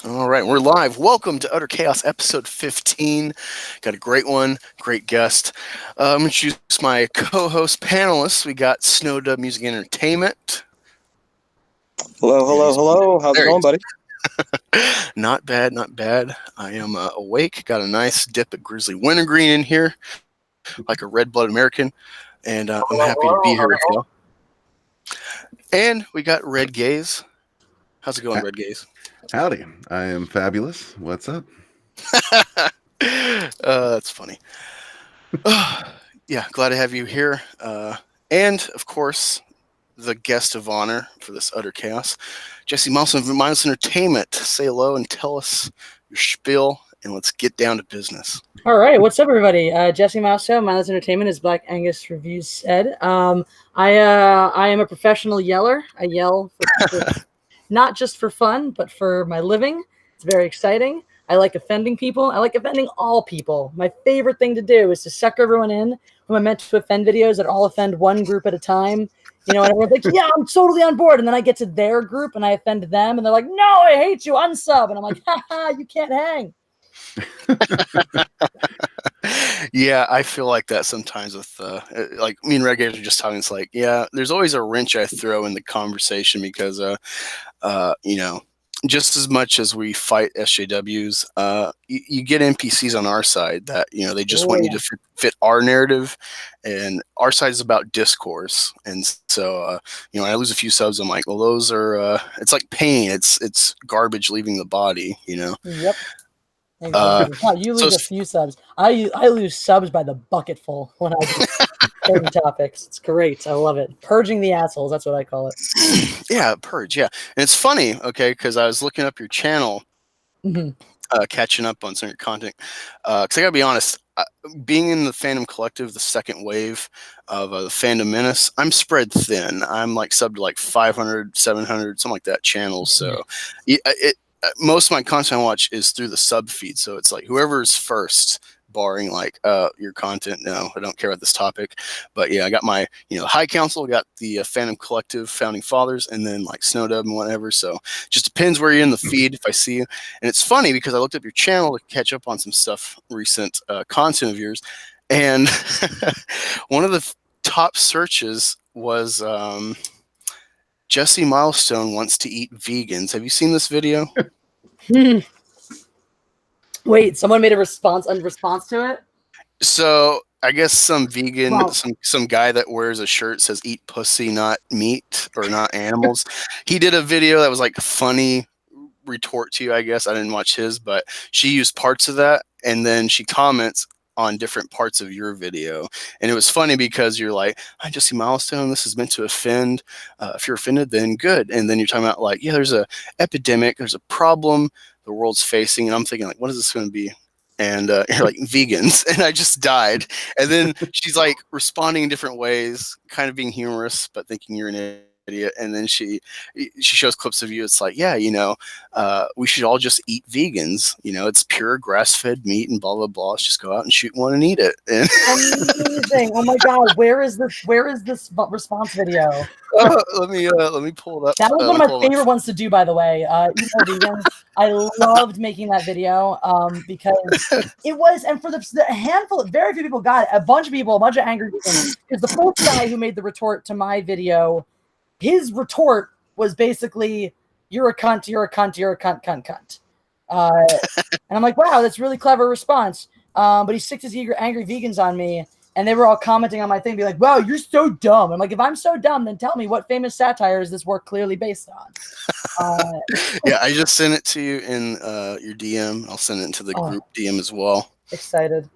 All right, we're live. Welcome to Utter Chaos episode 15. Got a great one, great guest. I'm going to introduce my co-host panelists. We got Snowdub Music Entertainment. Hello, hello, hello. How's it There he going, buddy? Not bad, not bad. I am awake. Got a nice dip of Grizzly Wintergreen in here, like a red-blooded American, and I'm happy to be here with y'all. And we got Red Gaze. How's it going, Red Gaze? Howdy, I am fabulous. What's up? That's funny. Yeah, glad to have you here. And, of course, the guest of honor for this Utter Chaos, Jessi Milestone of Mindless Entertainment. Say hello and tell us your spiel, and let's get down to business. All right, what's up, everybody? Jessi Milestone, Mindless Entertainment, as Black Angus Reviews said. I am a professional yeller. I yell for not just for fun, but for my living. It's very exciting. I like offending people. I like offending all people. My favorite thing to do is to suck everyone in who I'm meant to offend videos that all offend one group at a time. You know, and everyone's like, yeah, I'm totally on board. And then I get to their group and I offend them. And they're like, no, I hate you, unsub. And I'm like, haha, you can't hang. Yeah, I feel like that sometimes with like me and Red Gaze are just talking. It's like, yeah, there's always a wrench I throw in the conversation because you know, just as much as we fight SJWs, you get NPCs on our side that, you know, they just want you to fit our narrative, and our side is about discourse. And so, you know, I lose a few subs. I'm like, well, those are, it's like pain. It's garbage leaving the body, you know? Yep. Exactly. You lose a few subs. I lose subs by the bucketful when I do certain topics. It's great. I love it. Purging the assholes. That's what I call it. Yeah, purge. Yeah, and it's funny. Okay, because I was looking up your channel, catching up on some of your content. Because I gotta be honest, being in the Fandom collective, the second wave of the Fandom Menace, I'm spread thin. I'm like subbed to like 500, 700, something like that channels. So most of my content I watch is through the sub feed. So it's like whoever's first, barring like your content. No, I don't care about this topic. But yeah, I got my, you know, High Council, got the Fandom Collective Founding Fathers, and then like Snowdub and whatever. So just depends where you're in the feed if I see you. And it's funny because I looked up your channel to catch up on some stuff, recent content of yours. And one of the top searches was Jessi Milestone wants to eat vegans. Have you seen this video? Wait, someone made a response to it? So I guess some vegan, some guy that wears a shirt says "eat pussy, not meat," or not animals. He did a video that was like a funny retort to you. I guess I didn't watch his, but she used parts of that, and then she comments on different parts of your video. And it was funny because you're like, I just see Milestone, this is meant to offend. If you're offended, then good. And then you're talking about like, yeah, there's a epidemic, there's a problem the world's facing. And I'm thinking like, what is this going to be? And you're like, vegans. And I just died. And then she's like responding in different ways, kind of being humorous, but thinking you're an idiot. And then she shows clips of you. It's like, yeah, you know, we should all just eat vegans. You know, it's pure grass-fed meat and blah blah blah. Let's just go out and shoot one and eat it. Amazing! Oh my god, where is this response video? Let me pull it up. That was one of my favorite ones to do, by the way. Vegans. I loved making that video because it was, and for the handful, very few people got it. A bunch of angry people. Because the first guy who made the retort to my video, his retort was basically, you're a cunt, you're a cunt, you're a cunt, cunt, cunt. And I'm like, wow, that's a really clever response. But he sicked his angry vegans on me, and they were all commenting on my thing, be like, wow, you're so dumb. I'm like, if I'm so dumb, then tell me what famous satire is this work clearly based on? Yeah, I just sent it to you in your DM. I'll send it into the group DM as well. Excited.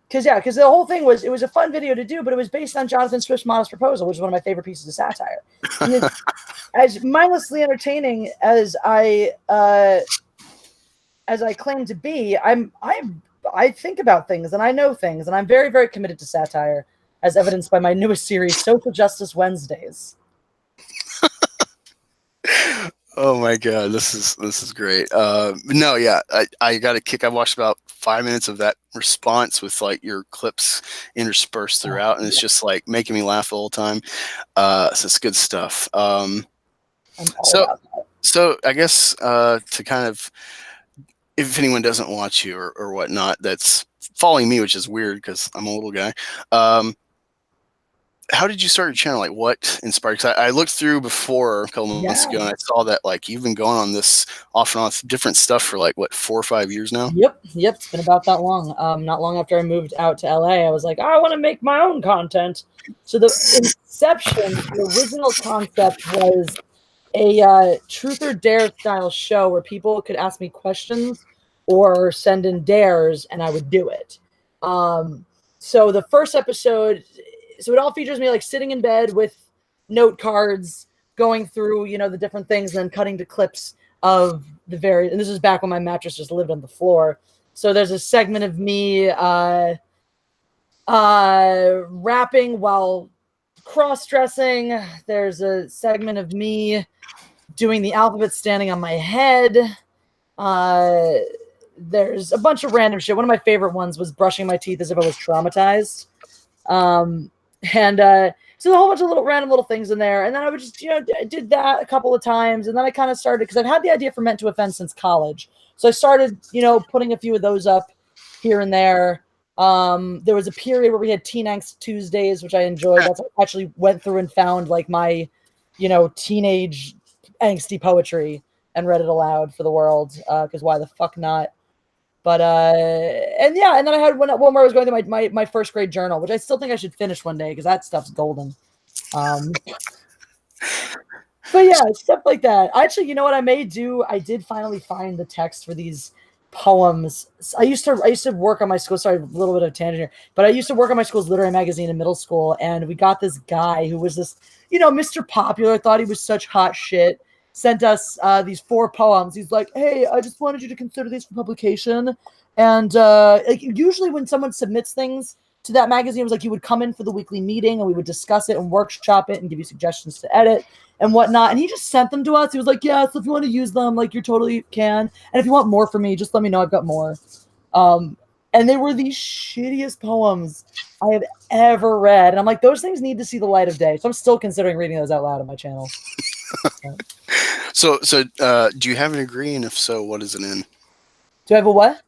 Because the whole thing was, it was a fun video to do, but it was based on Jonathan Swift's Modest Proposal, which is one of my favorite pieces of satire. As mindlessly entertaining as I claim to be, I think about things and I know things, and I'm very, very committed to satire, as evidenced by my newest series, Social Justice Wednesdays. Oh my god, this is great. No, yeah, I got a kick. I watched about 5 minutes of that response with like your clips interspersed throughout, and it's just like making me laugh the whole time. So it's good stuff. So So I guess to kind of, if anyone doesn't watch you or whatnot, that's following me, which is weird because I'm a little guy. How did you start your channel? Like, what inspired? Because I looked through before a couple months ago, and I saw that like you've been going on this off and on different stuff for like what 4 or 5 years now. Yep. It's been about that long. Not long after I moved out to LA, I was like, I want to make my own content. So the inception, the original concept was a truth or dare style show where people could ask me questions or send in dares, and I would do it. So the first episode, so it all features me like sitting in bed with note cards, going through, the different things, and then cutting to clips of the various, and this is back when my mattress just lived on the floor. So there's a segment of me rapping while cross-dressing. There's a segment of me doing the alphabet standing on my head. There's a bunch of random shit. One of my favorite ones was brushing my teeth as if I was traumatized. So a whole bunch of random little things in there. And then I would just, I did that a couple of times. And then I kind of started, because I've had the idea for Meant to Offend since college. So I started, putting a few of those up here and there. There was a period where we had Teen Angst Tuesdays, which I enjoyed. That's I actually went through and found like my, teenage angsty poetry and read it aloud for the world. Because why the fuck not? But and then I had one where I was going through my first grade journal, which I still think I should finish one day because that stuff's golden. But yeah, stuff like that. Actually, you know what I may do? I did finally find the text for these poems. I used to work on my school. Sorry, a little bit of a tangent here, but I used to work on my school's literary magazine in middle school, and we got this guy who was this, Mr. Popular. Thought he was such hot shit. Sent us these 4 poems. He's like, hey, I just wanted you to consider these for publication. And usually when someone submits things to that magazine, it was like you would come in for the weekly meeting and we would discuss it and workshop it and give you suggestions to edit and whatnot. And he just sent them to us. He was like, yeah, so if you want to use them, like you totally can. And if you want more from me, just let me know. I've got more. And they were the shittiest poems I have ever read. And I'm like, those things need to see the light of day. So I'm still considering reading those out loud on my channel. So, do you have a degree, and if so, what is it in? Do I have a what?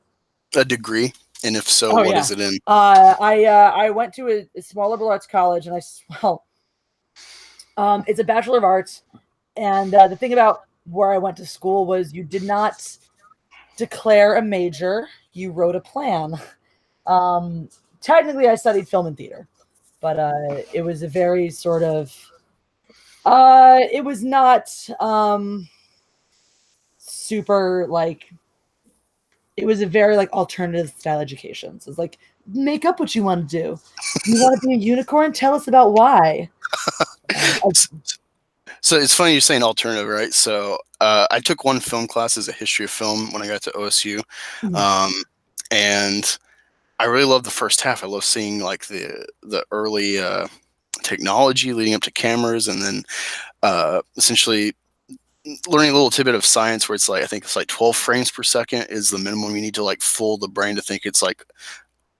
A degree, and if so, what is it in? I went to a small liberal arts college, and it's a Bachelor of Arts. And the thing about where I went to school was you did not declare a major; you wrote a plan. Technically, I studied film and theater, but it was a very sort of it was not super like, it was a very like alternative style education. So it's like, make up what you want to do. You want to be a unicorn? Tell us about why. So it's funny you're saying alternative, right? So I took one film class as a history of film when I got to OSU. And I really loved the first half. I love seeing like the early technology leading up to cameras, and then essentially learning a little tidbit of science where it's like, I think it's like 12 frames per second is the minimum you need to like fool the brain to think it's like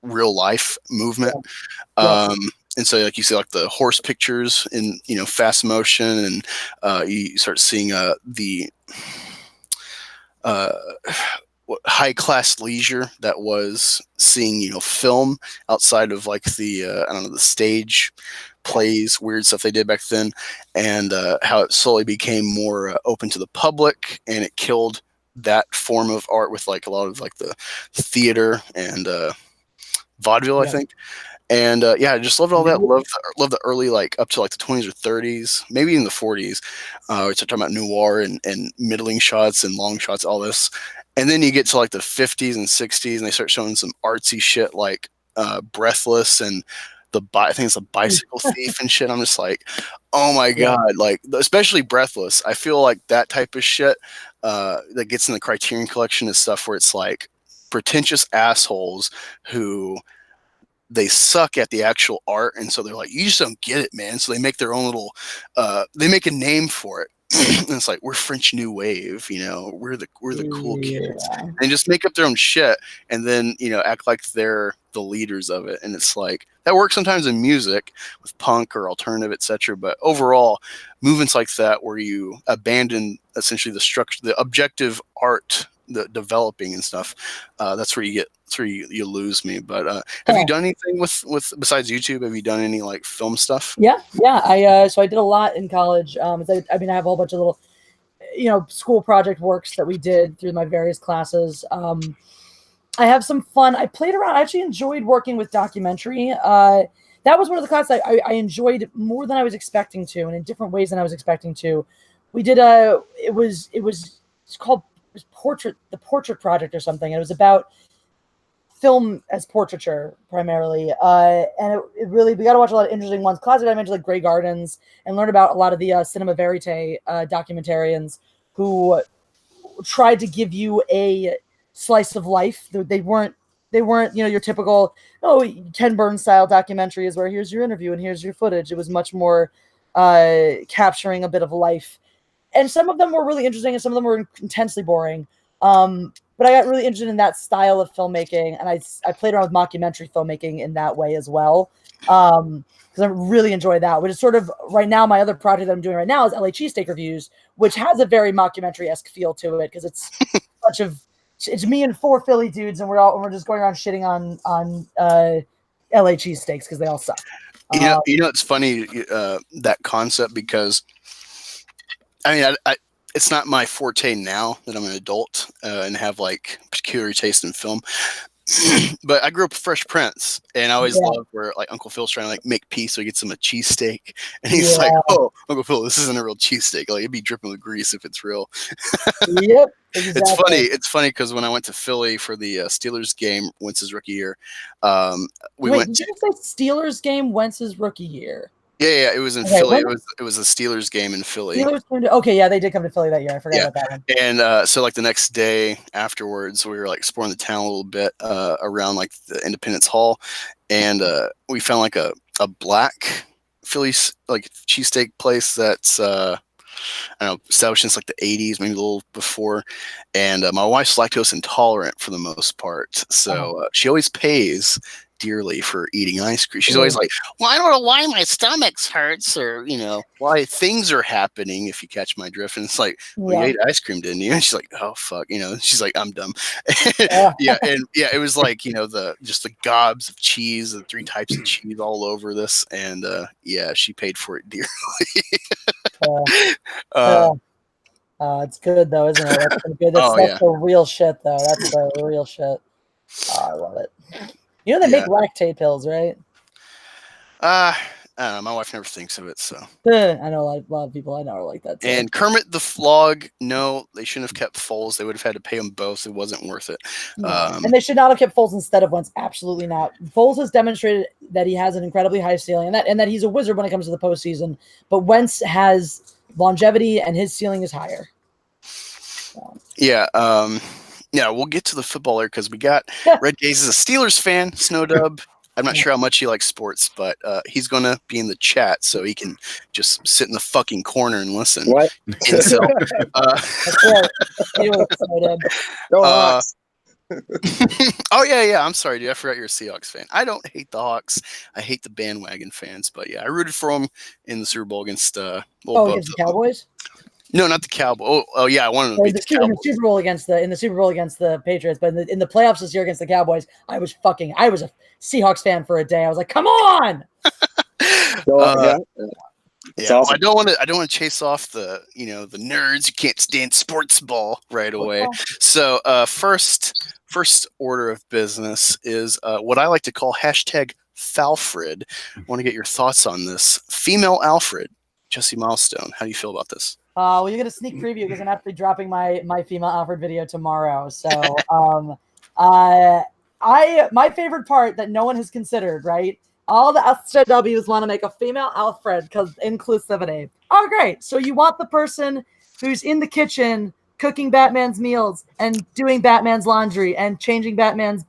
real life movement. And so like you see like the horse pictures in, fast motion, and you start seeing the high class leisure that was seeing, film outside of like the I don't know, the stage plays, weird stuff they did back then, and how it slowly became more open to the public, and it killed that form of art with like a lot of like the theater and vaudeville, I think. And I just loved all that. Loved the early, like up to like the 20s or 30s, maybe even the 40s. We start talking about noir and middling shots and long shots, all this. And then you get to like the 50s and 60s, and they start showing some artsy shit like Breathless and I think it's a bicycle thief and shit. I'm just like, oh my god, like especially Breathless. I feel like that type of shit that gets in the Criterion Collection is stuff where it's like pretentious assholes who they suck at the actual art, and so they're like, you just don't get it, man. So they make their own little they make a name for it. And it's like, we're French New Wave, we're the cool kids, and just make up their own shit, and then act like they're the leaders of it. And it's like that works sometimes in music with punk or alternative, etc. But overall, movements like that where you abandon essentially the structure, the objective art, the developing and stuff, that's where you lose me. But have you done anything with besides YouTube? Have you done any like film stuff? Yeah. So I did a lot in college. I mean, I have a whole bunch of little, school project works that we did through my various classes. I have some fun. I played around. I actually enjoyed working with documentary. That was one of the classes I enjoyed more than I was expecting to, and in different ways than I was expecting to. We did it's called the Portrait Project or something. It was about film as portraiture primarily, and it really, we got to watch a lot of interesting ones. Closet I mentioned, like Grey Gardens, and learn about a lot of the cinema verite documentarians who tried to give you a slice of life. They weren't your typical Ken Burns style documentary is where here's your interview and here's your footage. It was much more capturing a bit of life, and some of them were really interesting and some of them were intensely boring. But I got really interested in that style of filmmaking, and I played around with mockumentary filmmaking in that way as well, because I really enjoy that. Which is sort of right now my other project that I'm doing right now is LA Cheesesteak Reviews, which has a very mockumentary-esque feel to it because it's it's me and 4 Philly dudes, and we're just going around shitting on LA cheesesteaks because they all suck. It's funny that concept, because I mean it's not my forte now that I'm an adult and have like peculiar taste in film. But I grew up with Fresh Prince, and I always loved where like Uncle Phil's trying to like make peace, so he gets him a cheesesteak, and he's like, "Oh, Uncle Phil, this isn't a real cheesesteak. Like it'd be dripping with grease if it's real." Yep, exactly. It's funny because when I went to Philly for the Steelers game, Wentz's rookie year, Did you say Steelers game Wentz's rookie year? Yeah, it was in Philly. It was a Steelers game in Philly. They did come to Philly that year. I forgot about that one. And so like the next day afterwards, we were like exploring the town a little bit around like the Independence Hall, and we found like a black Philly like cheesesteak place that's I don't know, established since like the 80s, maybe a little before. And my wife's lactose intolerant for the most part, so she always pays dearly for eating ice cream. She's always like, well, I don't know why my stomach hurts, or why things are happening, if you catch my drift. And it's like, well, you ate ice cream, didn't you? And she's like, oh fuck, she's like, I'm dumb. It was like just the gobs of cheese, the 3 types of cheese all over this, and she paid for it dearly. It's good though, isn't it? That's good. That's the real shit though. That's the real shit. I love it. They make lactate pills, right? I don't know. My wife never thinks of it, so. I know a lot of people I know are like that too. And Kermit the Frog, no, they shouldn't have kept Foles. They would have had to pay them both. It wasn't worth it. And they should not have kept Foles instead of Wentz. Absolutely not. Foles has demonstrated that he has an incredibly high ceiling, and that he's a wizard when it comes to the postseason. But Wentz has longevity, and his ceiling is higher. Yeah, we'll get to the footballer because we got Red Gaze is a Steelers fan, Snowdub. I'm not sure how much he likes sports, but he's going to be in the chat so he can just sit in the fucking corner and listen. What? And so, oh, yeah. I'm sorry, dude. I forgot you're a Seahawks fan. I don't hate the Hawks. I hate the bandwagon fans. But, yeah, I rooted for them in the Super Bowl against against the Cowboys? No, not the Cowboys. Oh, yeah, I wanted to beat the Cowboys. In the Super Bowl against the Patriots, but in the playoffs this year against the Cowboys, I was a Seahawks fan for a day. I was like, "Come on!" Awesome. I don't want to chase off the the nerds who can't stand sports ball right away. So first order of business is what I like to call #Falfred. I want to get your thoughts on this. Female Alfred, Jessi Milestone. How do you feel about this? Well, you get a sneak preview because I'm actually dropping my female Alfred video tomorrow. So, my favorite part that no one has considered, right? All the SJWs want to make a female Alfred because inclusivity. Oh, great! So you want the person who's in the kitchen cooking Batman's meals and doing Batman's laundry and changing Batman's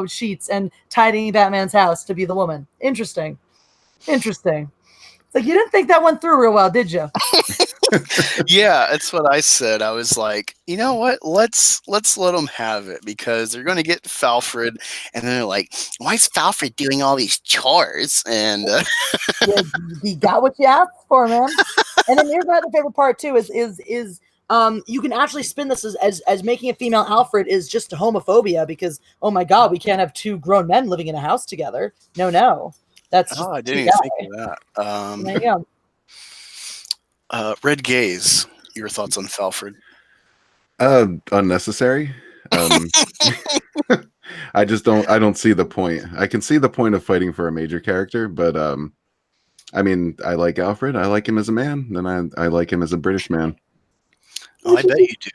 sheets and tidying Batman's house to be the woman. Interesting. It's like you didn't think that went through real well, did you? Yeah, that's what I said. I was like, you know what? Let's let them have it because they're going to get Falfred, and then they're like, why is Falfred doing all these chores? And You got what you asked for, man. And then here's my other favorite part too: is you can actually spin this as making a female Alfred is just homophobia because oh my god, we can't have two grown men living in a house together. No, that's just I didn't even think of that. there you go. Red Gaze. Your thoughts on Falfred? Unnecessary. I don't see the point. I can see the point of fighting for a major character, but I mean, I like Alfred. I like him as a man, and I like him as a British man. Oh, I bet you do.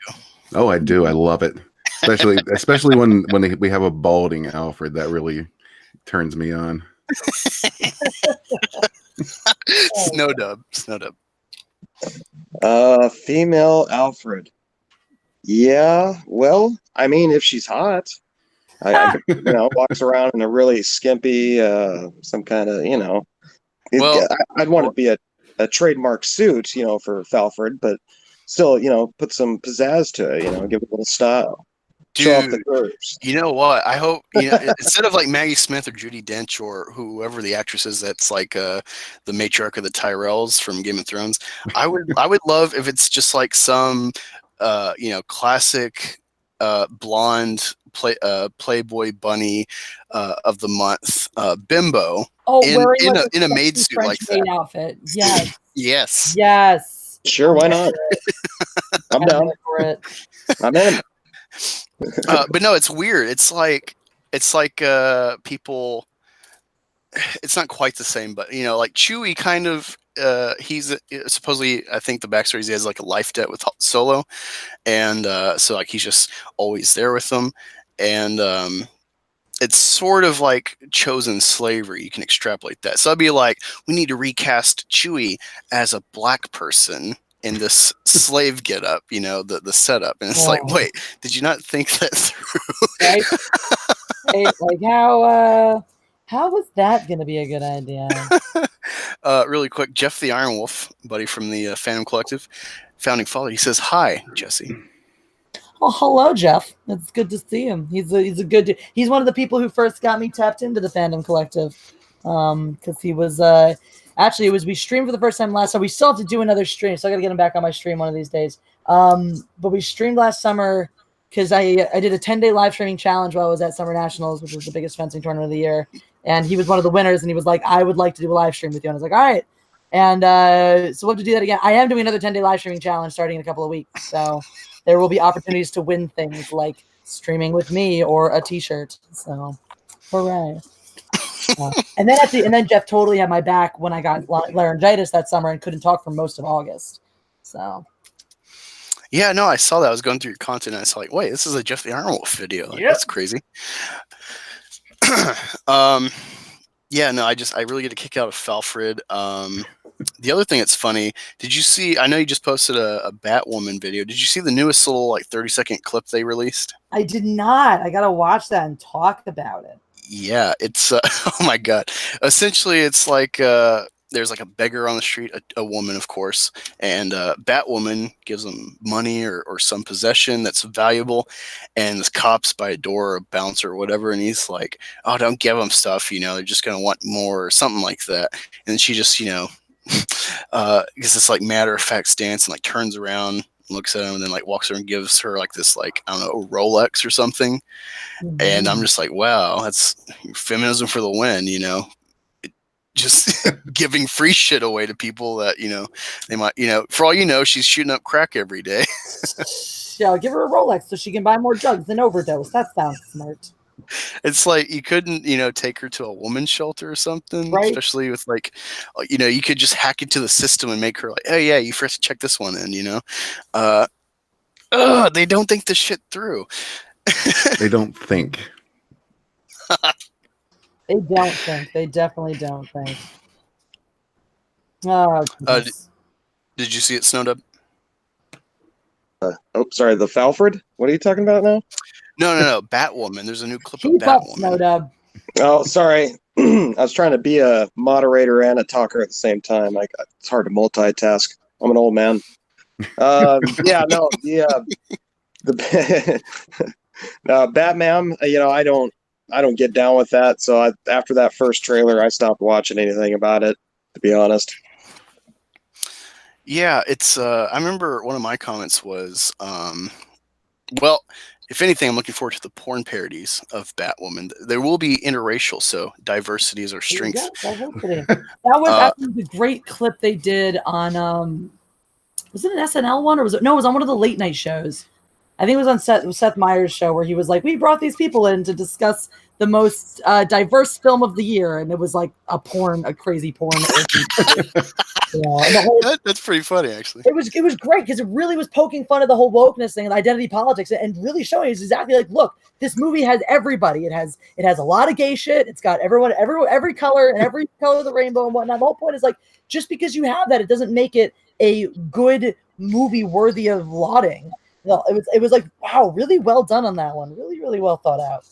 Oh, I do. I love it, especially when we have a balding Alfred. That really turns me on. Snow dub. Female Alfred. Yeah, well, I mean, if she's hot, walks around in a really skimpy, some kind of, Well, I'd want it to be a trademark suit, for Falfred, but still, put some pizzazz to it, give it a little style. Show off the dude, curves. you know what? I hope instead of like Maggie Smith or Judi Dench or whoever the actress is that's like the matriarch of the Tyrells from Game of Thrones, I would love if it's just like some classic blonde Playboy bunny of the month bimbo in a maid suit like that. Outfit. Yes. Yes. Sure, why not? I'm down for it. I'm in. But no, it's weird. It's like people. It's not quite the same, but like Chewie, kind of. He's supposedly, I think the backstory is he has like a life debt with Solo, and so like he's just always there with them, and it's sort of like chosen slavery. You can extrapolate that. So I'd be like, we need to recast Chewie as a black person in this slave getup, the setup, and it's like, wait, did you not think that through? Right? Like how was that going to be a good idea? Really quick, Jeff the Iron Wolf, buddy from the Fandom Collective, founding father. He says, "Hi, Jessi." Oh, hello, Jeff. It's good to see him. He's a good dude. He's one of the people who first got me tapped into the Fandom Collective, because he was actually we streamed for the first time last summer. We still have to do another stream, so I got to get him back on my stream one of these days. But we streamed last summer because I did a 10-day live streaming challenge while I was at Summer Nationals, which was the biggest fencing tournament of the year. And he was one of the winners, and he was like, I would like to do a live stream with you. And I was like, all right. And so we'll have to do that again. I am doing another 10-day live streaming challenge starting in a couple of weeks. So there will be opportunities to win things like streaming with me or a t-shirt. So hooray. And then Jeff totally had my back when I got laryngitis that summer and couldn't talk for most of August. So yeah, no, I saw that. I was going through your content and I saw like, wait, this is a Jeff the Iron Wolf video. Like, that's crazy. Yeah, no, I really get a kick out of Falfred. The other thing that's funny, did you see, I know you just posted a Batwoman video. Did you see the newest little like 30-second clip they released? I did not. I got to watch that and talk about it. Yeah, it's oh my god. Essentially, it's like there's like a beggar on the street, a woman, of course, and Batwoman gives him money or some possession that's valuable, and this cop's by a door or a bouncer or whatever, and he's like, oh, don't give him stuff, they're just gonna want more or something like that. And then she just, because it's like matter-of-fact stance and like turns around, looks at him, and then like walks over and gives her like this, like, I don't know, a Rolex or something. Mm-hmm. And I'm just like, wow, that's feminism for the win, just giving free shit away to people that, they might, for all you know, she's shooting up crack every day. Yeah, I'll give her a Rolex so she can buy more drugs and overdose. That sounds smart. It's like you couldn't, take her to a woman's shelter or something, right? Especially with like, you could just hack into the system and make her like, oh yeah, you first check this one in, they don't think this shit through. They don't think. They don't think. They definitely don't think. Oh, did you see it, Snowdub? Sorry, the Falfred? What are you talking about now? No, Batwoman. There's a new clip of Batwoman. Snowdub. Oh, sorry. I was trying to be a moderator and a talker at the same time. It's hard to multitask. I'm an old man. Yeah, no, the Batman. I don't get down with that. So after that first trailer, I stopped watching anything about it. To be honest. Yeah, it's. I remember one of my comments was, well, if anything, I'm looking forward to the porn parodies of Batwoman. There will be interracial, so diversity is our strength. Diversity. That was actually the great clip they did on. Was it an SNL one or was it? No, it was on one of the late night shows. I think it was on Seth Meyers' show where he was like, "We brought these people in to discuss the most diverse film of the year," and it was like a crazy porn. That's pretty funny, actually. It was great because it really was poking fun of the whole wokeness thing and identity politics, and really showing us exactly like, look, this movie has everybody. It has a lot of gay shit. It's got every color and every color of the rainbow and whatnot. The whole point is like, just because you have that, it doesn't make it a good movie worthy of lauding. No, it was like, wow, really well done on that one. Really, really well thought out.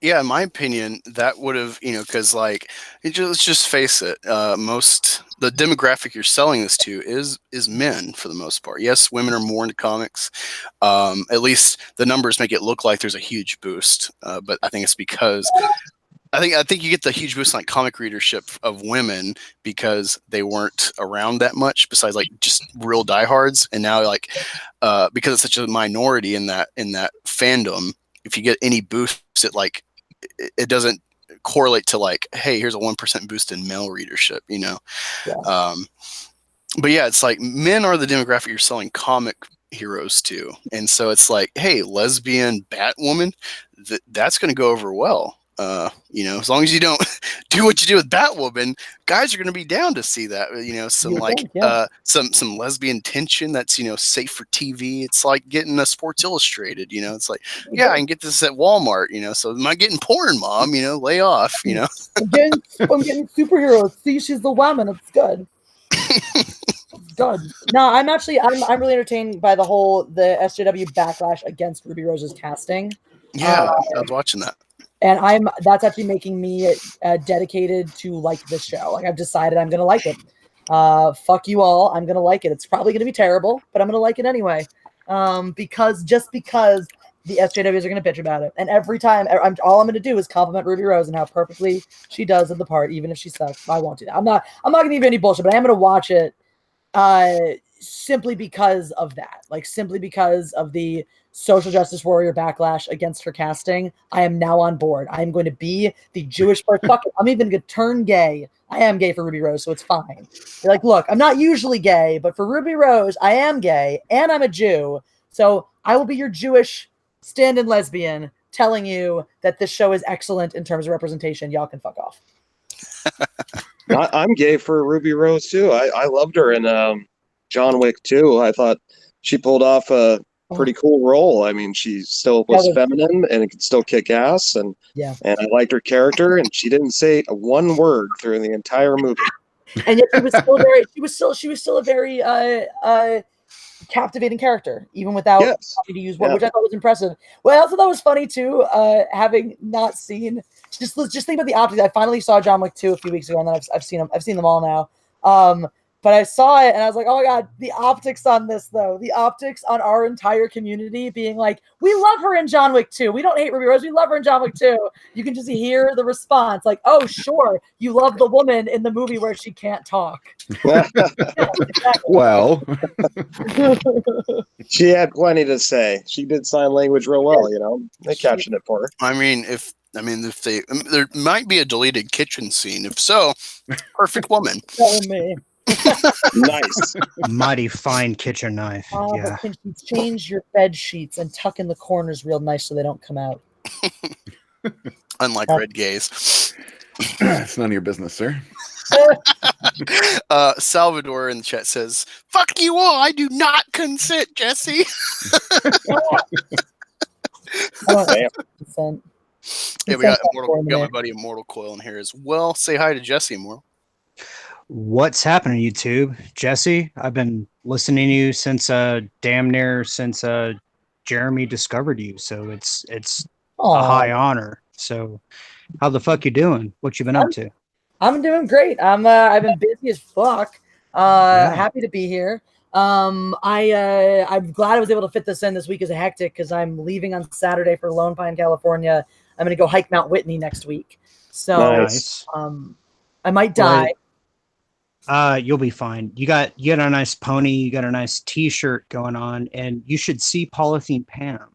Yeah, in my opinion, that would have, because like, let's just face it, the demographic you're selling this to is men for the most part. Yes, women are more into comics. At least the numbers make it look like there's a huge boost, but I think it's because I think you get the huge boost in like comic readership of women because they weren't around that much besides like just real diehards, and now like because it's such a minority in that fandom, if you get any boost, it doesn't correlate to like, hey, here's a 1% boost in male readership, Yeah. But yeah, it's like men are the demographic you're selling comic heroes to, and so it's like, hey, lesbian Batwoman, that's going to go over well. As long as you don't do what you do with Batwoman, guys are going to be down to see that. Some lesbian tension that's safe for TV. It's like getting a Sports Illustrated. It's like, yeah, I can get this at Walmart. So am I getting porn, Mom? Lay off. I'm getting superheroes. See, she's the woman. It's good. It's good. No, I'm really entertained by the SJW backlash against Ruby Rose's casting. Yeah, I was watching that. And that's actually making me dedicated to like this show. Like I've decided I'm gonna like it. Fuck you all, I'm gonna like it. It's probably gonna be terrible, but I'm gonna like it anyway. Because the SJWs are gonna bitch about it, and every time all I'm gonna do is compliment Ruby Rose and how perfectly she does in the part, even if she sucks. I won't do that. I'm not gonna give you any bullshit, but I am gonna watch it simply because of that. Like simply because of the social justice warrior backlash against her casting. I am now on board. I am going to be the Jewish person. Fuck it. I'm even going to turn gay. I am gay for Ruby Rose, so it's fine. You're like, look, I'm not usually gay, but for Ruby Rose, I am gay, and I'm a Jew. So I will be your Jewish stand-in lesbian telling you that this show is excellent in terms of representation. Y'all can fuck off. I'm gay for Ruby Rose, too. I loved her in John Wick 2. I thought she pulled off a pretty cool role. I mean, she still was feminine and it could still kick ass, and I liked her character, and she didn't say one word through the entire movie. And yet she was still a very captivating character, even without having to use one, which I thought was impressive. Well, I also thought it was funny too, having not seen just think about the optics. I finally saw John Wick 2 a few weeks ago, and then I've seen them all now. But I saw it and I was like, oh my God, the optics on this though. The optics on our entire community being like, we love her in John Wick 2. We don't hate Ruby Rose. We love her in John Wick 2. You can just hear the response like, oh, sure. You love the woman in the movie where she can't talk. Well, she had plenty to say. She did sign language real well, They captioned it for her. I mean, there might be a deleted kitchen scene. If so, perfect woman. Oh, me. Nice. Mighty fine kitchen knife. But can you change your bed sheets and tuck in the corners real nice so they don't come out? Unlike red gays. It's none of your business, sir. Salvador in the chat says, fuck you all, I do not consent, Jessi. Yeah, we got my buddy Immortal Coil in here as well. Say hi to Jessi, Immortal. What's happening, YouTube? Jessi, I've been listening to you since Jeremy discovered you, so it's a high honor. So how the fuck you doing? What you been up to? I'm doing great. I've been busy as fuck. Happy to be here. I'm glad I was able to fit this in. This week is hectic because I'm leaving on Saturday for Lone Pine, California. I'm going to go hike Mount Whitney next week. So Nice. I might die. You'll be fine. You got a nice pony, you got a nice t-shirt going on, and you should see Polythene Pam.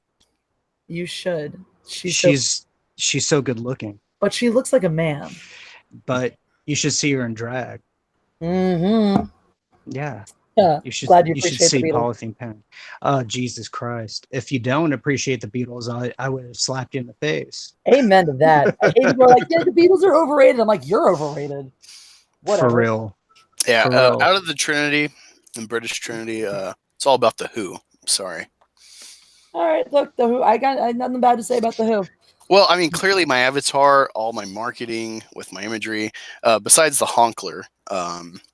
You should. She's so good looking. But she looks like a man. But you should see her in drag. Mm-hmm. Yeah. You should see Polythene Pam. Oh, Jesus Christ. If you don't appreciate the Beatles, I would have slapped you in the face. Amen to that. I hate people are like, yeah, the Beatles are overrated. I'm like, you're overrated. Whatever. For real. Yeah, For real. Out of the Trinity, and British Trinity, it's all about the Who. I'm sorry. All right, look, the Who. I had nothing bad to say about the Who. Well, I mean, clearly my avatar, all my marketing with my imagery, besides the honkler,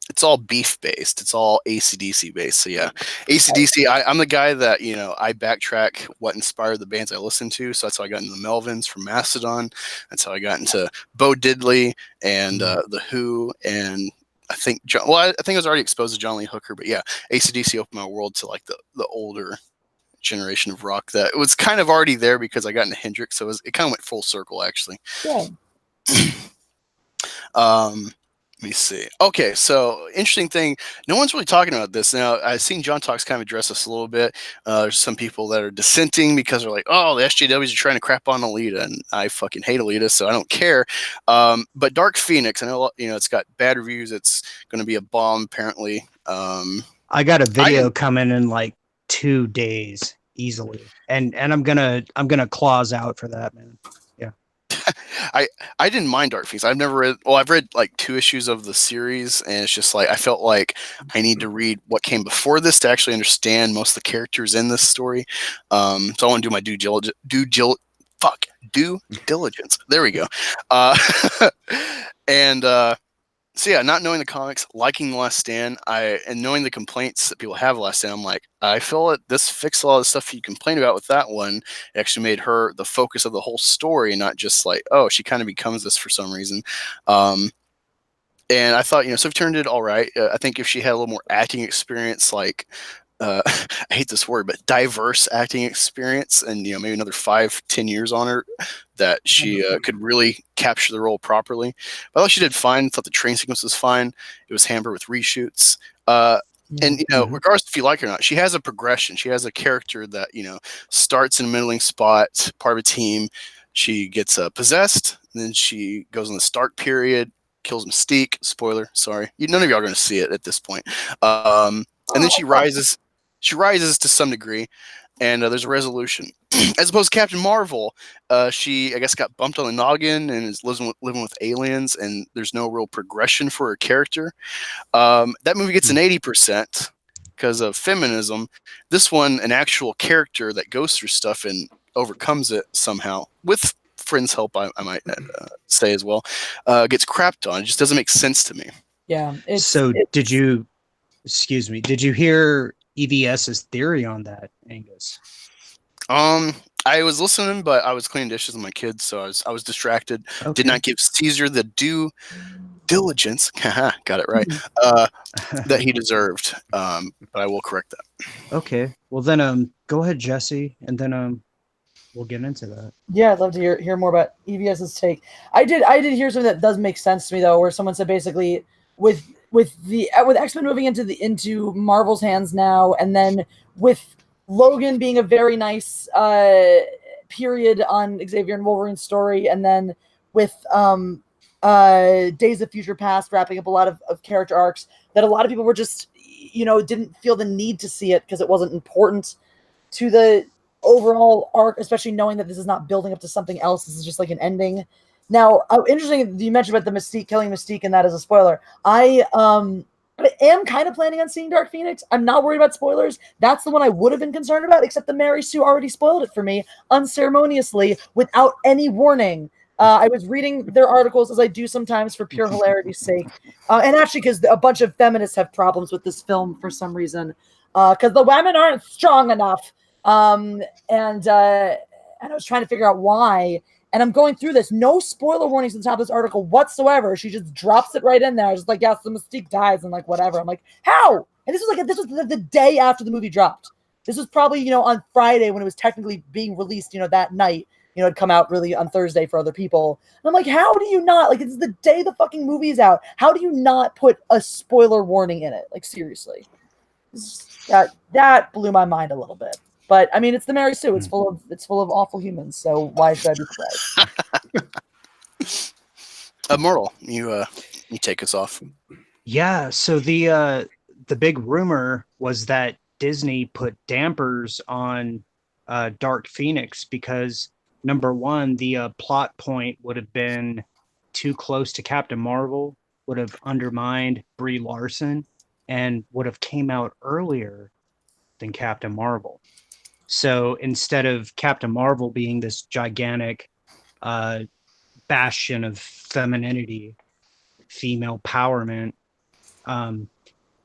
it's all beef based. It's all AC/DC based. So yeah, AC/DC. I'm the guy that I backtrack what inspired the bands I listen to. So that's how I got into the Melvins from Mastodon. That's how I got into Bo Diddley and the Who and. I think I think I was already exposed to John Lee Hooker, but yeah, AC/DC opened my world to like the older generation of rock that was kind of already there because I got into Hendrix, so it kind of went full circle actually. Yeah. Let me see. Okay, so interesting thing. No one's really talking about this. Now, I've seen John Talks kind of address this a little bit. There's some people that are dissenting because they're like, oh, the SJWs are trying to crap on Alita, and I fucking hate Alita, so I don't care. But Dark Phoenix, I know it's got bad reviews. It's going to be a bomb, apparently. I got a video coming in like 2 days easily, and I'm gonna clause out for that, man. Yeah. I didn't mind Dark Phoenix. I've never read. Well, I've read like 2 issues of the series, and it's just like I felt like I need to read what came before this to actually understand most of the characters in this story. So I want to do my due diligence. There we go. And so yeah, not knowing the comics, liking The Last Stand, and knowing the complaints that people have of The Last Stand, I'm like, I feel that this fixed a lot of the stuff you complained about with that one. It actually made her the focus of the whole story, and not just like, oh, she kind of becomes this for some reason. And I thought, Sophie Turner did all right. I think if she had a little more acting experience, like I hate this word, but diverse acting experience, and maybe another 5-10 years on her, that she could really capture the role properly. But I thought she did fine. I thought the train sequence was fine. It was hampered with reshoots. And regardless if you like her or not, she has a progression. She has a character that starts in a middling spot, part of a team. She gets possessed, and then she goes in the Stark period, kills Mystique. Spoiler, sorry, none of y'all are going to see it at this point. And then she rises. She rises to some degree, and there's a resolution. As opposed to Captain Marvel, she, I guess, got bumped on the noggin and is living with aliens, and there's no real progression for her character. That movie gets an 80% because of feminism. This one, an actual character that goes through stuff and overcomes it somehow, with friends' help, I might say as well, gets crapped on. It just doesn't make sense to me. Yeah. Did you hear EVS's theory on that, Angus? I was listening, but I was cleaning dishes with my kids, so I was distracted. Okay. Did not give Caesar the due diligence. Got it right. That he deserved. But I will correct that. Okay. Well then, go ahead, Jessi, and then we'll get into that. Yeah, I'd love to hear more about EVS's take. I did hear something that does make sense to me though, where someone said basically with X-Men moving into Marvel's hands now, and then with Logan being a very nice period on Xavier and Wolverine's story, and then with Days of Future Past wrapping up a lot of character arcs, that a lot of people were just didn't feel the need to see it because it wasn't important to the overall arc, especially knowing that this is not building up to something else. This is just like an ending. Now, interesting you mentioned about the Mystique, killing Mystique, and that as a spoiler. I am kind of planning on seeing Dark Phoenix. I'm not worried about spoilers. That's the one I would have been concerned about, except the Mary Sue already spoiled it for me unceremoniously without any warning. I was reading their articles, as I do sometimes for pure hilarity's sake. And actually, because a bunch of feminists have problems with this film for some reason. Because the women aren't strong enough. And I was trying to figure out why. And I'm going through this. No spoiler warnings at the top of this article whatsoever. She just drops it right in there. Just like, yes, the Mystique dies and like whatever. I'm like, how? And this was the day after the movie dropped. This was probably, you know, on Friday when it was technically being released, you know, that night. You know, it'd come out really on Thursday for other people. And I'm like, how do you not? Like, it's the day the fucking movie is out. How do you not put a spoiler warning in it? Like, seriously. That blew my mind a little bit. But I mean, it's the Mary Sue. It's full of awful humans. So why should I be surprised? Immortal, you take us off. Yeah. So the big rumor was that Disney put dampers on Dark Phoenix because number one, the plot point would have been too close to Captain Marvel, would have undermined Brie Larson, and would have came out earlier than Captain Marvel. So instead of Captain Marvel being this gigantic bastion of femininity, female empowerment,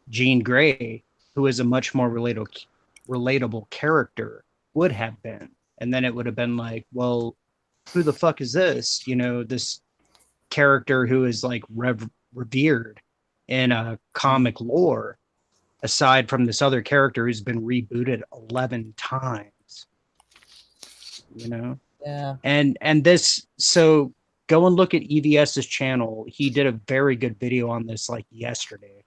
Jean Grey, who is a much more relatable character, would have been. And then it would have been like, well, who the fuck is this? You know, this character who is like revered in a comic lore, aside from this other character who's been rebooted 11 times. You know? Yeah. And this, so go and look at EVS's channel. He did a very good video on this like yesterday.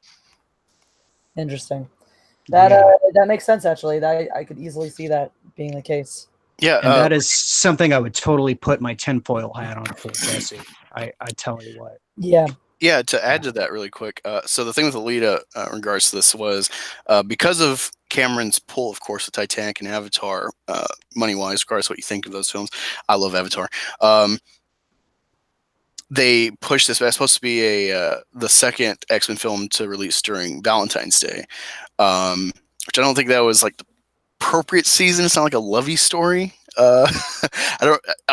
Interesting. That makes sense actually. That I could easily see that being the case. Yeah, and that is something I would totally put my tinfoil hat on for Jessi. I tell you what. Yeah. Yeah, to add to that really quick. So the thing with Alita in regards to this was because of Cameron's pull, of course, with Titanic and Avatar, money-wise, regardless of what you think of those films. I love Avatar. They pushed this. It's supposed to be the second X-Men film to release during Valentine's Day, which I don't think that was like the appropriate season. It's not like a lovey story. I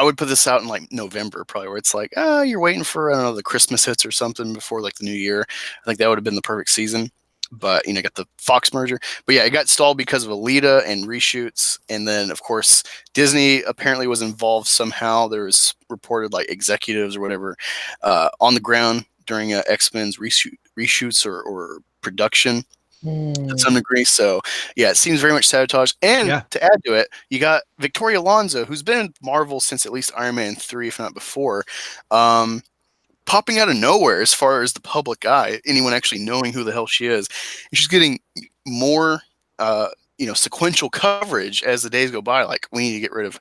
would put this out in like November probably, where it's like, you're waiting for, I don't know, the Christmas hits or something before like the new year. I think that would have been the perfect season. But, you know, got the Fox merger. But yeah, it got stalled because of Alita and reshoots. And then, of course, Disney apparently was involved somehow. There was reported like executives or whatever on the ground during X-Men's reshoots or production. To some degree. So yeah, it seems very much sabotage. And to add to it, you got Victoria Alonso, who's been in Marvel since at least Iron Man 3, if not before, popping out of nowhere as far as the public eye, anyone actually knowing who the hell she is. And she's getting more sequential coverage as the days go by. Like, we need to get rid of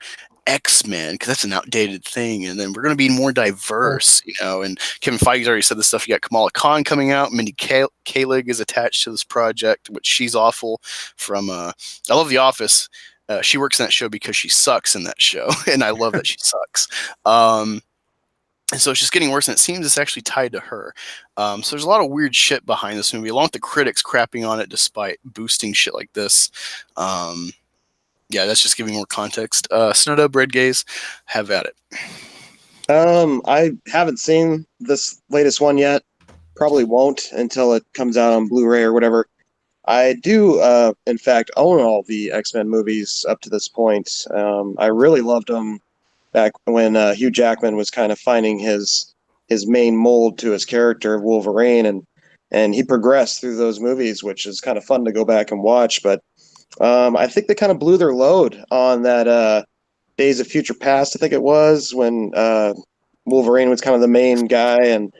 X-Men because that's an outdated thing, and then we're going to be more diverse, you know. And Kevin Feige's already said this stuff. You got Kamala Khan coming out. Mindy Kaling is attached to this project, which she's awful from. I love The Office. She works in that show because she sucks in that show, and I love that she sucks. And so it's just getting worse, and it seems it's actually tied to her. So there's a lot of weird shit behind this movie, along with the critics crapping on it despite boosting shit like this. Yeah, that's just giving more context. Snowdo, Bread Gaze, have at it. I haven't seen this latest one yet. Probably won't until it comes out on Blu-ray or whatever. I do, in fact, own all the X-Men movies up to this point. I really loved them back when Hugh Jackman was kind of finding his main mold to his character of Wolverine, and he progressed through those movies, which is kind of fun to go back and watch. But I think they kind of blew their load on that Days of Future Past, I think it was, when Wolverine was kind of the main guy, and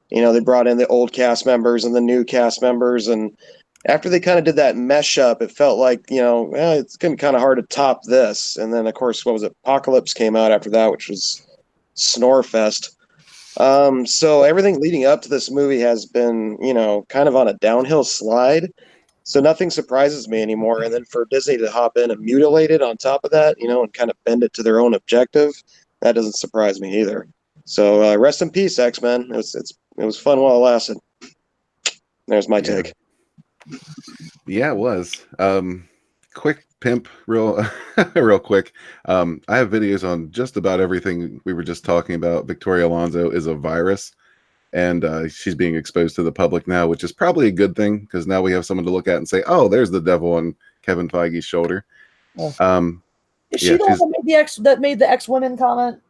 they brought in the old cast members and the new cast members, and after they kind of did that mesh up, it felt like, it's going to be kind of hard to top this. And then, of course, what was it? Apocalypse came out after that, which was Snorefest. So everything leading up to this movie has been, kind of on a downhill slide. So nothing surprises me anymore. And then for Disney to hop in and mutilate it on top of that, and kind of bend it to their own objective, that doesn't surprise me either. So rest in peace, X-Men. It was fun while it lasted. There's my take. Yeah, it was. Quick pimp, real quick. I have videos on just about everything we were just talking about. Victoria Alonso is a virus, and she's being exposed to the public now, which is probably a good thing, because now we have someone to look at and say, oh, there's the devil on Kevin Feige's shoulder. Is she the one that made the X-Women comment?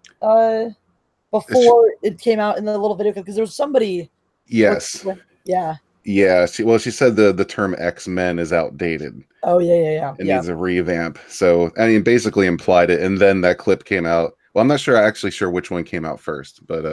before it came out in the little video because there was somebody. Yes. Yeah. Yeah. She said the term X-Men is outdated. Oh yeah. It needs a revamp. So I mean, basically implied it, and then that clip came out. Well, I'm not actually sure which one came out first, but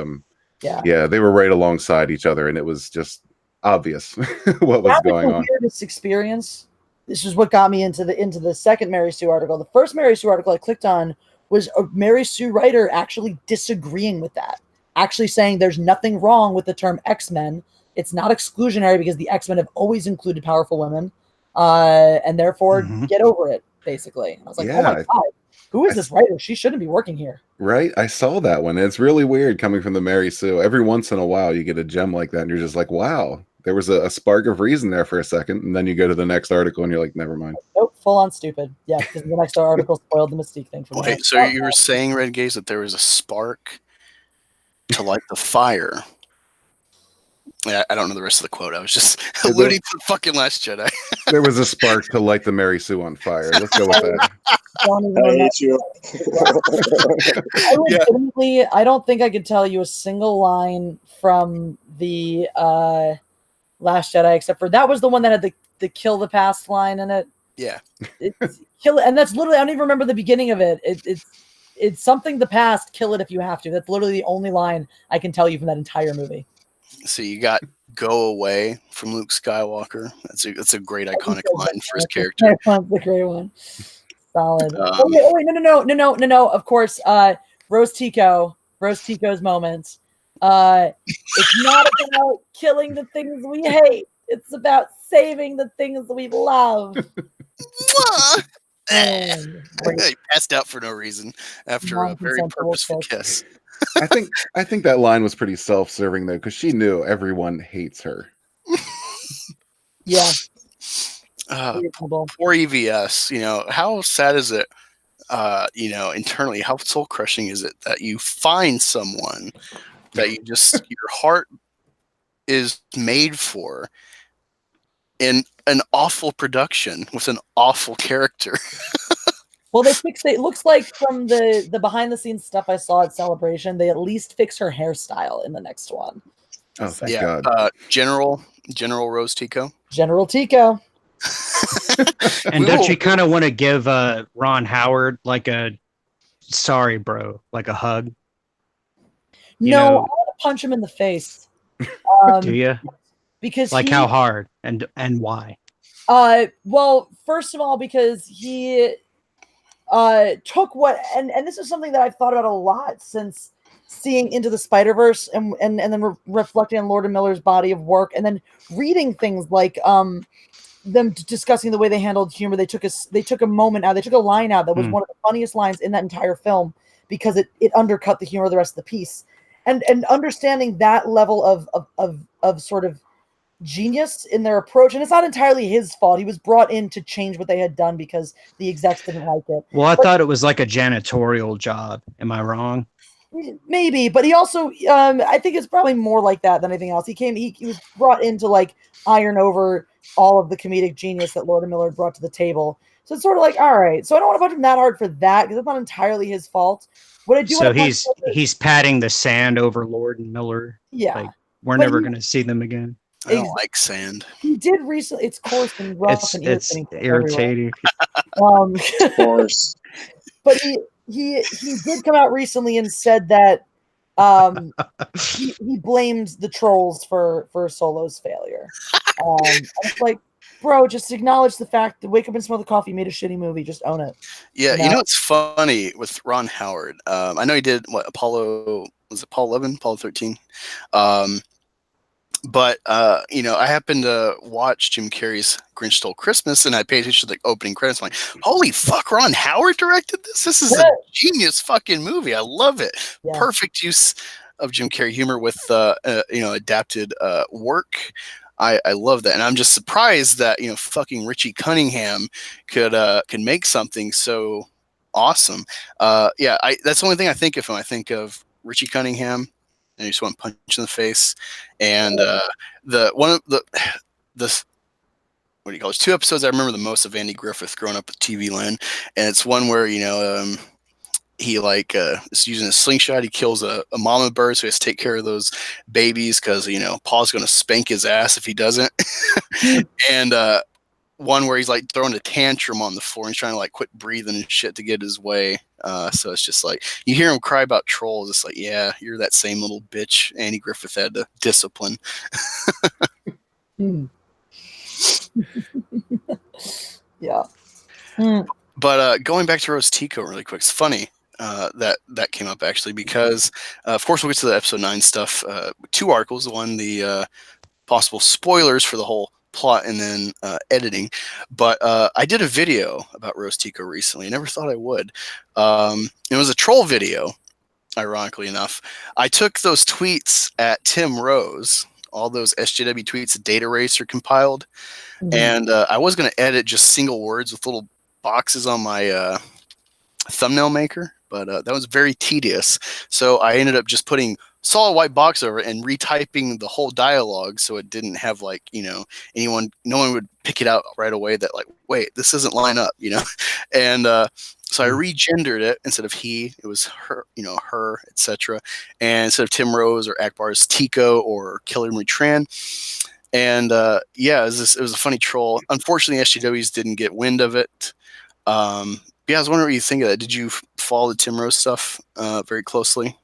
yeah, they were right alongside each other, and it was just obvious what was going on. Weirdest experience. This is what got me into the second Mary Sue article. The first Mary Sue article I clicked on was a Mary Sue writer actually disagreeing with that, actually saying there's nothing wrong with the term X-Men. It's not exclusionary because the X-Men have always included powerful women, and therefore get over it. Basically, and I was like, oh my god, who is this writer? She shouldn't be working here. Right, I saw that one. It's really weird coming from the Mary Sue. Every once in a while, you get a gem like that, and you're just like, wow. There was a spark of reason there for a second, and then you go to the next article, and you're like, never mind. Nope, full on stupid. Yeah, because the next article spoiled the Mystique thing for me. Okay, so you were saying, Red Gaze, that there was a spark to light the fire. Yeah, I don't know the rest of the quote. I was just alluding to the fucking Last Jedi. There was a spark to light the Mary Sue on fire. Let's go with that. I hate you. I don't think I could tell you a single line from the Last Jedi, except for that was the one that had the kill the past line in it. Yeah. It's kill it, and that's literally, I don't even remember the beginning of it. It's something the past, kill it if you have to. That's literally the only line I can tell you from that entire movie. So you got "Go Away" from Luke Skywalker. That's a great iconic line for his character. That's the great one. Solid. Wait, no. Of course, Rose Tico's moment. It's not about killing the things we hate. It's about saving the things we love. He passed out for no reason after a very purposeful kiss. I think that line was pretty self-serving though, because she knew everyone hates her. Yeah. Poor EVS. How sad is it? Internally, how soul crushing is it that you find someone that your heart is made for in an awful production with an awful character. Well, they fixed it. It looks like from the behind the scenes stuff I saw at Celebration, they at least fix her hairstyle in the next one. Oh, thank God. General Rose Tico. General Tico. And don't you kind of want to give Ron Howard like a sorry, bro, like a hug? No, I want to punch him in the face. Do you? Because how hard and why? Well, first of all, because he took what and this is something that I've thought about a lot since seeing Into the Spider-Verse and then reflecting on Lord and Miller's body of work, and then reading things like them discussing the way they handled humor. They took a moment out, they took a line out that was one of the funniest lines in that entire film because it undercut the humor of the rest of the piece. And understanding that level of sort of genius in their approach, and it's not entirely his fault. He was brought in to change what they had done because the execs didn't like it. Well, I thought it was like a janitorial job. Am I wrong? Maybe, but he also, I think it's probably more like that than anything else. He was brought in to like iron over all of the comedic genius that Lord and Miller brought to the table. So it's sort of like, all right. So I don't want to punch him that hard for that because it's not entirely his fault. What I do. So he's patting the sand over Lord and Miller. Yeah, like we're never going to see them again. I don't like sand. He did recently. It's coarse and rough and irritating. Of course. But he did come out recently and said that he blamed the trolls for Solo's failure. And it's like, bro, just acknowledge the fact that Wake Up and Smell the Coffee made a shitty movie. Just own it. Yeah, it's funny with Ron Howard. I know he did Apollo 11, Apollo 13. But I happened to watch Jim Carrey's Grinch Stole Christmas, and I paid attention to the opening credits. I'm like, holy fuck, Ron Howard directed this? This is a genius fucking movie. I love it. Yeah. Perfect use of Jim Carrey humor with adapted work. I love that, and I'm just surprised that fucking Richie Cunningham could make something so awesome. That's the only thing I think of when I think of Richie Cunningham. And you just want to punch in the face. And what do you call it? 2 episodes I remember the most of Andy Griffith growing up with TV Land, and it's one where he like is using a slingshot. He kills a mama bird, so he has to take care of those babies because Paul's gonna spank his ass if he doesn't. And one where he's like throwing a tantrum on the floor and he's trying to like quit breathing and shit to get his way. So it's just like you hear him cry about trolls. It's like, yeah, you're that same little bitch Andy Griffith had to discipline. Yeah. But going back to Rose Tico really quick, it's funny that came up actually because of course we'll get to the episode 9 stuff. 2 articles, one the possible spoilers for the whole plot and then editing, but I did a video about Rose Tico recently. I never thought I would. It was a troll video, ironically enough. I took those tweets at Tim Rose, all those SJW tweets that Data Racer compiled, and I was going to edit just single words with little boxes on my thumbnail maker, but that was very tedious, so I ended up just putting solid white box over it and retyping the whole dialogue so it didn't have like no one would pick it out right away that like, wait, this doesn't line up, and so I regendered it. Instead of he, it was her, her, etc. And instead of Tim Rose or Akbar's Tico or Killer Tran. And yeah, it was a funny troll. Unfortunately, SJWs didn't get wind of it. Yeah, I was wondering what you think of that. Did you follow the Tim Rose stuff very closely?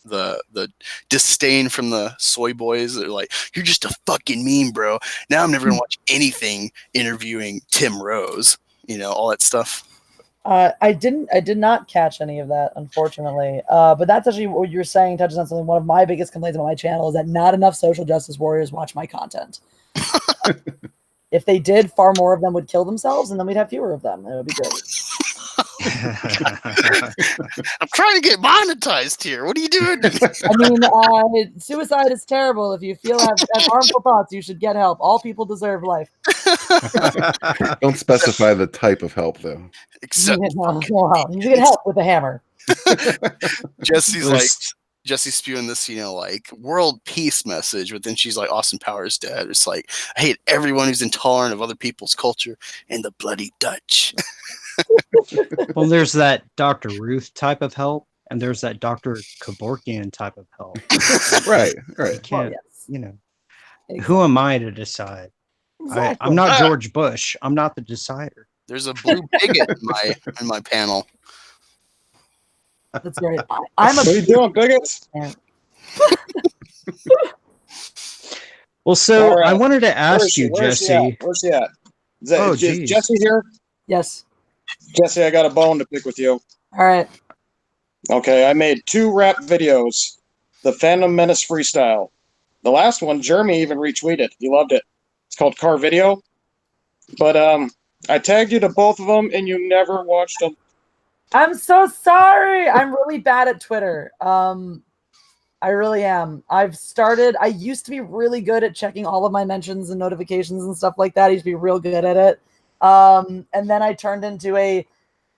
The disdain from the soy boys. They're like, you're just a fucking meme, bro. Now I'm never gonna watch anything interviewing Tim Rose. All that stuff. I did not catch any of that, unfortunately. But that's actually what you're saying touches on something. One of my biggest complaints about my channel is that not enough social justice warriors watch my content. If they did, far more of them would kill themselves, and then we'd have fewer of them. It would be great. I'm trying to get monetized here. What are you doing? I mean, suicide is terrible. If you have harmful thoughts, you should get help. All people deserve life. Don't specify the type of help, though. Except you get help with a hammer. Jesse's spewing this, like world peace message, but then she's like, Austin Powers dead. It's like, I hate everyone who's intolerant of other people's culture and the bloody Dutch. Well, there's that Dr. Ruth type of help, and there's that Dr. Kevorkian type of help. Right. You can't, who am I to decide? Exactly. I'm not George Bush. I'm not the decider. There's a blue bigot in my panel. That's right. What are you doing, bigots? Well, so I wanted to ask you, Jesse. Where's she at? Is Jesse here? Yes. Jesse, I got a bone to pick with you. All right. Okay, I made 2 rap videos. The Fandom Menace Freestyle. The last one, Jeremy even retweeted. He loved it. It's called Car Video. But I tagged you to both of them, and you never watched them. I'm so sorry. I'm really bad at Twitter. I really am. I used to be really good at checking all of my mentions and notifications and stuff like that. I used to be real good at it. And then I turned into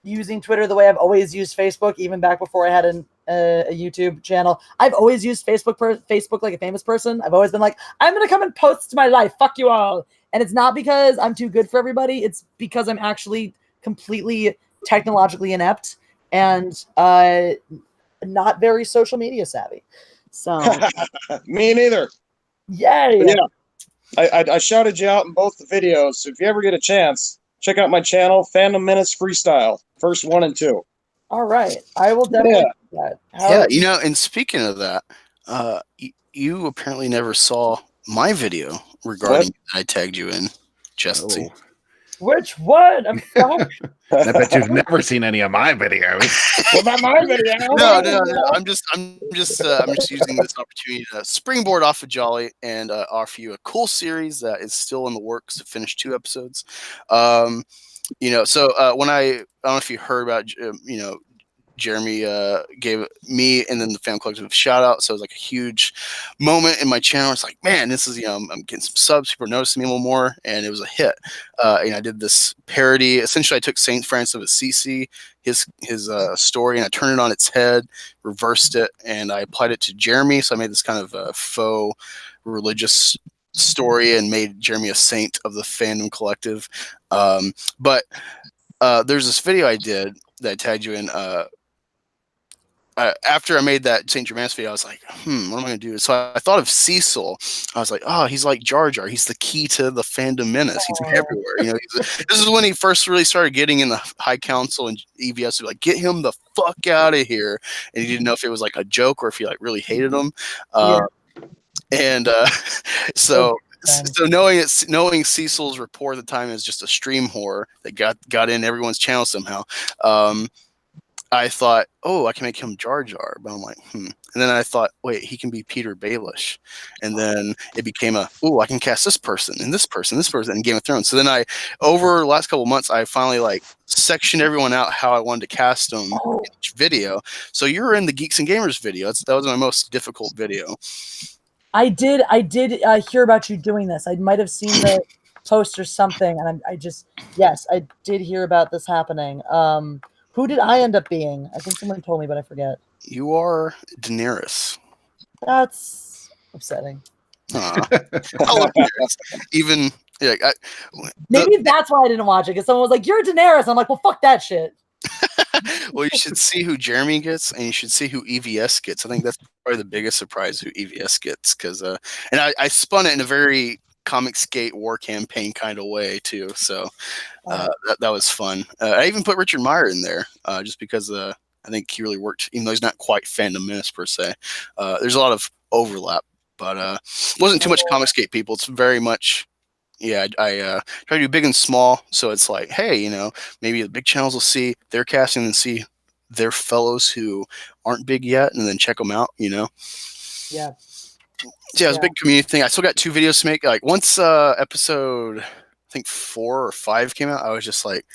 using Twitter the way I've always used Facebook, even back before I had a YouTube channel. I've always used Facebook like a famous person. I've always been like, I'm going to come and post my life. Fuck you all. And it's not because I'm too good for everybody. It's because I'm actually completely technologically inept and not very social media savvy. So me neither. Yay. Yeah. I shouted you out in both the videos. So if you ever get a chance, check out my channel, Fandom Menace Freestyle, first 1 and 2. All right. I will definitely do that. Yeah, and speaking of that, you apparently never saw my video regarding I tagged you in, Jesse. Oh. Which one? I'm sorry. I bet you've never seen any of my videos. What about my video? No. I'm just using this opportunity to springboard off of Jolly and offer you a cool series that is still in the works to finish 2 episodes. So when I don't know if you heard about, Jeremy gave me and then the Fan Collective a shout out. So it was like a huge moment in my channel. It's like, man, this is, I'm getting some subs. People are noticing me a little more. And it was a hit. I did this parody. Essentially, I took St. Francis of Assisi, his story, and I turned it on its head, reversed it, and I applied it to Jeremy. So I made this kind of faux religious story and made Jeremy a saint of the Fandom Collective. But there's this video I did that I tagged you in after I made that St. Germain's video, I was like, what am I going to do? So I thought of Cecil. I was like, oh, he's like Jar Jar. He's the key to the Fandom menace. He's everywhere. You know, this is when he first really started getting in the High Council and EVS to be like, get him the fuck out of here. And he didn't know if it was like a joke or if he like really hated him. And so knowing Cecil's report at the time as just a stream whore that got in everyone's channel somehow, I thought, oh, I can make him Jar Jar. But I'm like, And then I thought, wait, he can be Peter Baelish. And then it became I can cast this person and this person in Game of Thrones. So then over the last couple of months, I finally like sectioned everyone out how I wanted to cast them in each video. So you're in the Geeks and Gamers video. That was my most difficult video. I did hear about you doing this. I might have seen the post or something. And I did hear about this happening. Who did I end up being? I think someone told me, but I forget. You are Daenerys. That's upsetting. I love Daenerys. Even maybe that's why I didn't watch it, because someone was like, "You're Daenerys." I'm like, "Well, fuck that shit." Well, you should see who Jeremy gets, and you should see who EVS gets. I think that's probably the biggest surprise who EVS gets, because and I spun it in a very Comic Skate War Campaign kind of way too. So that was fun. I even put Richard Meyer in there just because I think he really worked, even though he's not quite Fandom Menace per se. There's a lot of overlap, but it wasn't too much Comic Skate people. It's very much, I try to do big and small. So it's like, hey, you know, maybe the big channels will see their casting and see their fellows who aren't big yet, and then check them out, you know? Yeah. Yeah, it was a big community thing. I still got 2 videos to make. Like once episode, I think 4 or 5 came out, I was just like,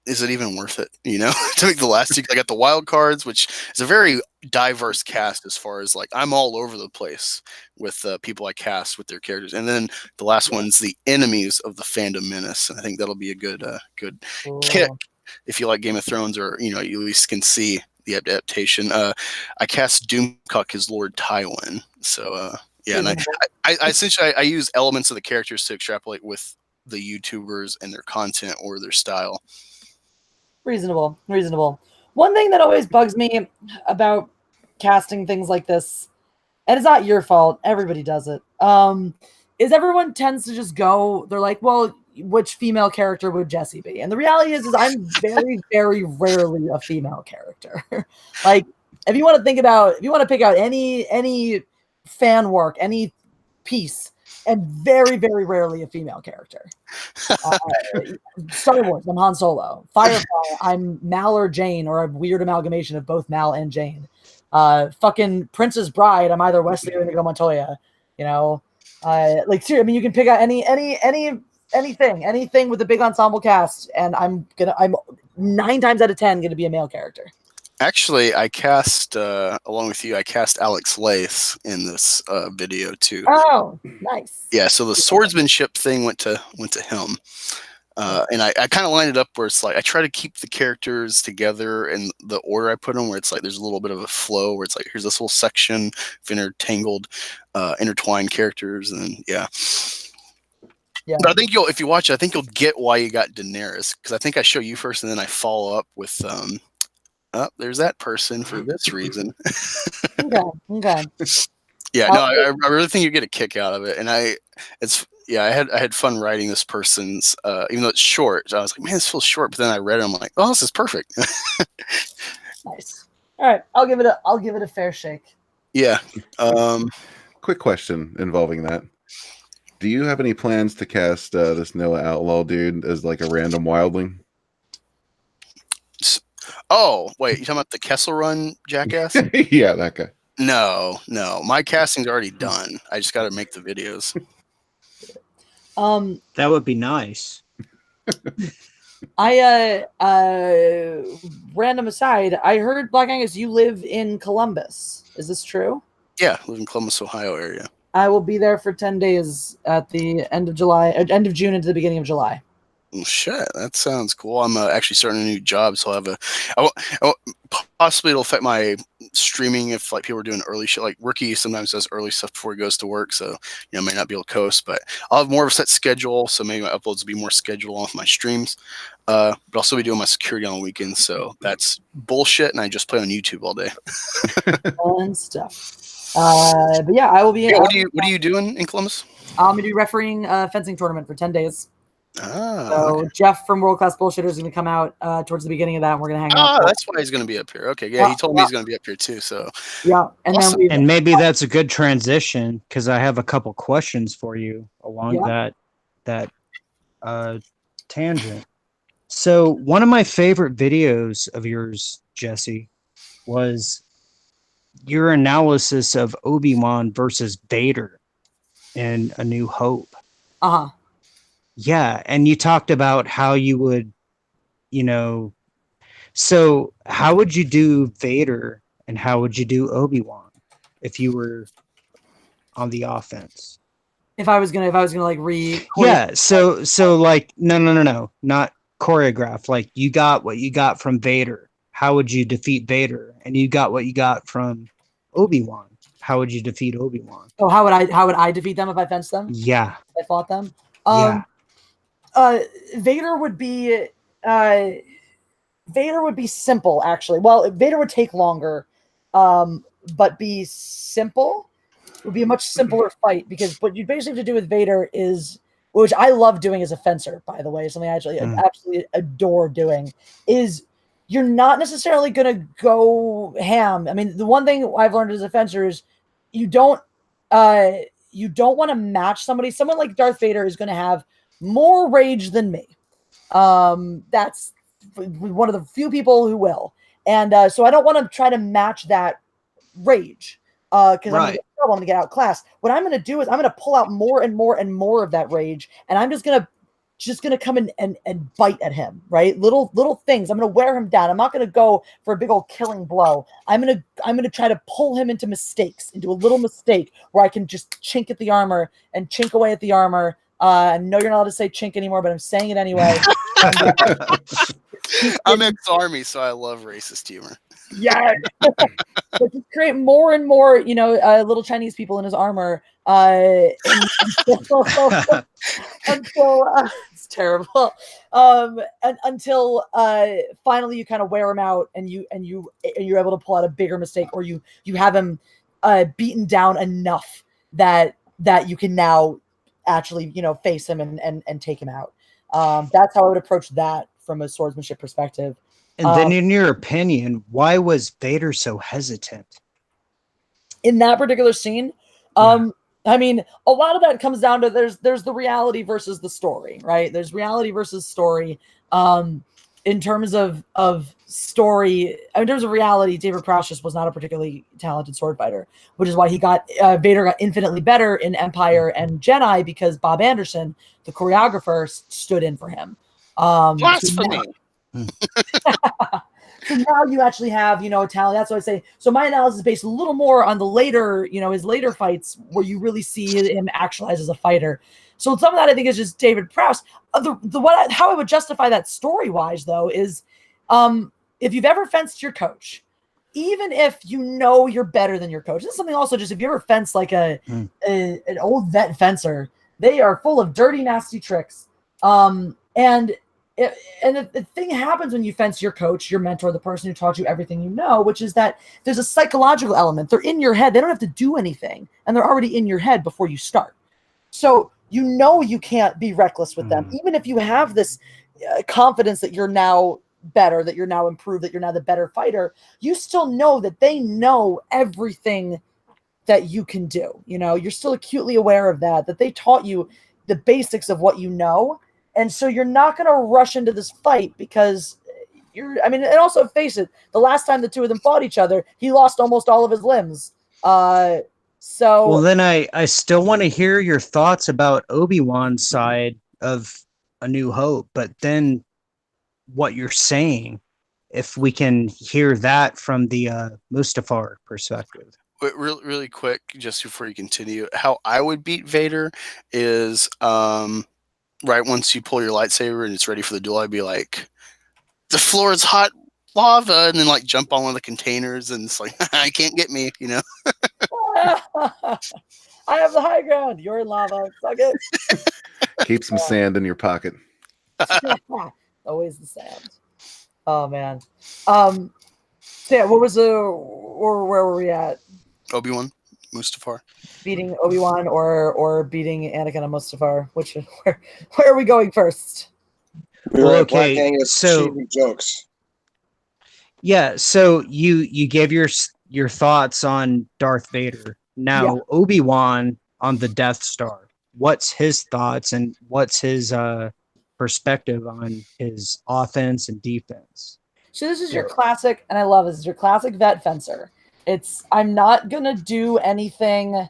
is it even worth it? You know, to make the last 2. I got the wild cards, which is a very diverse cast as far as like I'm all over the place with people I cast with their characters, and then the last one's the enemies of the Fandom Menace. And I think that'll be a good kick if you like Game of Thrones, or you know, you at least can see the adaptation. I cast Doomcock as Lord Tywin. So and I essentially I use elements of the characters to extrapolate with the YouTubers and their content or their style. Reasonable. One thing that always bugs me about casting things like this, and it's not your fault, everybody does it, is everyone tends to just go, they're like, well, which female character would Jessi be? And the reality is I'm very, very rarely a female character. Like, if you want to pick out any fan work, any piece, and very, very rarely a female character. Star Wars, I'm Han Solo. Firefly, I'm Mal or Jane, or a weird amalgamation of both Mal and Jane. Fucking Princess Bride, I'm either Wesley or Inigo Montoya. You know, like seriously, I mean, you can pick out anything with a big ensemble cast, and I'm 9 times out of 10 gonna be a male character. Actually, I cast along with you. I cast Alex Lace in this video too. Oh, nice. Yeah, so the swordsmanship thing went to him, and I kind of lined it up where it's like I try to keep the characters together in the order I put them, where it's like there's a little bit of a flow, where it's like here's this whole section of intertwined characters, and yeah. But I think if you watch it, I think you'll get why you got Daenerys, because I think I show you first, and then I follow up with there's that person for this reason. Okay. Yeah, no, I really think you get a kick out of it, and I had fun writing this person's, even though it's short. I was like, man, this feels short, but then I read it, I'm like, oh, this is perfect. Nice. All right, I'll give it a fair shake. Yeah. Quick question involving that. Do you have any plans to cast this Noah Outlaw dude as like a random wildling? Oh, wait, you talking about the Kessel Run jackass? Yeah, that guy. No. My casting's already done. I just got to make the videos. That would be nice. Random aside, I heard, Black Angus, you live in Columbus. Is this true? Yeah, I live in Columbus, Ohio area. I will be there for 10 days at the end of June into the beginning of July. Well, shit, that sounds cool. I'm actually starting a new job, so I'll have possibly it'll affect my streaming if like people are doing early shit. Like Rookie sometimes does early stuff before he goes to work, so may not be able to coast. But I'll have more of a set schedule, so maybe my uploads will be more scheduled off my streams. But I'll also be doing my security on the weekends, so that's bullshit, and I just play on YouTube all day. And stuff. But yeah, I will be. Yeah, what are you doing in Columbus? I'm gonna be refereeing a fencing tournament for 10 days. So Okay. Jeff from World Class Bullshitter is going to come out towards the beginning of that, and we're going to hang out. That's why he's going to be up here. Okay, yeah, he told me he's going to be up here too. So and awesome. then and maybe that's a good transition because I have a couple questions for you along that tangent. So one of my favorite videos of yours, Jessi, was your analysis of Obi-Wan versus Vader in A New Hope. Yeah, and you talked about how you would, so how would you do Vader and how would you do Obi-Wan if you were on the offense? If I was gonna like so like no, not choreograph. Like you got what you got from Vader. How would you defeat Vader? And you got what you got from Obi-Wan. How would you defeat Obi-Wan? Oh, how would I defeat them if I fenced them? Yeah. If I fought them? Vader would be simple, actually. Well, Vader would take longer, but be simple. It would be a much simpler fight because what you basically have to do with Vader is, which I love doing as a fencer, by the way, something I actually absolutely adore doing, is you're not necessarily going to go ham. I mean, the one thing I've learned as a fencer is you don't want to match somebody. Someone like Darth Vader is going to have more rage than me. That's one of the few people who will. And so I don't want to try to match that rage because I'm going to get outclassed. What I'm going to do is I'm going to pull out more and more and more of that rage, and I'm just going to come in and bite at him, right? Little things. I'm going to wear him down. I'm not going to go for a big old killing blow. I'm going to try to pull him into mistakes, into a little mistake where I can just chink at the armor and chink away at the armor. I know you're not allowed to say chink anymore, but I'm saying it anyway. I'm ex-Army, so I love racist humor. Yeah. But just create more and more, little Chinese people in his armor. Until it's terrible. And until finally you kind of wear him out and you're able to pull out a bigger mistake, or you have him beaten down enough that you can now actually face him and take him out. That's how I would approach that from a swordsmanship perspective. And then in your opinion, why was Vader so hesitant in that particular scene? I mean, a lot of that comes down to there's the reality versus the story, right? There's reality versus story. In terms of story, in terms of reality, David Prowse just was not a particularly talented sword fighter, which is why Vader got infinitely better in Empire and Jedi, because Bob Anderson, the choreographer, stood in for him. Blasphemy. So now you actually have, a talent. That's what I say. So my analysis is based a little more on the later, his later fights where you really see him actualize as a fighter. So some of that I think is just David Prowse. How I would justify that story-wise, though, is if you've ever fenced your coach, even if you're better than your coach, this is something also just if you ever fence like an old vet fencer, they are full of dirty, nasty tricks. And the thing happens when you fence your coach, your mentor, the person who taught you everything you know, which is that there's a psychological element. They're in your head. They don't have to do anything, and they're already in your head before you start. So you can't be reckless with them. Even if you have this confidence that you're now better, that you're now improved, that you're now the better fighter, you still know that they know everything that you can do. You're still acutely aware of that they taught you the basics of what you know. And so you're not going to rush into this fight because and also face it, the last time the two of them fought each other, he lost almost all of his limbs. Well, then I still want to hear your thoughts about Obi-Wan's side of A New Hope, but then what you're saying, if we can hear that from the Mustafar perspective. Really quick, just before you continue, how I would beat Vader is right once you pull your lightsaber and it's ready for the duel, I'd be like, the floor is hot, lava, and then like jump on one of the containers, and it's like, I can't get me, you know. I have the high ground. You're in lava. Suck it. Keep some sand in your pocket. Always the sand. Oh man. So yeah, what was or where were we at? Obi-Wan, Mustafar. Beating Obi-Wan or beating Anakin and Mustafar? Where are we going first? We were Well, at Black okay, Angus so- cheesy jokes. Yeah, so you gave your thoughts on Darth Vader. Now Yeah. Obi-Wan on the Death Star. What's his thoughts and what's his perspective on his offense and defense? So this is your classic, and I love this. Is your classic vet fencer. I'm not gonna do anything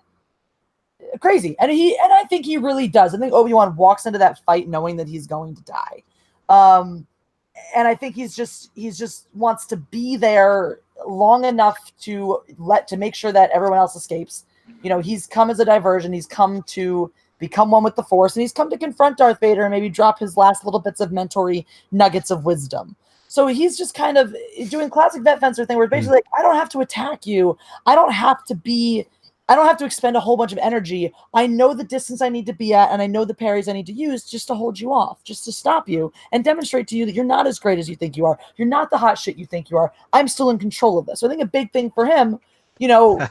crazy, and I think he really does. I think Obi-Wan walks into that fight knowing that he's going to die, and I think he's just wants to be there long enough to make sure that everyone else escapes. You know, he's come as a diversion. He's come to become one with the Force, and he's come to confront Darth Vader and maybe drop his last little bits of mentory nuggets of wisdom. So he's just kind of doing classic vet fencer thing where it's basically like, I don't have to attack you. I don't have to expend a whole bunch of energy. I know the distance I need to be at, and I know the parries I need to use just to hold you off, just to stop you and demonstrate to you that you're not as great as you think you are. You're not the hot shit you think you are. I'm still in control of this. So I think a big thing for him, you know,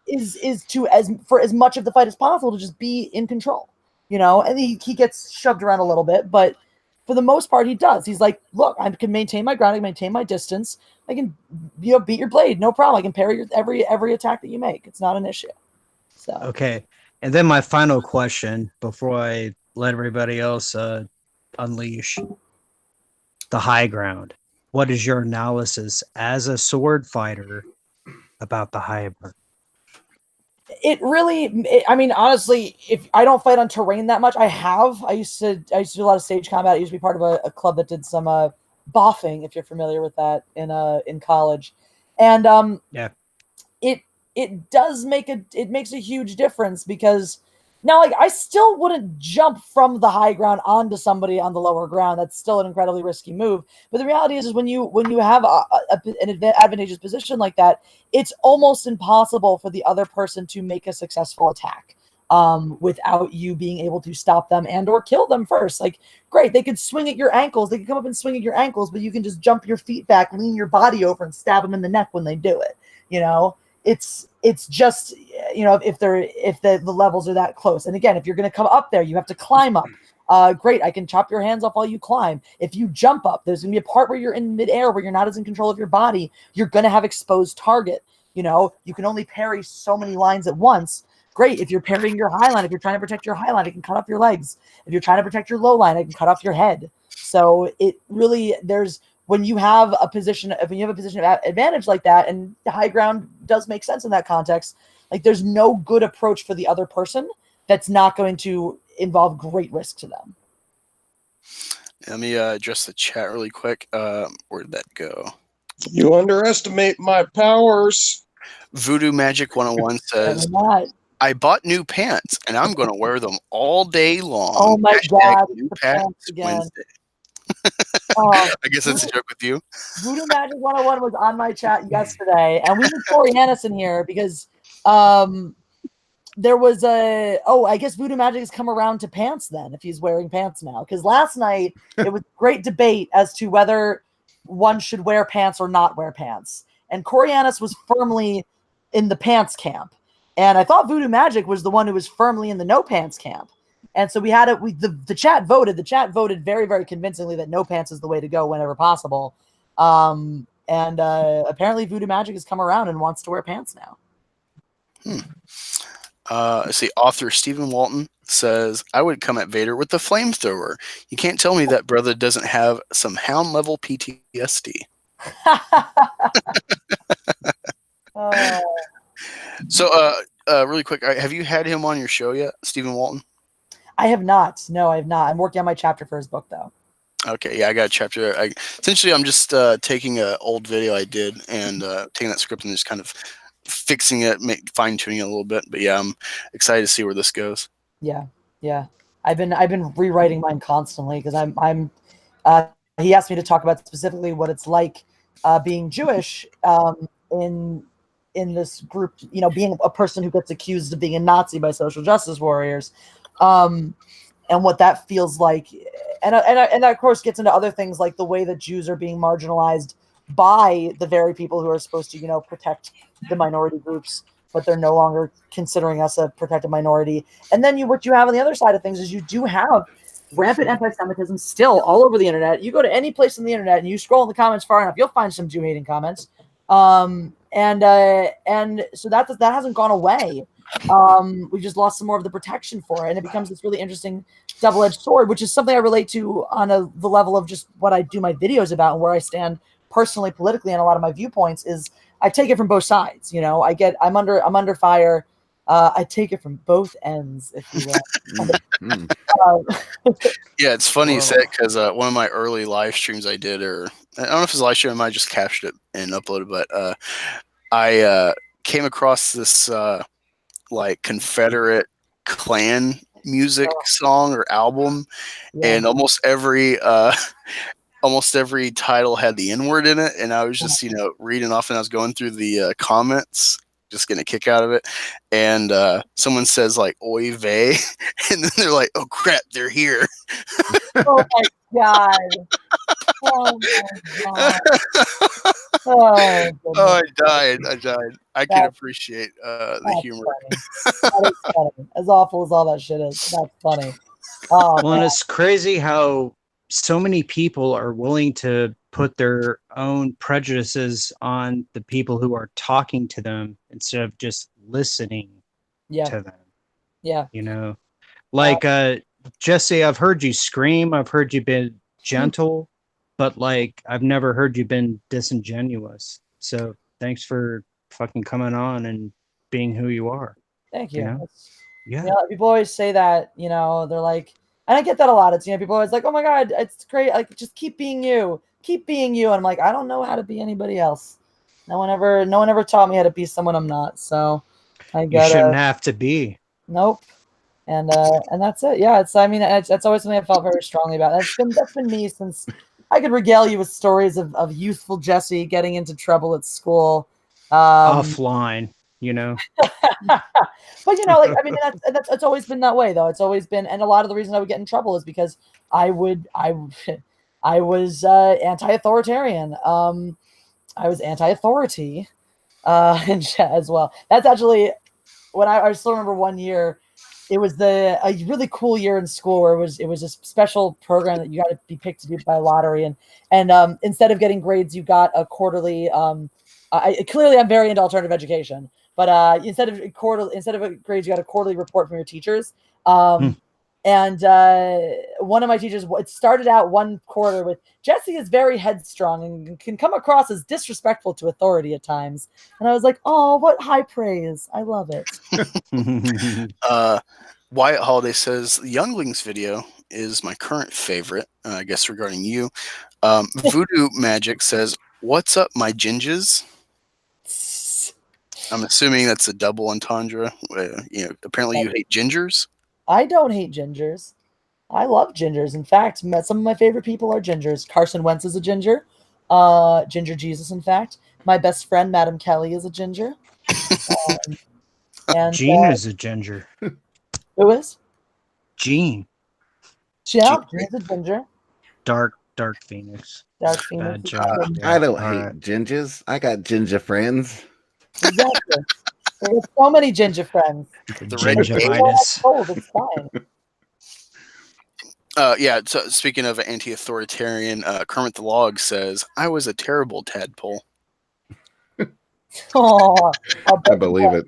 is to for as much of the fight as possible to just be in control, you know, and he gets shoved around a little bit, but for the most part, he does. He's like, look, I can maintain my ground. I can maintain my distance. I can, you know, beat your blade. No problem. I can parry every attack that you make. It's not an issue. So Okay. And then my final question before I let everybody else unleash the high ground. What is your analysis as a sword fighter about the high ground? I mean, honestly, if I don't fight on terrain that much, I used to do a lot of stage combat. I used to be part of a club that did some boffing, if you're familiar with that, in college. And Yeah. it does makes a huge difference, because now, like, I still wouldn't jump from the high ground onto somebody on the lower ground. That's still an incredibly risky move. But the reality is when you have an advantageous position like that, it's almost impossible for the other person to make a successful attack without you being able to stop them and or kill them first. Like, great, they could swing at your ankles. They could come up and swing at your ankles, but you can just jump your feet back, lean your body over, and stab them in the neck when they do it. You know, it's just, you know, if the levels are that close. And again, if you're going to come up there, you have to climb up. Great, I can chop your hands off while you climb. If you jump up, there's going to be a part where you're in midair where you're not as in control of your body. You're going to have exposed target. You know, you can only parry so many lines at once. Great, if you're parrying your high line, if you're trying to protect your high line, it can cut off your legs. If you're trying to protect your low line, it can cut off your head. So it really, when you have a position of advantage like that, and the high ground does make sense in that context, like, there's no good approach for the other person that's not going to involve great risk to them. Let me address the chat really quick. Where did that go? You underestimate my powers. Voodoo Magic 101 says, I bought new pants and I'm going to wear them all day long. Oh my God. New pants again. Wednesday. I guess that's a joke with you. Voodoo Magic 101 was on my chat yesterday, and we need Corey Annis in here because there was I guess Voodoo Magic has come around to pants then, if he's wearing pants now. Because last night it was great debate as to whether one should wear pants or not wear pants. And Corey Annis was firmly in the pants camp. And I thought Voodoo Magic was the one who was firmly in the no pants camp. And so we had it. The chat voted. The chat voted very, very convincingly that no pants is the way to go whenever possible. And apparently Voodoo Magic has come around and wants to wear pants now. Let's see. Author Stephen Walton says, I would come at Vader with the flamethrower. You can't tell me that brother doesn't have some hound level PTSD. So, really quick, have you had him on your show yet, Stephen Walton? I have not. No, I have not. I'm working on my chapter for his book, though. Okay, yeah, I got a chapter. Essentially, I'm just taking an old video I did and taking that script and just kind of fixing it, fine-tuning it a little bit. But yeah, I'm excited to see where this goes. Yeah. I've been rewriting mine constantly because he asked me to talk about specifically what it's like being Jewish in this group, being a person who gets accused of being a Nazi by social justice warriors, and what that feels like, and that of course gets into other things like the way that Jews are being marginalized by the very people who are supposed to protect the minority groups, but they're no longer considering us a protected minority. And then what you have on the other side of things is you do have rampant anti-Semitism still all over the internet. You go to any place on the internet and you scroll in the comments far enough, you'll find some Jew-hating comments. And so that hasn't gone away. We just lost some more of the protection for it, and it becomes this really interesting double-edged sword, which is something I relate to on the level of just what I do my videos about and where I stand personally, politically, and a lot of my viewpoints is I take it from both sides. I'm under fire. I take it from both ends, if you will. Yeah, it's funny you said it because one of my early live streams I did, or I don't know if it was a live stream, I might just captured it and uploaded, but I came across this like Confederate Klan music song or album, and almost every title had the N-word in it, and I was just reading off, and I was going through the comments, just getting a kick out of it, and someone says like "oy vey," and then they're like, "Oh crap, they're here!" Oh my god! Oh my god! Oh, I died. I can appreciate the humor. That is funny. As awful as all that shit is, that's funny. Well, and it's crazy how so many people are willing to put their own prejudices on the people who are talking to them instead of just listening to them. Yeah. Like Jessi, I've heard you scream. I've heard you been gentle, but like I've never heard you been disingenuous. So thanks for fucking coming on and being who you are. Thank you. Yeah. People always say that, they're like, and I get that a lot. It's, people always like, oh my God, it's great. Like, just keep being you. Keep being you. And I'm like, I don't know how to be anybody else. No one ever taught me how to be someone I'm not. So you shouldn't have to be. Nope. And that's it. Yeah. It's always something I felt very strongly about. That's been me since I could regale you with stories of youthful Jessi getting into trouble at school. Offline. But that's always been that way though. It's always been, and a lot of the reason I would get in trouble is because I was anti-authoritarian. I was anti-authority as well. That's actually when I still remember one year. It was a really cool year in school where it was a special program that you got to be picked to do by lottery, and instead of getting grades, you got a quarterly. Clearly, I'm very into alternative education. But instead of grades, you got a quarterly report from your teachers. And one of my teachers, it started out one quarter with, Jessi is very headstrong and can come across as disrespectful to authority at times. And I was like, oh, what high praise. I love it. Wyatt Holiday says, the Younglings video is my current favorite, I guess, regarding you. Voodoo Magic says, what's up, my ginges? I'm assuming that's a double entendre. Apparently you hate gingers. I don't hate gingers. I love gingers. In fact, some of my favorite people are gingers. Carson Wentz is a ginger. Ginger Jesus, in fact. My best friend, Madam Kelly, is a ginger. And Gene is a ginger. Who is? Gene. Yeah, Gene's a ginger. Dark Phoenix. Dark Phoenix. I don't hate gingers. I got ginger friends. Exactly. There's so many ginger friends. Gingivitis. It's fine. Yeah, so speaking of anti-authoritarian, Kermit the Log says, I was a terrible tadpole. Oh, I believe it.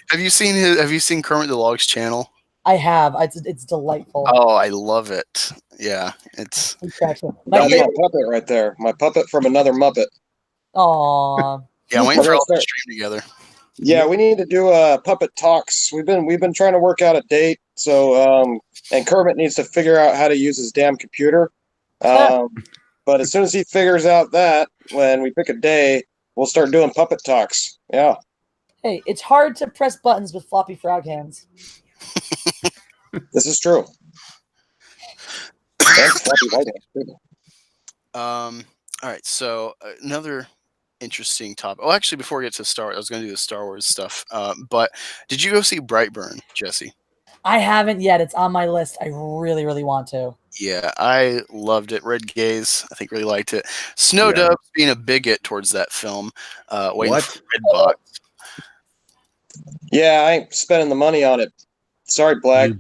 Have you seen Kermit the Log's channel? I have. It's delightful. Oh, I love it. Yeah, it's that's my puppet right there. My puppet from another Muppet. Aw. Yeah, I'm waiting for all to stream together. Yeah, we need to do puppet talks. We've been trying to work out a date. So and Kermit needs to figure out how to use his damn computer. But as soon as he figures out that, when we pick a day, we'll start doing puppet talks. Yeah. Hey, it's hard to press buttons with floppy frog hands. This is true. And floppy white hands too. All right, so another interesting topic. Oh, actually, before we get to Star Wars, I was going to do the Star Wars stuff. But did you go see Brightburn, Jesse? I haven't yet. It's on my list. I really, really want to. Yeah, I loved it. Red Gaze, I think, really liked it. Snow Dubs being a bigot towards that film, waiting for Redbox. Yeah, I ain't spending the money on it. Sorry, Black.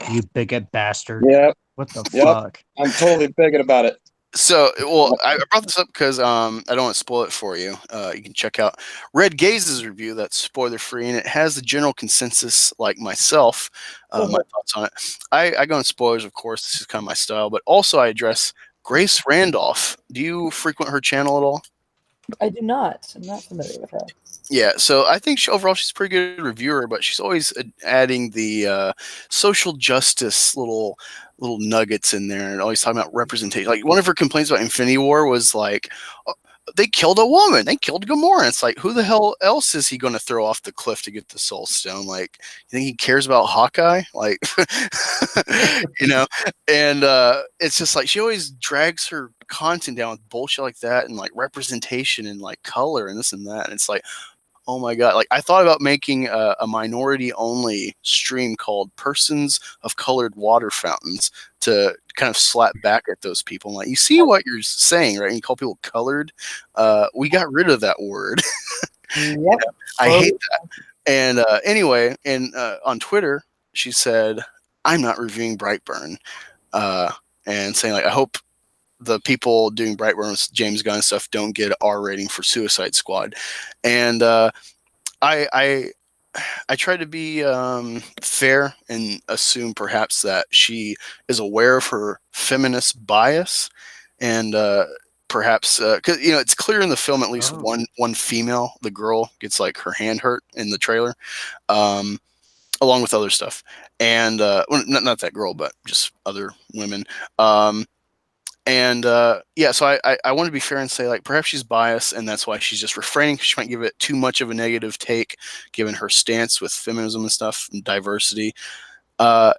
You bigot bastard. Yeah. What the fuck? I'm totally bigot about it. So, well, I brought this up because I don't want to spoil it for you. You can check out Red Gaze's review. That's spoiler free, and it has the general consensus, like myself, my thoughts on it. I go in spoilers, of course. This is kind of my style, but also I address Grace Randolph. Do you frequent her channel at all? I do not. I'm not familiar with her. Yeah, so I think overall she's a pretty good reviewer, but she's always adding the social justice little nuggets in there, and always talking about representation. Like one of her complaints about Infinity War was like, oh, they killed a woman, they killed Gamora. It's like, who the hell else is he going to throw off the cliff to get the Soul Stone? Like, you think he cares about Hawkeye? Like, you know? And it's just like she always drags her content down with bullshit like that, and like representation and like color and this and that. And it's like, oh my God. Like I thought about making a minority only stream called Persons of Colored Water Fountains to kind of slap back at those people. Like, you see what you're saying, right? And you call people colored. We got rid of that word. Yep. I hate that. And anyway, and on Twitter, she said, I'm not reviewing Brightburn. And saying like, I hope the people doing Brightburn with James Gunn and stuff don't get an R rating for Suicide Squad. And I try to be fair and assume perhaps that she is aware of her feminist bias, and perhaps because it's clear in the film at least one female, the girl, gets like her hand hurt in the trailer, along with other stuff, and well, not that girl, but just other women. And so I want to be fair and say like perhaps she's biased, and that's why she's just refraining. She might give it too much of a negative take, given her stance with feminism and stuff and diversity. But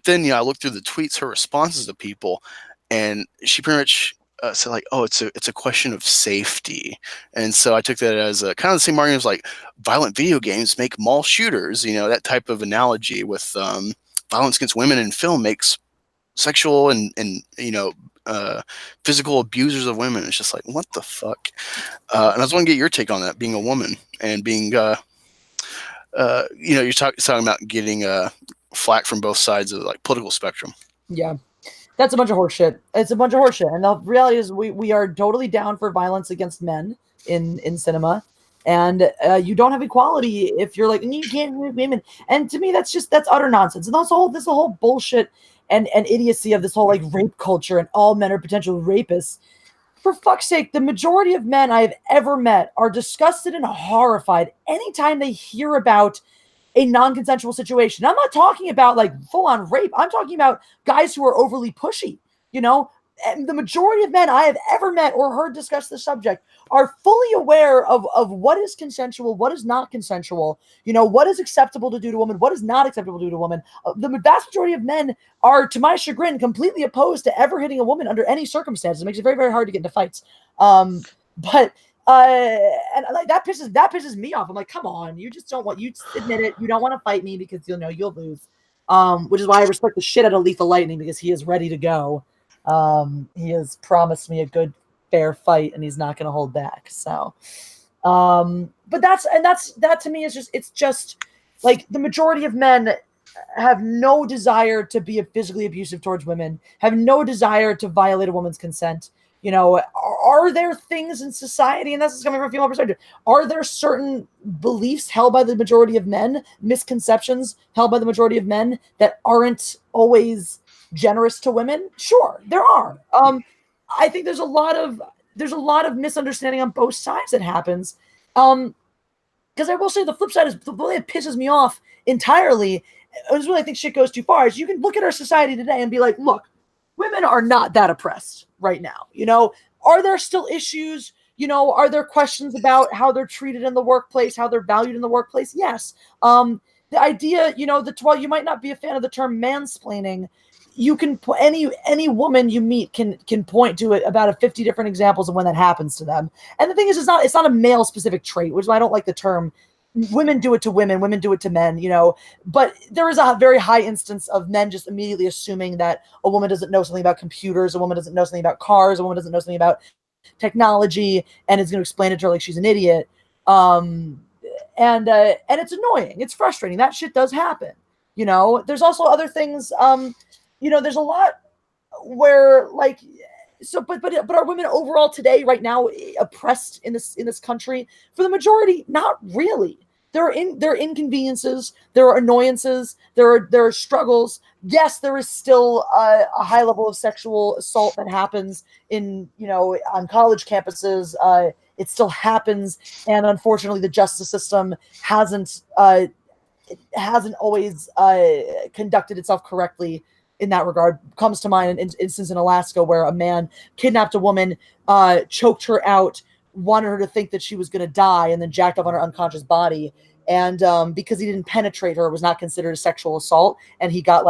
then I looked through the tweets, her responses to people, and she pretty much said like, "Oh, it's a question of safety." And so I took that as a kind of the same argument as like violent video games make mall shooters. That type of analogy with violence against women in film makes sexual and physical abusers of women. It's just like, what the fuck? And I just want to get your take on that, being a woman and being, you're talking about getting flack from both sides of the like political spectrum. Yeah, that's a bunch of horseshit. It's a bunch of horseshit. And the reality is we are totally down for violence against men in cinema. And you don't have equality if you're like, you can't have women. And to me, that's utter nonsense. And also this whole bullshit and idiocy of this whole like rape culture and all men are potential rapists. For fuck's sake, the majority of men I have ever met are disgusted and horrified anytime they hear about a non-consensual situation. I'm not talking about like full-on rape. I'm talking about guys who are overly pushy, And the majority of men I have ever met or heard discuss the subject are fully aware of what is consensual, what is not consensual, what is acceptable to do to a woman, what is not acceptable to do to a woman. The vast majority of men are, to my chagrin, completely opposed to ever hitting a woman under any circumstances. It makes it very, very hard to get into fights. And like that pisses me off. I'm like, come on, you admit it. You don't want to fight me because you'll lose. Which is why I respect the shit out of Lethal Lightning, because he is ready to go. He has promised me a good fair fight, and he's not going to hold back. So, but that to me is it's just like the majority of men have no desire to be physically abusive towards women, have no desire to violate a woman's consent. Are there things in society, and this is coming from a female perspective, are there certain beliefs held by the majority of men, misconceptions held by the majority of men that aren't always generous to women? Sure, there are. I think there's a lot of misunderstanding on both sides that happens. Because I will say the flip side is the way it pisses me off entirely. This is when I think shit goes too far. Is you can look at our society today and be like, look, women are not that oppressed right now. Are there still issues? Are there questions about how they're treated in the workplace, how they're valued in the workplace? Yes. The idea, while you might not be a fan of the term mansplaining, you can any woman you meet can point to it about 50 different examples of when that happens to them. And the thing is, it's not a male specific trait, which is why I don't like the term. Women do it to women do it to men, but there is a very high instance of men just immediately assuming that a woman doesn't know something about computers, a woman doesn't know something about cars, a woman doesn't know something about technology, and is going to explain it to her like she's an idiot. And it's annoying. It's frustrating. That shit does happen. There's also other things. There's a lot where but are women overall today, right now, oppressed in this country? For the majority, not really. There are inconveniences, there are annoyances, there are struggles. Yes, there is still a high level of sexual assault that happens on college campuses. It still happens, and unfortunately, the justice system hasn't always conducted itself correctly in that regard. Comes to mind an instance in Alaska where a man kidnapped a woman, choked her out, wanted her to think that she was going to die, and then jacked up on her unconscious body. And because he didn't penetrate her, it was not considered a sexual assault, and he got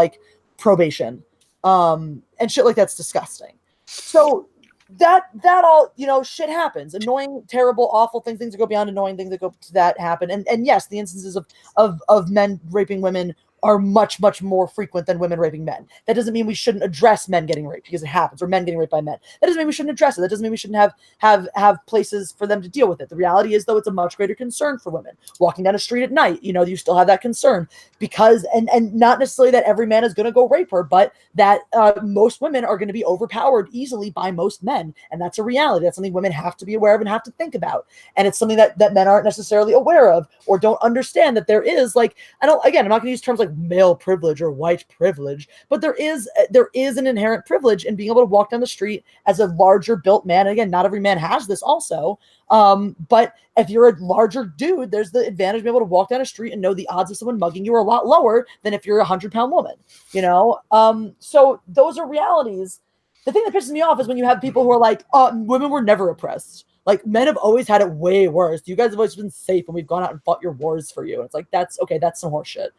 probation. And shit like that's disgusting. So that all, shit happens. Annoying, terrible, awful things that go beyond annoying, things that go to that happen. And yes, the instances of men raping women are much, much more frequent than women raping men. That doesn't mean we shouldn't address men getting raped, because it happens, or men getting raped by men. That doesn't mean we shouldn't address it. That doesn't mean we shouldn't have places for them to deal with it. The reality is, though, it's a much greater concern for women. Walking down a street at night, you still have that concern, because, and not necessarily that every man is going to go rape her, but that most women are going to be overpowered easily by most men. And that's a reality. That's something women have to be aware of and have to think about. And it's something that men aren't necessarily aware of, or don't understand that there is, I'm not going to use terms like male privilege or white privilege, but there is an inherent privilege in being able to walk down the street as a larger built man. And again, not every man has this also. But if you're a larger dude, there's the advantage of being able to walk down a street and know the odds of someone mugging you are a lot lower than if you're a 100-pound woman, So those are realities. The thing that pisses me off is when you have people who are like, women were never oppressed. Men have always had it way worse. You guys have always been safe when we've gone out and fought your wars for you. And it's that's okay. That's some horse shit.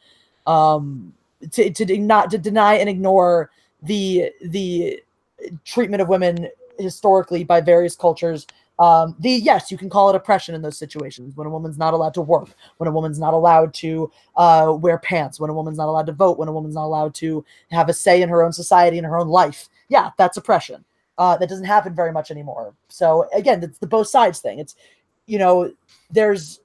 To deny and ignore the treatment of women historically by various cultures. Yes, you can call it oppression in those situations, when a woman's not allowed to work, when a woman's not allowed to wear pants, when a woman's not allowed to vote, when a woman's not allowed to have a say in her own society and her own life. Yeah, that's oppression. That doesn't happen very much anymore. So again, it's the both sides thing. It's, there's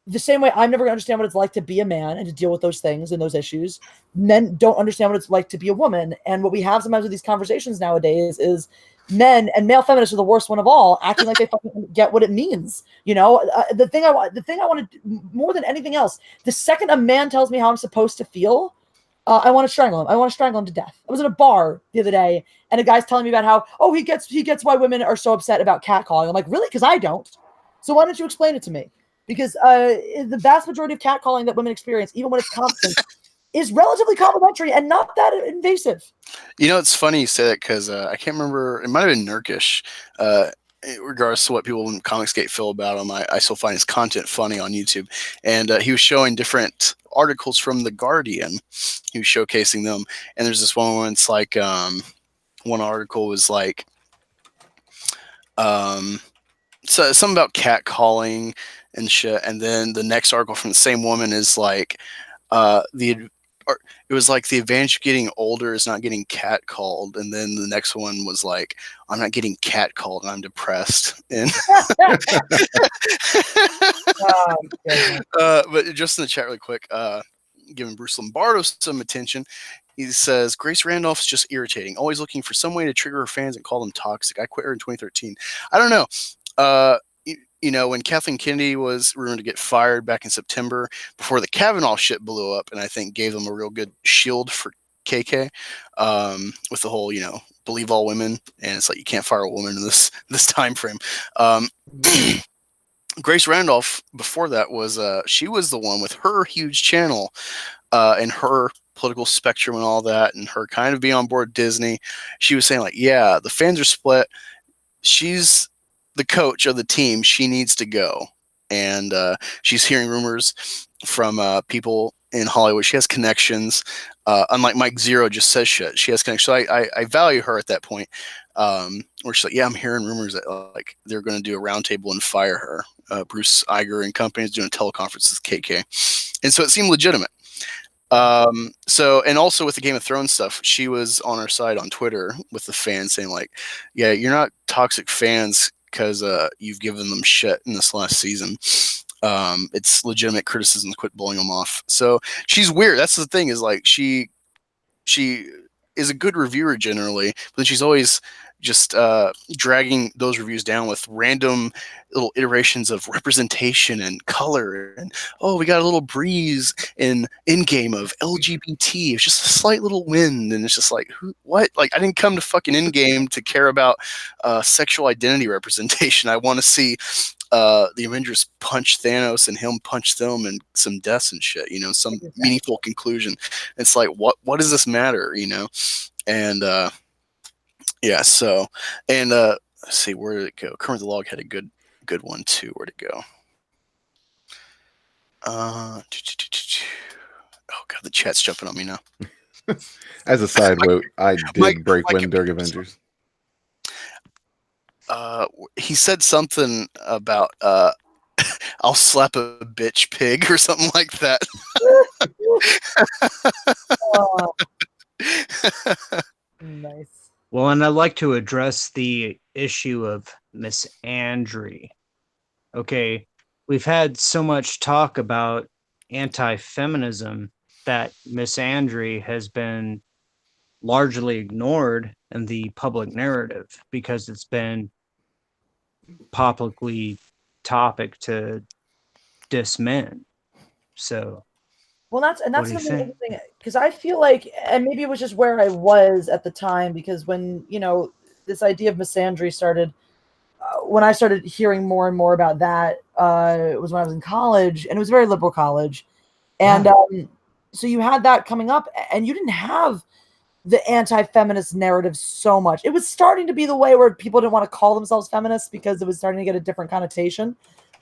the same way I'm never going to understand what it's like to be a man and to deal with those things and those issues. Men don't understand what it's like to be a woman. And what we have sometimes with these conversations nowadays is men, and male feminists are the worst one of all, acting like they fucking get what it means. The thing I want to, more than anything else, the second a man tells me how I'm supposed to feel, I want to strangle him. I want to strangle him to death. I was in a bar the other day, and a guy's telling me about how, he gets why women are so upset about catcalling. I'm like, really? Because I don't. So why don't you explain it to me? Because the vast majority of catcalling that women experience, even when it's constant, is relatively complimentary and not that invasive. It's funny you say that, because I can't remember. It might have been Nurkish. Regardless to what people in Comicsgate feel about him, I still find his content funny on YouTube. And he was showing different articles from The Guardian. He was showcasing them. And there's this one where it's one article was so something about catcalling and shit. And then the next article from the same woman is it was the advantage of getting older is not getting catcalled. And then the next one was I'm not getting catcalled and I'm depressed. And but just in the chat really quick, giving Bruce Lombardo some attention. He says, Grace Randolph's just irritating, always looking for some way to trigger her fans and call them toxic. I quit her in 2013. I don't know. When Kathleen Kennedy was rumored to get fired back in September before the Kavanaugh shit blew up, and I think gave them a real good shield for KK, with the whole, believe all women, and it's you can't fire a woman in this time frame. Grace Randolph before that was she was the one with her huge channel and her political spectrum and all that, and her kind of being on board Disney. She was saying yeah, the fans are split. She's the coach of the team. She needs to go. And she's hearing rumors from people in Hollywood. She has connections. Unlike Mike Zero just says shit. She has connections. So I value her at that point. Where she's like, yeah, I'm hearing rumors that like they're going to do a roundtable and fire her. Bruce Iger and company is doing a teleconference with KK, and so it seemed legitimate. So, and also with the Game of Thrones stuff, she was on our side on Twitter with the fans saying like, yeah, you're not toxic fans because you've given them shit in this last season. It's legitimate criticism to quit blowing them off. So she's weird. That's the thing, is like she is a good reviewer generally, but then she's always just dragging those reviews down with random little iterations of representation and color, and oh, we got a little breeze in game of LGBT. It's just a slight little wind, and it's just like, what? Like, I didn't come to fucking Endgame to care about sexual identity representation. I want to see the Avengers punch Thanos and him punch them and some deaths and shit. You know, some meaningful conclusion. It's like, what does this matter? You know, and yeah, so, and let's see, where did it go? Kermit the Log had a good one too. Where'd it go? Oh god, the chat's jumping on me now. As a side note, I did break wind during Avengers. He said something about I'll slap a bitch pig or something like that. Nice. Well, and I'd like to address the issue of Miss Andre. Okay, we've had so much talk about anti-feminism that Miss Andre has been largely ignored in the public narrative because it's been publicly topic to diss men. So, well, that's another thing, because I feel like, and maybe it was just where I was at the time, because when, you know, this idea of misandry started, when I started hearing more and more about that, it was when I was in college, and it was a very liberal college, and so you had that coming up, and you didn't have the anti-feminist narrative so much. It was starting to be the way where people didn't want to call themselves feminists because it was starting to get a different connotation.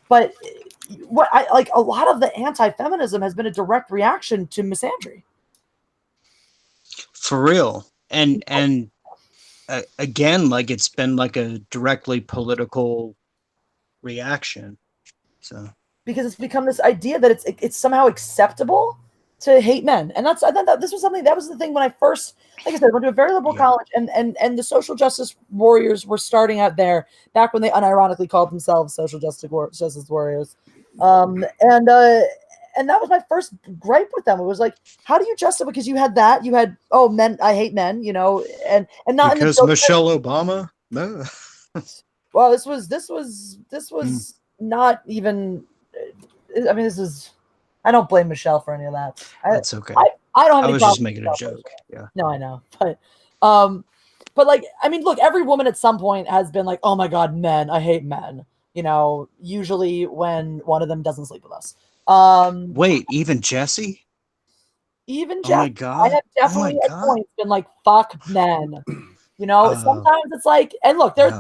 But what I like, a lot of the anti-feminism has been a direct reaction to misandry. For real. And again, like, it's been like a directly political reaction. So, because it's become this idea that it's somehow acceptable to hate men. And I thought that this was something, that was the thing when I first, like I said, I went to a very liberal college, and the social justice warriors were starting out there back when they unironically called themselves social justice warriors. And that was my first gripe with them. It was like, how do you justify, because you had, oh, men, I hate men, you know, and not because in the Michelle Obama. No. Well, this was not even, I mean, this is, I don't blame Michelle for any of that. That's okay. I don't have any I was just making a joke. Yeah. No, I know. But like, I mean, look, every woman at some point has been like, oh my God, men, I hate men. You know, usually when one of them doesn't sleep with us. Wait, even Jessi? Even Jessi. Oh my God. I have definitely at points been like, fuck men. You know, sometimes it's like, and look, there's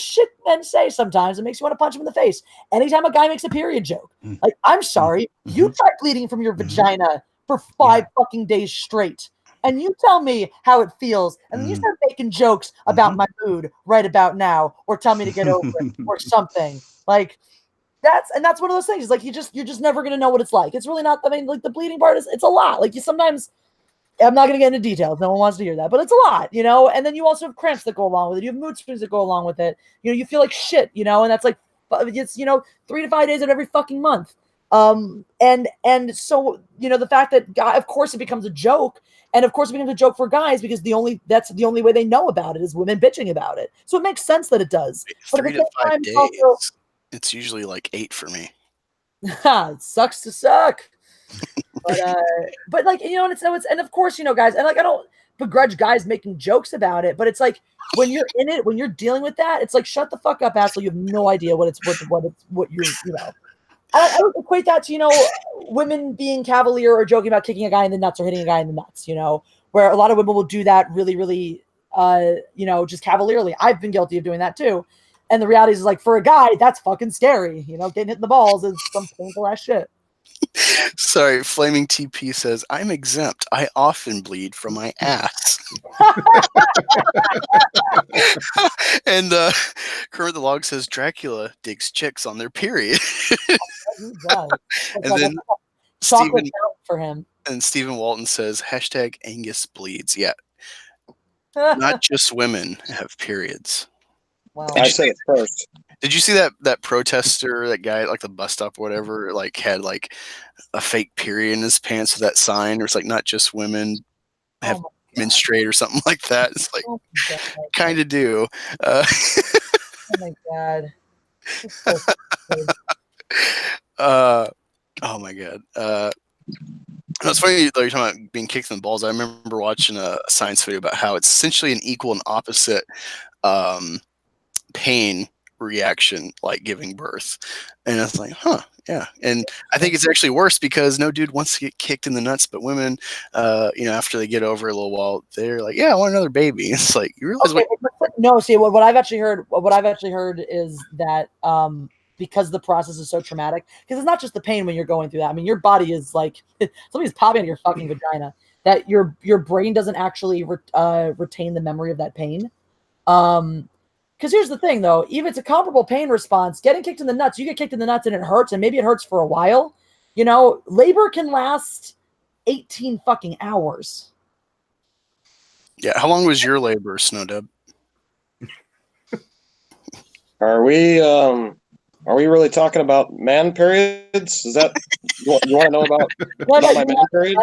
shit men say sometimes. It makes you want to punch him in the face. Anytime a guy makes a period joke, like, I'm sorry, you tried bleeding from your vagina for 5 fucking days straight, and you tell me how it feels, and then you start making jokes about my mood right about now, or tell me to get over it, or something. Like, that's one of those things. It's like, you're just never gonna know what it's like. It's really not. I mean, like, the bleeding part it's a lot. Like, you sometimes. I'm not going to get into details. No one wants to hear that, but it's a lot, you know? And then you also have cramps that go along with it. You have mood swings that go along with it. You know, you feel like shit, you know, and that's like, it's, you know, 3 to 5 days of every fucking month. And so, you know, the fact that of course it becomes a joke, and of course it becomes a joke for guys because that's the only way they know about it is women bitching about it. So it makes sense that it does. 3 to 5 days. Also, it's usually like 8 for me. It sucks to suck. But like, you know, and of course, you know, guys, and like, I don't begrudge guys making jokes about it, but it's like, when you're in it, when you're dealing with that, it's like, shut the fuck up, asshole. You have no idea what you're, you know. I would equate that to, you know, women being cavalier or joking about kicking a guy in the nuts or hitting a guy in the nuts, you know, where a lot of women will do that really, really, you know, just cavalierly. I've been guilty of doing that too. And the reality is, like, for a guy, that's fucking scary. You know, getting hit in the balls is some painful ass shit. Sorry, Flaming TP says, I'm exempt. I often bleed from my ass. And Kermit the Log says, Dracula digs chicks on their period. He does. And then chocolate for him. And Stephen Walton says, hashtag Angus bleeds. Yeah. Not just women have periods. Wow. I said it first. Did you see that protester, that guy at like the bus stop or whatever, like had like a fake period in his pants with that sign? Or it's like not just women have menstruate or something like that. It's like kind of do. Oh my god. Oh my god. It's funny though, you're talking about being kicked in the balls. I remember watching a science video about how it's essentially an equal and opposite pain reaction, like giving birth. And I was like, yeah. And I think it's actually worse because no dude wants to get kicked in the nuts, but women, after they get over a little while, they're like, yeah, I want another baby. It's like, you realize No, see, what I've actually heard is that because the process is so traumatic, because it's not just the pain when you're going through that. I mean, your body is like somebody's popping in your fucking vagina. That your brain doesn't actually retain the memory of that pain. Because here's the thing, though, even if it's a comparable pain response, getting kicked in the nuts, you get kicked in the nuts and it hurts, and maybe it hurts for a while. Labor can last 18 fucking hours. Yeah, how long was your labor, Snowdub? Are we really talking about man periods? Is that you want to know about my man period?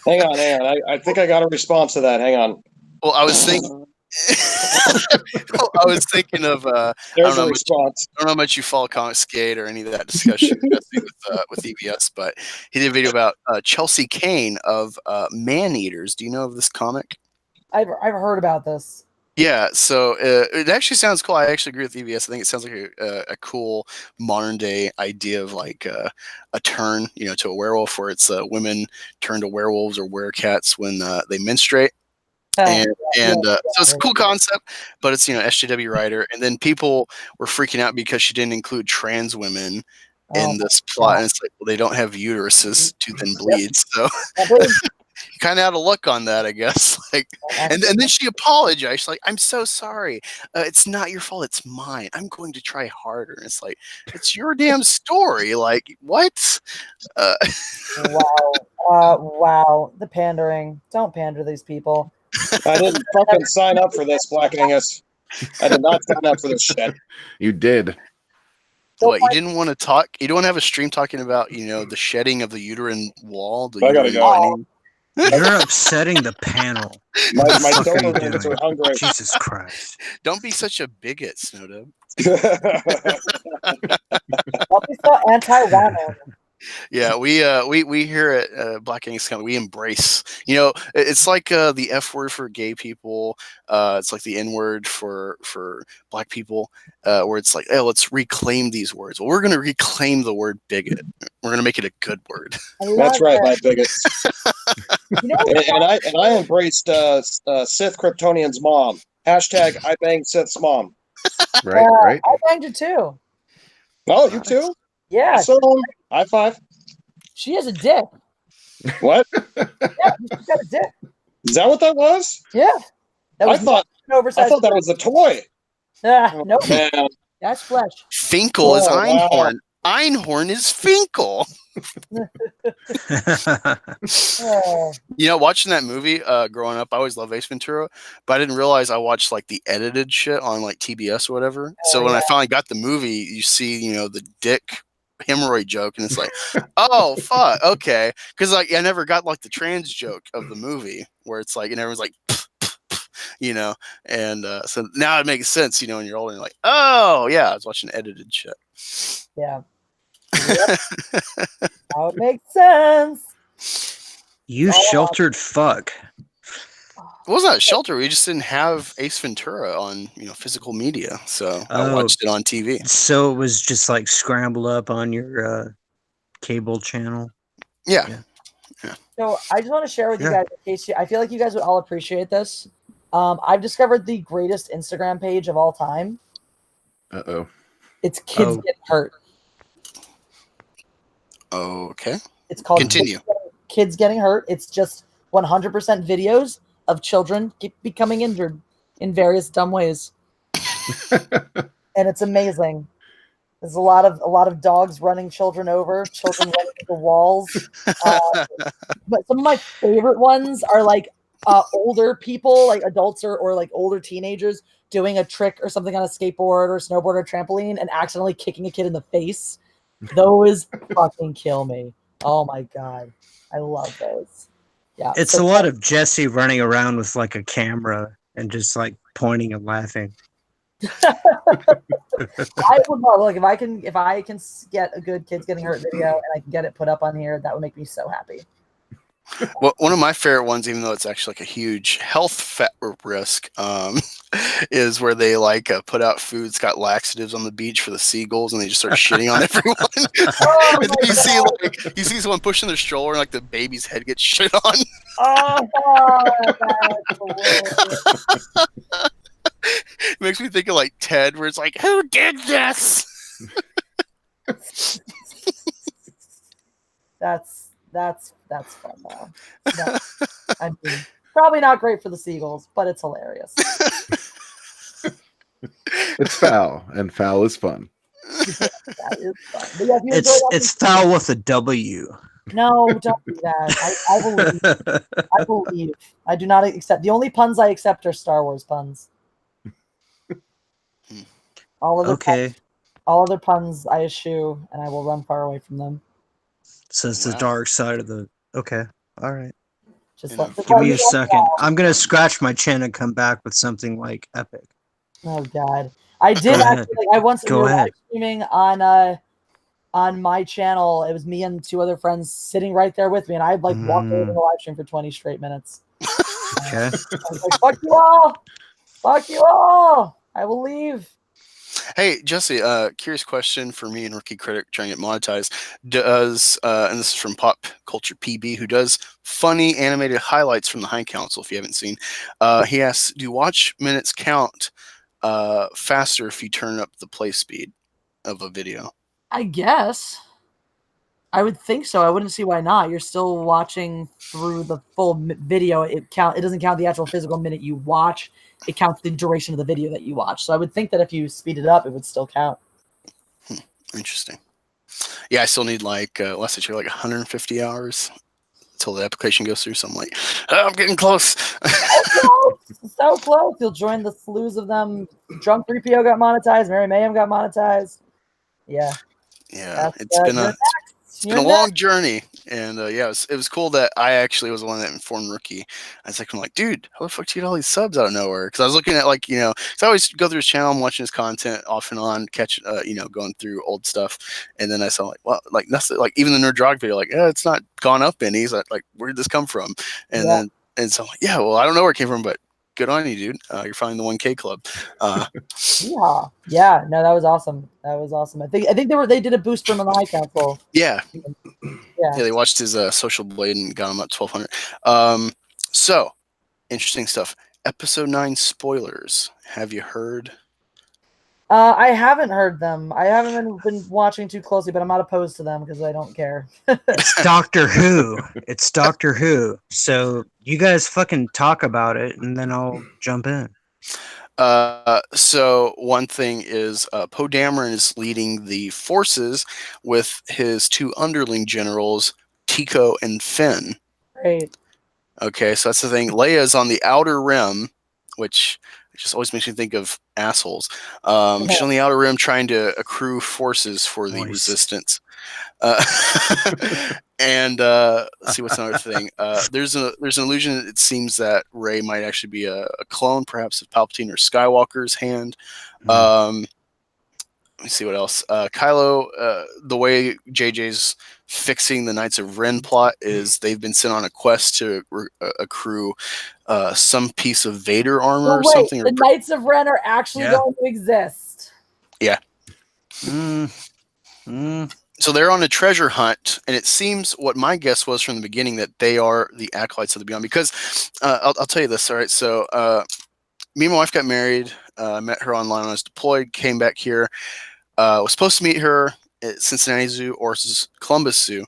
Hang on. I think I got a response to that. Hang on. Well, I was thinking. I was thinking of I don't know how much you follow Comic Skate or any of that discussion with EBS, but he did a video about Chelsea Kane of Man Eaters. Do you know of this comic? I've heard about this. Yeah, so it actually sounds cool. I actually agree with EBS. I think it sounds like a cool modern day idea of like a turn, to a werewolf, where it's women turn to werewolves or werecats when they menstruate. So it's a cool concept, but it's SJW writer, and then people were freaking out because she didn't include trans women in this plot, and it's like, well, they don't have uteruses to then bleed, so kind of out of luck on that, I guess. And then she apologized. She's like, I'm so sorry. It's not your fault. It's mine. I'm going to try harder. And it's like, it's your damn story. Like, what? Wow. The pandering. Don't pander to these people. I didn't fucking sign up for this, Black Angus. I did not sign up for this shit. You did. What, you didn't want to talk? You don't want to have a stream talking about, the shedding of the uterine wall? I gotta go. You're upsetting the panel. My Dobermans are hungry. Jesus Christ. Don't be such a bigot, Snowdub. Don't be so anti-woman. Yeah, we here at Black Angus County, we embrace. It's like the F word for gay people. It's like the N word for black people. Where it's like, hey, let's reclaim these words. Well, we're going to reclaim the word bigot. We're going to make it a good word. That's right, my bigots. And I embraced Sith Kryptonian's mom. Hashtag I banged Sith's mom. Right. I banged it too. Oh, you too? Yeah. So, high five. She has a dick. What? Yeah, she's got a dick. Is that what that was? Yeah. I thought that was a toy. Nope. Man. That's flesh. Finkel is Einhorn. Wow. Einhorn is Finkel. Watching that movie growing up, I always loved Ace Ventura, but I didn't realize I watched like the edited shit on like TBS or whatever. So when I finally got the movie, you see, the dick hemorrhoid joke, and it's like, oh fuck, okay, because like I never got like the trans joke of the movie where it's like, and everyone's like, and so now it makes sense, when you're older, and you're like, oh yeah, I was watching edited shit. Yeah. Yep. Now it makes sense. You sheltered fuck. It wasn't a shelter. We just didn't have Ace Ventura on, physical media, so I watched it on TV. So it was just like scrambled up on your cable channel. Yeah. So I just want to share with you guys, in case I feel like you guys would all appreciate this. I've discovered the greatest Instagram page of all time. Uh-oh. It's Kids Get Hurt. Okay. It's called Continue. Kids Getting Hurt. It's just 100% videos of children becoming injured in various dumb ways, and it's amazing. There's a lot of dogs running children over, children running into walls. But some of my favorite ones are like older people, like adults or like older teenagers doing a trick or something on a skateboard or snowboard or trampoline and accidentally kicking a kid in the face. Those fucking kill me. Oh my god, I love those. Yeah, It's a lot of Jesse running around with like a camera and just like pointing and laughing. I would love, look, if I can get a good Kids Getting Hurt video and I can get it put up on here, that would make me so happy. Well, one of my favorite ones, even though it's actually like a huge health risk, is where they like put out food. It's got laxatives on the beach for the seagulls, and they just start shitting on everyone. Oh And then you see someone pushing their stroller, and like the baby's head gets shit on. That's hilarious. It makes me think of like Ted, where it's like, who did this? That's fun though. I mean, probably not great for the seagulls, but it's hilarious. It's foul, and foul is fun. That is fun. But yeah, if you It's foul with a W. No, don't do that. I believe. I believe. I do not accept. The only puns I accept are Star Wars puns. All other puns I eschew, and I will run far away from them. So it's the dark side of the. Okay, all right. Just give me a second. I'm gonna scratch my chin and come back with something like epic. Oh God, I did actually. I once we were live streaming on my channel. It was me and two other friends sitting right there with me, and I'd like walked over the live stream for 20 straight minutes. Okay. I was like, "Fuck you all! Fuck you all! I will leave." Hey, Jesse, curious question for me and Rookie Critic trying to get monetized. Does, and this is from Pop Culture PB, who does funny animated highlights from the High Council, if you haven't seen. He asks, do watch minutes count faster if you turn up the play speed of a video? I guess. I would think so. I wouldn't see why not. You're still watching through the full video. It doesn't count the actual physical minute you watch. It counts the duration of the video that you watch. So I would think that if you speed it up, it would still count. Interesting. Yeah, I still need like last I checked, like 150 hours until the application goes through. So I'm like, oh, I'm getting close. So close. You'll join the slews of them. Drunk 3PO got monetized. Mary Mayhem got monetized. Yeah. Yeah, it's been a long journey, and yeah, it was cool that I actually was the one that informed Rookie. I was like, I'm like, dude, how the fuck do you get all these subs out of nowhere? Because I was looking at like, because I always go through his channel, I'm watching his content off and on, going through old stuff, and then I saw like, well, like that's like even the Nerd Drog video, like, it's not gone up any. He's like, where did this come from? And so I'm like, yeah, well, I don't know where it came from, but good on you, dude. You're finding the 1K club. Yeah. No, that was awesome. That was awesome. I think they did a boost from the High Council. Yeah. They watched his Social Blade and got him up 1,200. So interesting stuff. Episode 9 spoilers. Have you heard? I haven't heard them. I haven't been watching too closely, but I'm not opposed to them because I don't care. It's Doctor Who. It's Doctor Who. So you guys fucking talk about it, and then I'll jump in. So one thing is Poe Dameron is leading the forces with his two underling generals, Tico and Finn. Great. Okay, so that's the thing. Leia's on the Outer Rim, which just always makes me think of assholes. She's on the Outer Rim trying to accrue forces for the Resistance. And let's see, what's another thing? There's an illusion. It seems that Rey might actually be a clone, perhaps of Palpatine or Skywalker's hand. Let me see what else. Kylo, the way JJ's fixing the Knights of Ren plot is they've been sent on a quest to accrue some piece of Vader armor or something. The Knights of Ren are actually going to exist. Yeah. So they're on a treasure hunt, and it seems what my guess was from the beginning that they are the acolytes of the Beyond. Because I'll tell you this. All right, so me and my wife got married. I met her online when I was deployed. Came back here. Was supposed to meet her at Cincinnati Zoo or Columbus Zoo.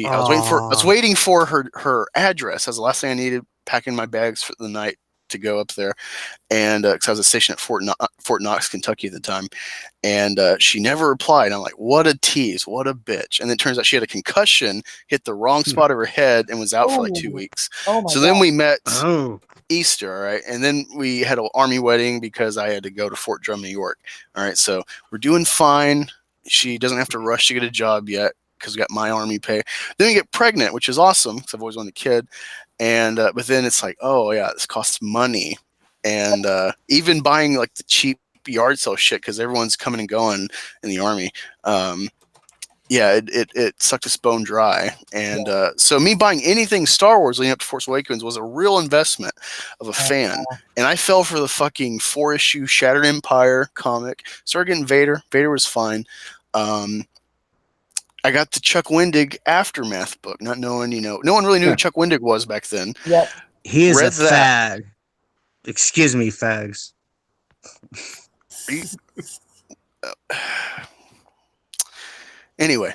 I was waiting for her address. That was the last thing I needed, packing my bags for the night to go up there. And because I was stationed at Fort Knox, Kentucky at the time. And she never replied. I'm like, what a tease, what a bitch. And then it turns out she had a concussion, hit the wrong spot of her head, and was out for like 2 weeks. So then we met Easter, all right? And then we had an Army wedding because I had to go to Fort Drum, New York. All right, so we're doing fine. She doesn't have to rush to get a job yet because we got my Army pay. Then we get pregnant, which is awesome because I've always wanted a kid. And but then it's like, oh yeah, this costs money. And even buying like the cheap yard sale shit because everyone's coming and going in the Army. It sucked us bone dry. And so me buying anything Star Wars leading up to Force Awakens was a real investment of a fan. And I fell for the fucking 4-issue Shattered Empire comic. Started getting Vader. Vader was fine. I got the Chuck Wendig Aftermath book, not knowing, no one really knew who Chuck Wendig was back then. Yep. He is a fag. Excuse me, fags. Anyway,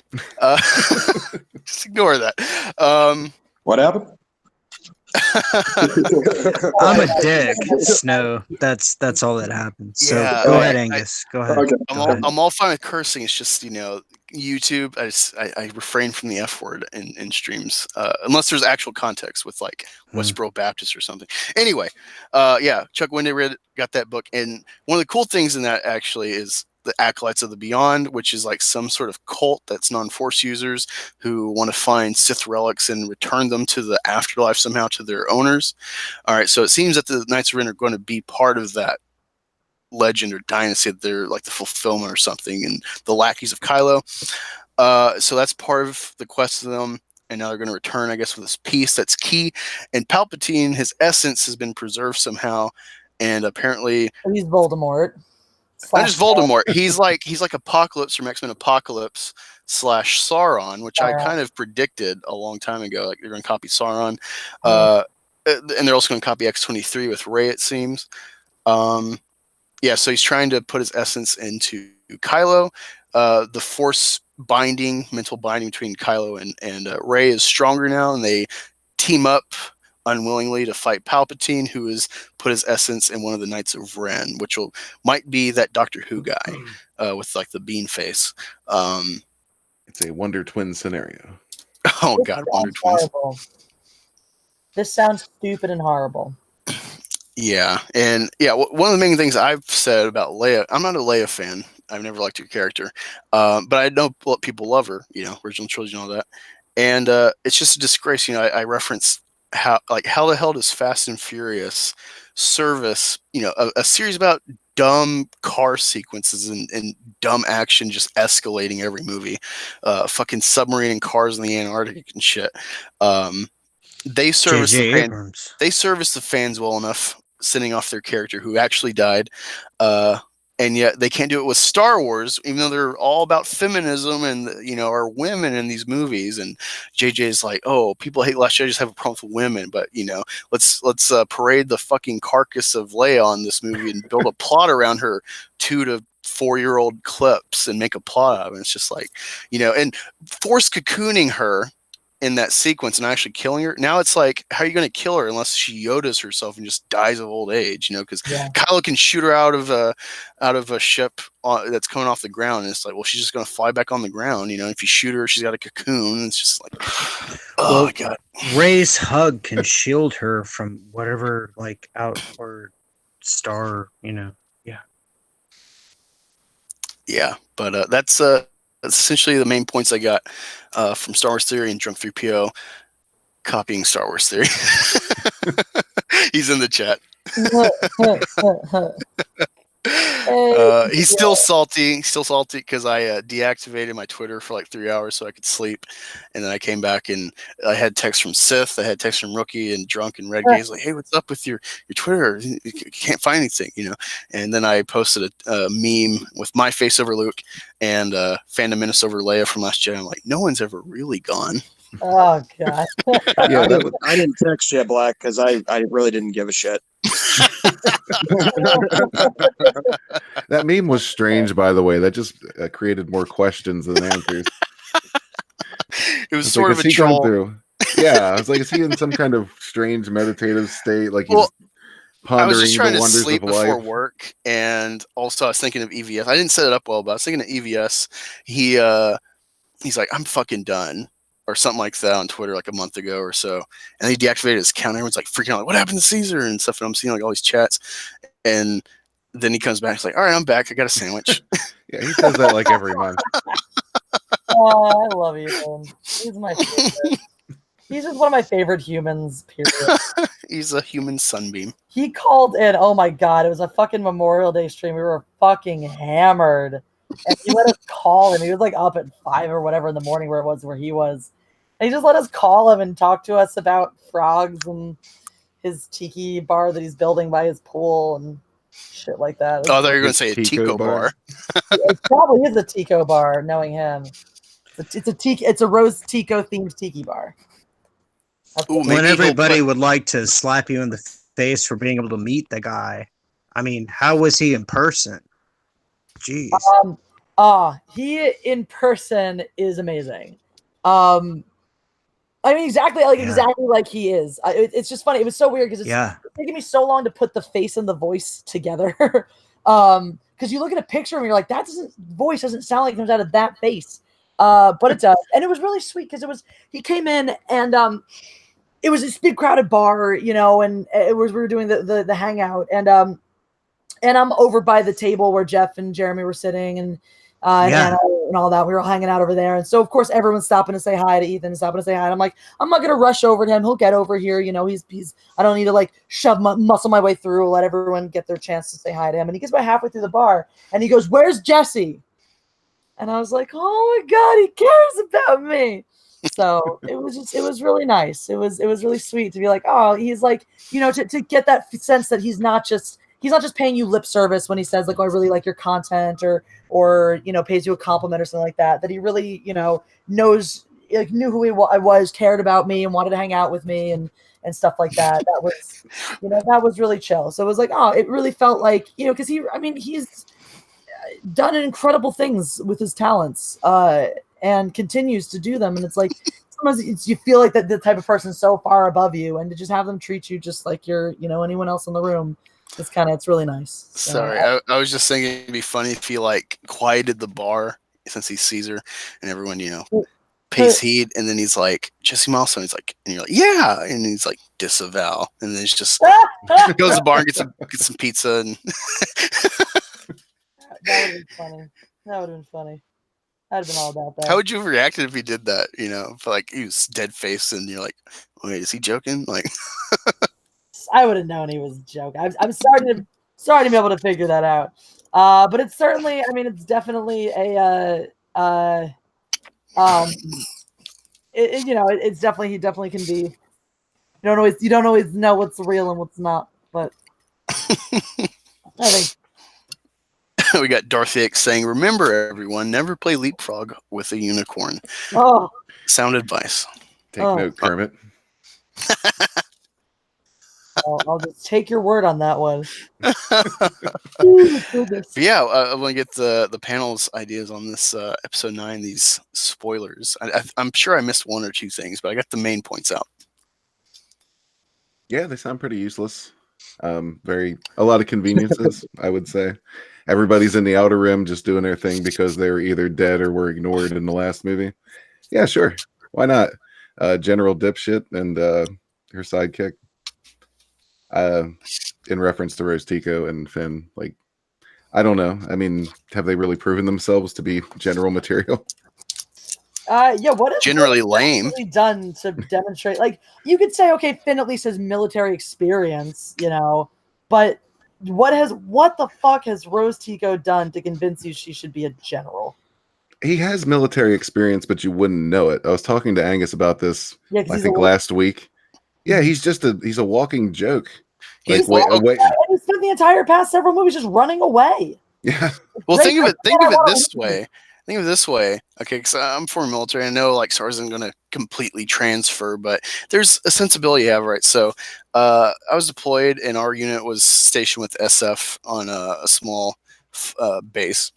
just ignore that. What happened? I'm a dick, Snow. That's all that happened. So go ahead, Angus. Go ahead. Okay. I'm all fine with cursing. It's just YouTube. I refrain from the F word in streams unless there's actual context with like Westboro Baptist or something. Anyway, Chuck Wendig got that book, and one of the cool things in that actually is the Acolytes of the Beyond, which is like some sort of cult that's non-Force users who want to find Sith relics and return them to the afterlife somehow to their owners. All right, so it seems that the Knights of Ren are going to be part of that legend or dynasty. They're like the fulfillment or something, and the lackeys of Kylo. So that's part of the quest of them. And now they're going to return, I guess, with this piece that's key. And Palpatine, his essence has been preserved somehow, and apparently he's Voldemort. Not just Voldemort. He's like Apocalypse from X-Men Apocalypse / Sauron, which I kind of predicted a long time ago. Like they're going to copy Sauron, and they're also going to copy X-23 with Rey. It seems. So he's trying to put his essence into Kylo. The Force mental binding between Kylo and Rey is stronger now, and they team up unwillingly to fight Palpatine, who has put his essence in one of the Knights of Ren, which might be that Doctor Who guy with like the bean face. It's a Wonder Twin scenario. Oh God, Wonder Twins. Horrible. This sounds stupid and horrible. Yeah, and one of the main things I've said about Leia, I'm not a Leia fan. I've never liked her character, but I know what people love her. Original trilogy and all that, and it's just a disgrace. I reference how the hell does Fast and Furious service a series about dumb car sequences and dumb action just escalating every movie, fucking submarine and cars in the Antarctic and shit. They service the fans well enough, sending off their character who actually died, and yet they can't do it with Star Wars, even though they're all about feminism and are women in these movies. And JJ's like, oh, people hate Last Jedi, just have a problem with women, but let's parade the fucking carcass of Leia on this movie and build a plot around her 2 to 4-year-old clips and make a plot out of it. It's just like, and force cocooning her in that sequence and actually killing her. Now it's like, how are you going to kill her unless she Yodas herself and just dies of old age? Because Kylo can shoot her out of a ship that's coming off the ground, and it's like, well, she's just going to fly back on the ground. If you shoot her, she's got a cocoon. It's just like, oh my God. Rey's hug can shield her from whatever outward star. Yeah, but that's essentially the main points I got from Star Wars Theory and Drunk 3PO copying Star Wars Theory. He's in the chat. He's still salty. Because I deactivated my Twitter for like 3 hours so I could sleep, and then I came back and I had texts from Sith, I had texts from Rookie and Drunk and Red Gaze like, hey, what's up with your Twitter? You can't find anything, And then I posted a meme with my face over Luke and Fandom Menace over Leia from Last Jedi. I'm like, no one's ever really gone. Oh God. I didn't text you, Black, because I really didn't give a shit. That meme was strange, by the way. That just created more questions than answers. It was It's sort like, of is a he going troll. through? Yeah, I was like, is he in some kind of strange meditative state? Like he's Well, I was pondering just trying the to wonders sleep of before life. work, and also I was thinking of EVS. I didn't set it up well, but I was thinking of EVS. He's like, I'm fucking done, or something like that on Twitter like a month ago or so. And he deactivated his account. Everyone's like freaking out, like, what happened to Caesar and stuff. And I'm seeing like all these chats, and then he comes back. He's like, all right, I'm back. I got a sandwich. Yeah, he does that like every month. Oh, I love Ethan. He's my favorite. He's just one of my favorite humans, period. He's a human sunbeam. He called in, oh my god, it was a fucking Memorial Day stream. We were fucking hammered. And he let us call him. He was like up at 5 or whatever in the morning where he was. And he just let us call him and talk to us about frogs and his tiki bar that he's building by his pool and shit like that. Oh, I thought you were going to say a Tico bar. It probably is a Tico bar, knowing him. It's a rose Tico themed tiki bar. Ooh, When everybody would like to slap you in the face for being able to meet the guy. I mean, how was he in person? Jeez. He in person is amazing. I mean, exactly like he is. It's just funny. It was so weird because it's taking me so long to put the face and the voice together. Because you look at a picture and you're like, voice doesn't sound like it comes out of that face. But it does, and it was really sweet because he came in and it was this big crowded bar, and we were doing the hangout, and I'm over by the table where Jeff and Jeremy were sitting, and Anna and all that. We were all hanging out over there, and so of course everyone's stopping to say hi to Ethan, stopping to say hi. And I'm like, I'm not gonna rush over to him. He'll get over here, He's I don't need to like muscle my way through. Let everyone get their chance to say hi to him. And he gets about halfway through the bar, and he goes, "Where's Jessi?" And I was like, "Oh my god, he cares about me." So it was really nice. It was really sweet to be like, oh, he's like, to get that sense that he's not just paying you lip service when he says like, oh, I really like your content or pays you a compliment or something like that. That he really knows, like, knew who I was, cared about me, and wanted to hang out with me and stuff like that. That was that was really chill. So it was like, oh, it really felt like because he's done incredible things with his talents. And continues to do them, and it's like sometimes you feel like that the type of person so far above you, and to just have them treat you just like you're anyone else in the room, it's really nice. So, sorry, I was just thinking it'd be funny if he like quieted the bar since he's Caesar, and everyone pays heed, and then he's like, Jessi Milestone. He's like, and you're like, yeah, and he's like, disavow, and then it's just goes to the bar and gets some pizza, and that would have been funny. That would have been funny. I'd have been all about that. How would you have reacted if he did that? If like he was dead faced and you're like, wait, is he joking? Like, I would have known he was joking. I'm starting to be able to figure that out. But it's certainly, it's definitely a it's definitely, he definitely can be. You don't always know what's real and what's not, but I think. We got Dorothy X saying, remember everyone, never play leapfrog with a unicorn. Oh. Sound advice. Take note, Kermit. I'll just take your word on that one. But yeah, I want to get the panel's ideas on this episode 9, these spoilers. I'm sure I missed one or two things, but I got the main points out. Yeah, they sound pretty useless. A lot of conveniences, I would say. Everybody's in the Outer Rim just doing their thing because they were either dead or were ignored in the last movie. Yeah, sure. Why not? General Dipshit and her sidekick. In reference to Rose Tico and Finn. Like, I don't know. Have they really proven themselves to be general material? Yeah, what is generally lame done to demonstrate? Like, you could say, okay, Finn at least has military experience, but what the fuck has Rose Tico done to convince you she should be a general? He has military experience, but you wouldn't know it. I was talking to Angus about this, I think last week. Yeah, he's a walking joke. He spent the entire past several movies just running away. Yeah. Well, think of it this way. think of it this way, okay, because I'm former military. I know like SAR isn't going to completely transfer, but there's a sensibility you have, right? So I was deployed, and our unit was stationed with SF on a small base.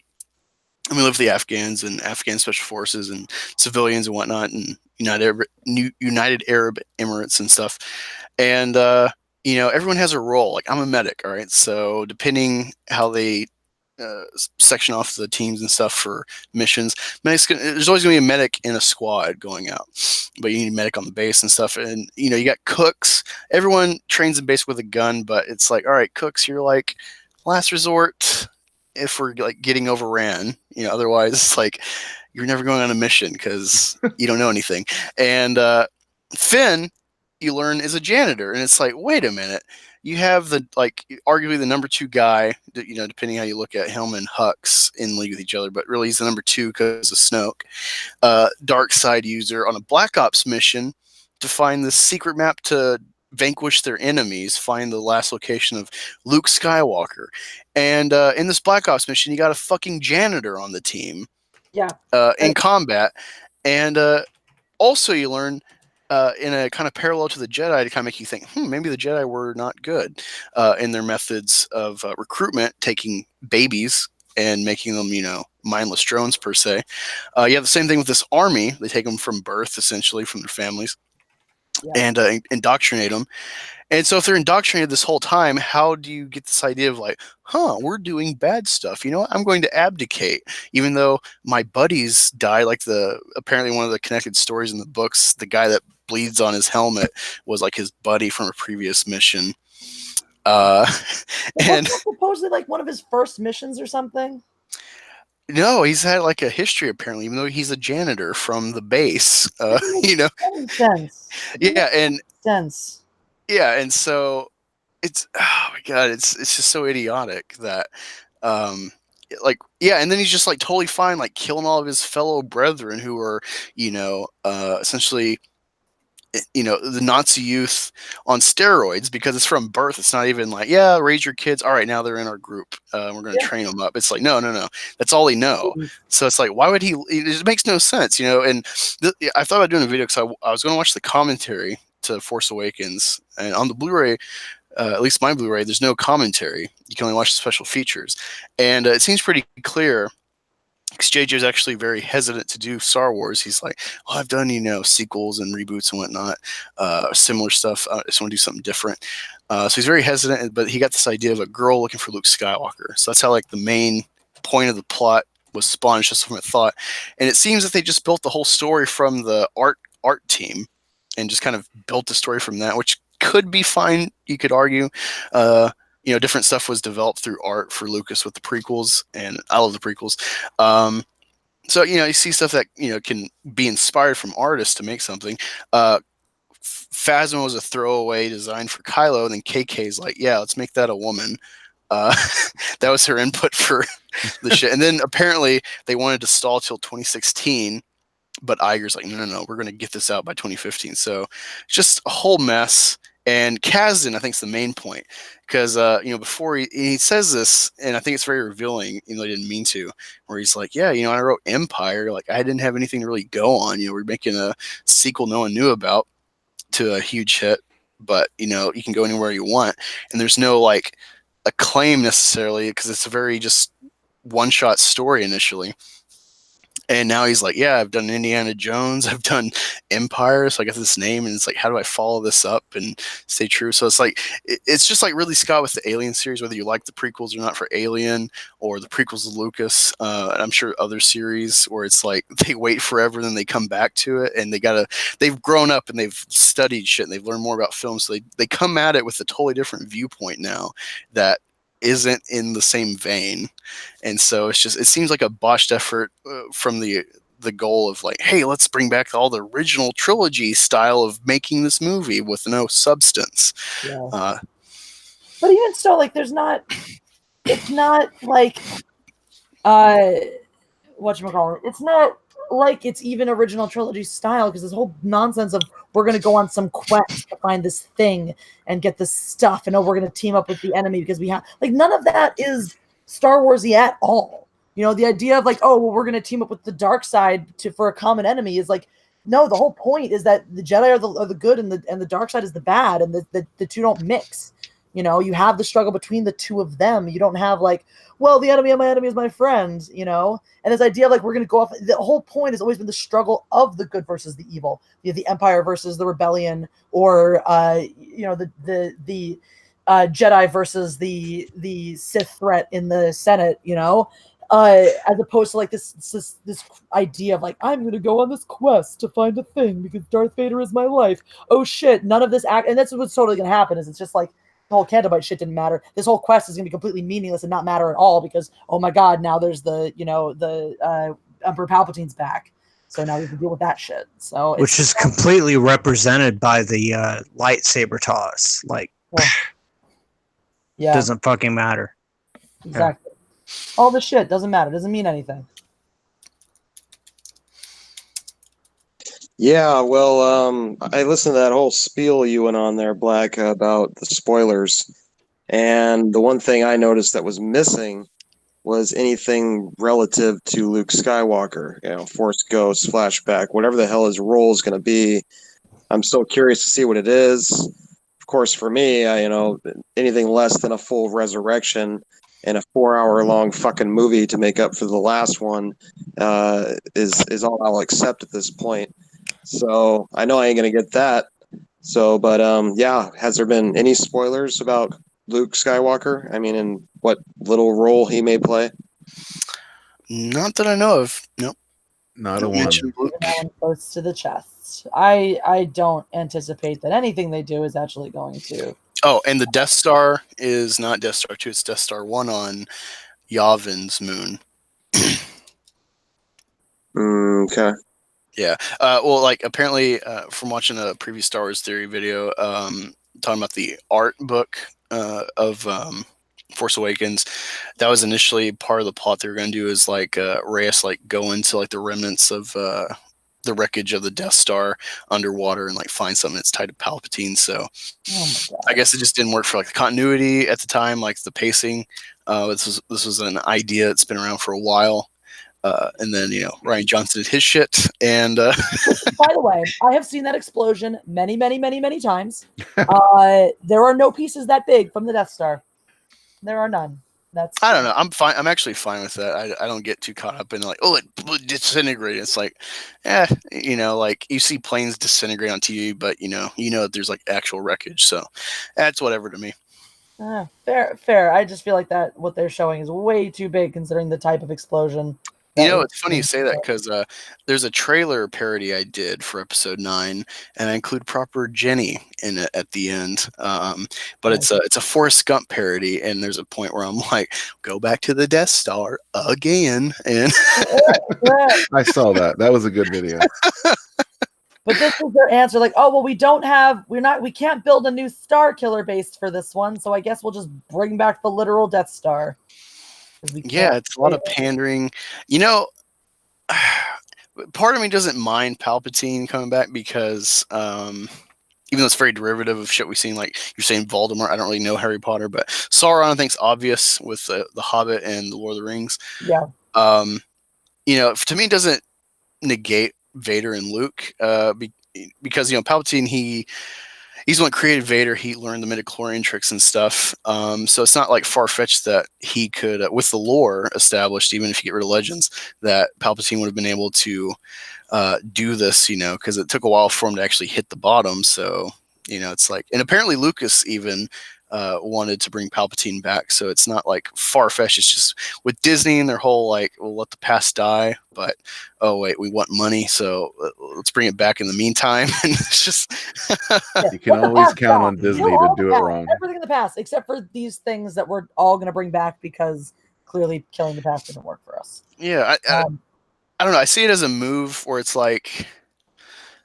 And we lived with the Afghans and Afghan special forces and civilians and whatnot, and United Arab Emirates and stuff. And everyone has a role. Like I'm a medic, all right. So depending how they section off the teams and stuff for missions, there's always going to be a medic in a squad going out, but you need a medic on the base and stuff. And you got cooks. Everyone trains in base with a gun, but it's like, all right, cooks, you're like last resort if we're like getting overran. Otherwise it's like you're never going on a mission because you don't know anything. And Finn, you learn, is a janitor, and it's like, wait a minute, you have the arguably the number 2 guy, depending how you look at him and Hux in league with each other, but really he's the number 2 because of Snoke, dark side user on a Black Ops mission to find this secret map to vanquish their enemies, find the last location of Luke Skywalker. And in this Black Ops mission, you got a fucking janitor on the team. Yeah. In combat. And also you learn in a kind of parallel to the Jedi to kind of make you think, maybe the Jedi were not good in their methods of recruitment, taking babies and making them, mindless drones per se. You have the same thing with this army. They take them from birth, essentially, from their families. Yeah. And indoctrinate them. And so if they're indoctrinated this whole time, how do you get this idea of like, we're doing bad stuff? I'm going to abdicate, even though my buddies die. Like apparently one of the connected stories in the books, the guy that bleeds on his helmet was like his buddy from a previous mission. And supposedly like one of his first missions or something. No, he's had like a history apparently, even though he's a janitor from the base. Sense. Yeah, and sense. Yeah, and so it's oh my god, it's just so idiotic that and then he's just like totally fine, like killing all of his fellow brethren who are, essentially the Nazi youth on steroids, because it's from birth. It's not even like, raise your kids. All right, now they're in our group. We're going to train them up. It's like, no. That's all they know. So it's like, why would he? It makes no sense, And I thought about doing a video because I was going to watch the commentary to Force Awakens, and on the Blu-ray, at least my Blu-ray, there's no commentary. You can only watch the special features, and it seems pretty clear. Because JJ is actually very hesitant to do Star Wars. He's like, I've done, sequels and reboots and whatnot, similar stuff. I just want to do something different. So he's very hesitant, but he got this idea of a girl looking for Luke Skywalker. So that's how like the main point of the plot was spawned, just from a thought. And it seems that they just built the whole story from the art team and just kind of built the story from that, which could be fine, you could argue. Different stuff was developed through art for Lucas with the prequels, and I love the prequels. So, you see stuff that, can be inspired from artists to make something. Phasma was a throwaway design for Kylo, and then KK's like, let's make that a woman. That was her input for the shit. And then apparently they wanted to stall till 2016, but Iger's like, no, we're going to get this out by 2015. So just a whole mess. And Kasdan, I think, is the main point, because before he says this, and I think it's very revealing, even though he didn't mean to, where he's like, I wrote Empire, like I didn't have anything to really go on. We're making a sequel no one knew about to a huge hit, but you can go anywhere you want, and there's no like acclaim necessarily, because it's a very just one-shot story initially. And now he's like, I've done Indiana Jones, I've done Empire, so I got this name, and it's like, how do I follow this up and stay true? So it's like, it's just like Ridley Scott with the Alien series, whether you like the prequels or not for Alien, or the prequels of Lucas, and I'm sure other series where it's like they wait forever, then they come back to it, and they've grown up and they've studied shit and they've learned more about film, so they come at it with a totally different viewpoint now that isn't in the same vein. And so it seems like a botched effort from the goal of like, hey, let's bring back all the original trilogy style of making this movie with no substance. But even still, like, it's not like whatchamacallit, it's not like it's even original trilogy style, because this whole nonsense of we're going to go on some quest to find this thing and get this stuff, and we're going to team up with the enemy because we have, like, none of that is Star Warsy at all. You know, the idea of like, oh, well, we're going to team up with the dark side for a common enemy is like, no, the whole point is that the Jedi are the good and the dark side is the bad, and the two don't mix. You know, you have the struggle between the two of them. You don't have like, well, the enemy of my enemy is my friend, you know? And this idea of like, we're going to go off. The whole point has always been the struggle of the good versus the evil. You have the Empire versus the rebellion, or, you know, the Jedi versus the Sith threat in the Senate, you know? As opposed to like this idea of like, I'm going to go on this quest to find a thing because Darth Vader is my life. Oh shit, none of this and that's what's totally going to happen is it's just like, the whole Cantobite shit didn't matter. This whole quest is going to be completely meaningless and not matter at all because, oh my god, now there's the Emperor Palpatine's back. So now we can deal with that shit. So which is completely represented by the lightsaber toss. Like, yeah, doesn't fucking matter. Exactly. Yeah. All this shit doesn't matter. Doesn't mean anything. Yeah, well, I listened to that whole spiel you went on there, Black, about the spoilers. And the one thing I noticed that was missing was anything relative to Luke Skywalker, you know, Force Ghost, flashback, whatever the hell his role is going to be. I'm so curious to see what it is. Of course, for me, anything less than a full resurrection and a 4-hour-long fucking movie to make up for the last one is all I'll accept at this point. So I know I ain't gonna get that. So, but yeah, has there been any spoilers about Luke Skywalker? I mean, and what little role he may play? Not that I know of. Nope. Not a one. Close to the chest. I don't anticipate that anything they do is actually going to. Oh, and the Death Star is not Death Star 2, it's Death Star 1 on Yavin's moon. Okay. Yeah. Well, like apparently from watching a previous Star Wars Theory video talking about the art book of Force Awakens, that was initially part of the plot they were going to do is like Reyes like go into like the remnants of the wreckage of the Death Star underwater and like find something that's tied to Palpatine. So I guess it just didn't work for like the continuity at the time, like the pacing. This was an idea that's been around for a while. And then, Rian Johnson did his shit. And by the way, I have seen that explosion many, many, many, many times. There are no pieces that big from the Death Star. There are none. I don't know. I'm fine. I'm actually fine with that. I don't get too caught up in like, oh, it disintegrated. It's like, like you see planes disintegrate on TV, but that there's like actual wreckage. So that's whatever to me. Fair. I just feel like that what they're showing is way too big considering the type of explosion. It's funny you say that because there's a trailer parody I did for episode 9, and I include proper Jenny in it at the end. But it's a Forrest Gump parody, and there's a point where I'm like, go back to the Death Star again. And I saw that. That was a good video. But this is their answer, like, oh well, we can't build a new Star Killer base for this one, so I guess we'll just bring back the literal Death Star. Yeah, it's a lot of pandering. Part of me doesn't mind Palpatine coming back because even though it's very derivative of shit we've seen, like you're saying Voldemort, I don't really know Harry Potter, but Sauron I think's obvious with the Hobbit and the Lord of the Rings. Yeah. To me it doesn't negate Vader and Luke because Palpatine he's the one that created Vader. He learned the midichlorian tricks and stuff. So it's not like far-fetched that he could, with the lore established, even if you get rid of Legends, that Palpatine would have been able to do this, because it took a while for him to actually hit the bottom. So, it's like, and apparently Lucas even wanted to bring Palpatine back. So it's not like far-fetched. It's just with Disney and their whole like, we'll let the past die, but oh wait, we want money, so let's bring it back in the meantime. And it's just you can always count on Disney to do it wrong. Everything in the past, except for these things that we're all going to bring back because clearly killing the past didn't work for us. Yeah, I don't know. I see it as a move where it's like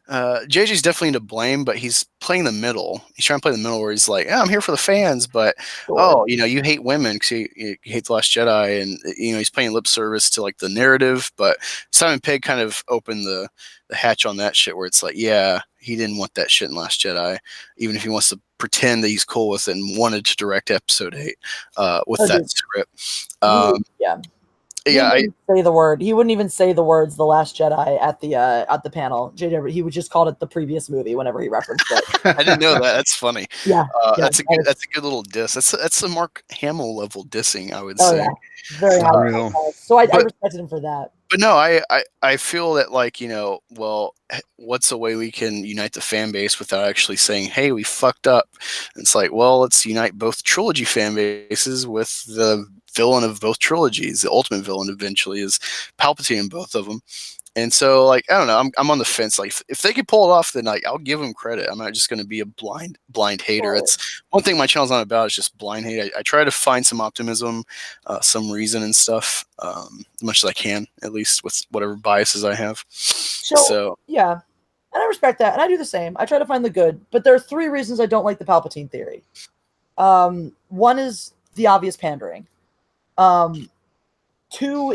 JJ's definitely to blame, but he's playing the middle. He's trying to play the middle where he's like, I'm here for the fans, but you hate women because you hate The Last Jedi, and he's playing lip service to like the narrative. But Simon Pegg kind of opened the hatch on that shit where it's like, yeah, he didn't want that shit in Last Jedi, even if he wants to pretend that he's cool with it and wanted to direct episode 8 with that script. Yeah. Yeah, say the word. He wouldn't even say the words "The Last Jedi" at the panel. JJ, he would just call it the previous movie whenever he referenced it. I didn't know that. That's funny. Yeah, that's a good little diss. That's a Mark Hamill level dissing, I would oh say. yeah, very high. Real. So I respected him for that. But no, I feel that, like, well, what's a way we can unite the fan base without actually saying, hey, we fucked up? It's like, well, let's unite both trilogy fan bases with the villain of both trilogies. The ultimate villain eventually is Palpatine in both of them. And so, like, I don't know, I'm on the fence. Like, if they could pull it off, then, like, I'll give them credit. I'm not just going to be a blind hater. It's one thing my channel's not about is just blind hate. I try to find some optimism, some reason and stuff, as much as I can, at least with whatever biases I have. So yeah, and I respect that, and I do the same. I try to find the good, but there are 3 reasons I don't like the Palpatine theory. One is the obvious pandering. 2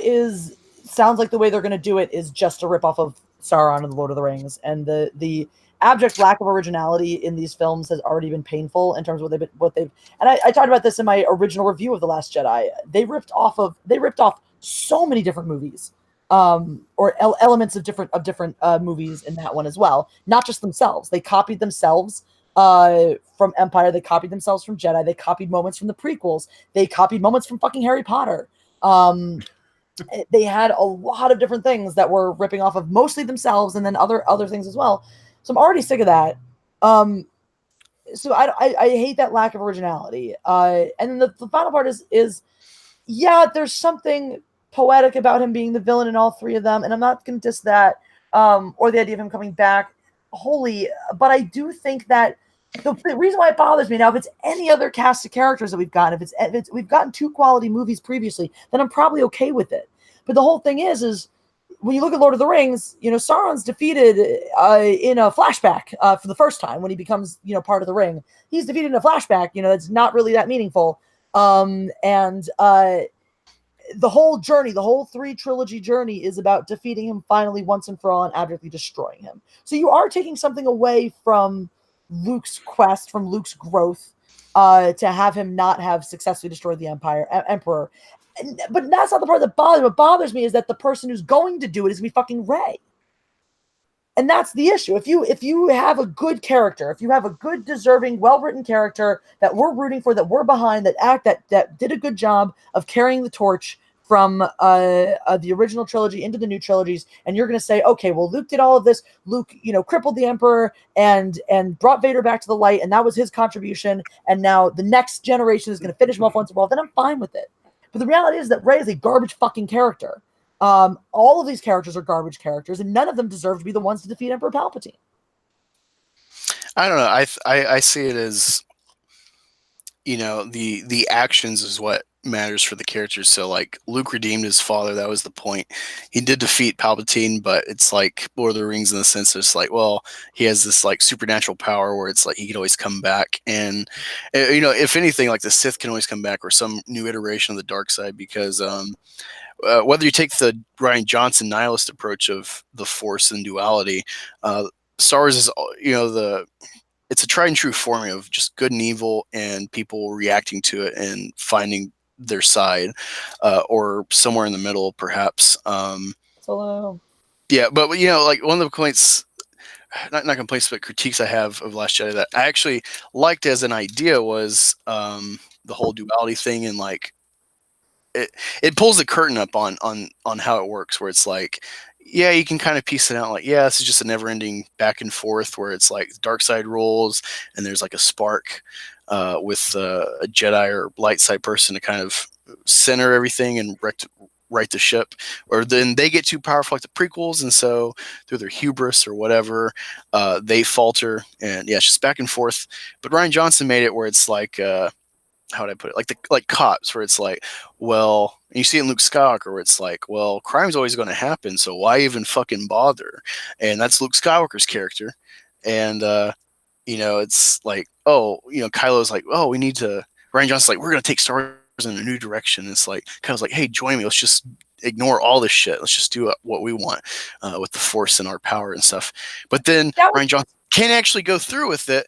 is sounds like the way they're going to do it is just a ripoff of Sauron and the Lord of the Rings, and the abject lack of originality in these films has already been painful in terms of what they've. And I talked about this in my original review of The Last Jedi. They ripped off so many different movies, or elements of different movies in that one as well. Not just themselves. They copied themselves from Empire. They copied themselves from Jedi. They copied moments from the prequels. They copied moments from fucking Harry Potter. They had a lot of different things that were ripping off of mostly themselves, and then other things as well. So I'm already sick of that. So I hate that lack of originality. And then the final part is yeah, there's something poetic about him being the villain in all 3 of them, and I'm not going to diss that, or the idea of him coming back wholly. But I do think that the reason why it bothers me now, if it's any other cast of characters that we've gotten, if it's we've gotten 2 quality movies previously, then I'm probably okay with it. But the whole thing is when you look at Lord of the Rings, Sauron's defeated in a flashback for the first time when he becomes, part of the ring. He's defeated in a flashback, that's not really that meaningful. And the whole journey, the whole 3 trilogy journey is about defeating him finally once and for all and abjectly destroying him. So you are taking something away from Luke's quest, from Luke's growth, to have him not have successfully destroyed the Emperor. But that's not the part that bothers me. What bothers me is that the person who's going to do it is going to be fucking Rey. And that's the issue. If you have a good character, if you have a good, deserving, well-written character that we're rooting for, that we're behind, that did a good job of carrying the torch from the original trilogy into the new trilogies, and you're going to say, okay, well, Luke did all of this. Luke, crippled the Emperor and brought Vader back to the light, and that was his contribution. And now the next generation is going to finish him off once and for all. Then I'm fine with it. But the reality is that Rey is a garbage fucking character. All of these characters are garbage characters, and none of them deserve to be the ones to defeat Emperor Palpatine. I don't know. I see it as, the actions is what matters for the characters. So, like, Luke redeemed his father. That was the point. He did defeat Palpatine, but it's like Lord of the Rings in the sense that it's like, well, he has this like supernatural power where it's like he could always come back. And, if anything, like the Sith can always come back, or some new iteration of the dark side, because whether you take the Rian Johnson nihilist approach of the Force and duality, Star Wars is, it's a tried and true formula of just good and evil and people reacting to it and finding their side, or somewhere in the middle, perhaps. Hello. Yeah, but like one of the complaints, not complaints, but critiques I have of Last Jedi that I actually liked as an idea was the whole duality thing, and like it pulls the curtain up on how it works, where it's like, yeah, you can kind of piece it out, like, yeah, this is just a never-ending back and forth where it's like dark side rules and there's like a spark with a Jedi or light side person to kind of center everything and right the ship, or then they get too powerful like the prequels, and so through their hubris or whatever, they falter, and yeah, it's just back and forth. But Rian Johnson made it where it's like, how would I put it? Like Cops, where it's like, well, and you see it in Luke Skywalker, where it's like, well, crime's always going to happen, so why even fucking bother? And that's Luke Skywalker's character. And it's like, oh, Kylo's like, oh, we need to. Rian Johnson's like, we're going to take Star Wars in a new direction. It's like, Kylo's like, hey, join me. Let's just ignore all this shit. Let's just do what we want with the Force and our power and stuff. But then Rian Johnson can't actually go through with it.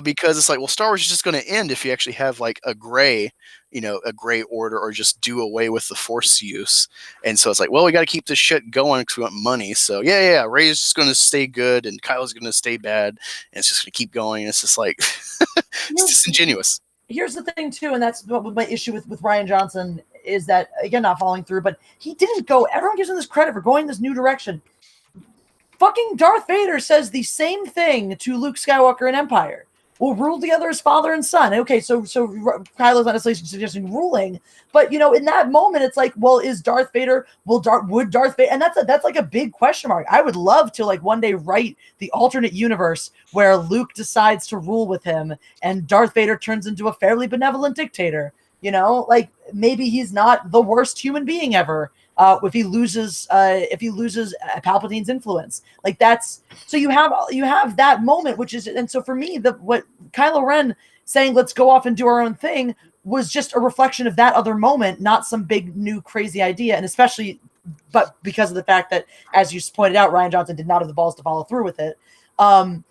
Because it's like, well, Star Wars is just going to end if you actually have like a gray a great order or just do away with the Force use. And so it's like, well, we got to keep this shit going because we want money. So yeah, Rey's just going to stay good and Kylo's going to stay bad, and it's just going to keep going. And it's just like it's disingenuous. Here's the thing too, and that's what my issue with Rian Johnson is that, again, not following through, but he didn't go. Everyone gives him this credit for going this new direction. Fucking Darth Vader says the same thing to Luke Skywalker in Empire. We'll rule together as father and son. Okay, so Kylo's not necessarily suggesting ruling, but in that moment, it's like, well, is Darth Vader? Would Darth Vader? And that's like a big question mark. I would love to like one day write the alternate universe where Luke decides to rule with him, and Darth Vader turns into a fairly benevolent dictator. Like maybe he's not the worst human being ever. If he loses Palpatine's influence, like that's so you have that moment, which is, and so for me, what Kylo Ren saying let's go off and do our own thing was just a reflection of that other moment, not some big new crazy idea, and especially, but because of the fact that, as you pointed out, Rian Johnson did not have the balls to follow through with it. And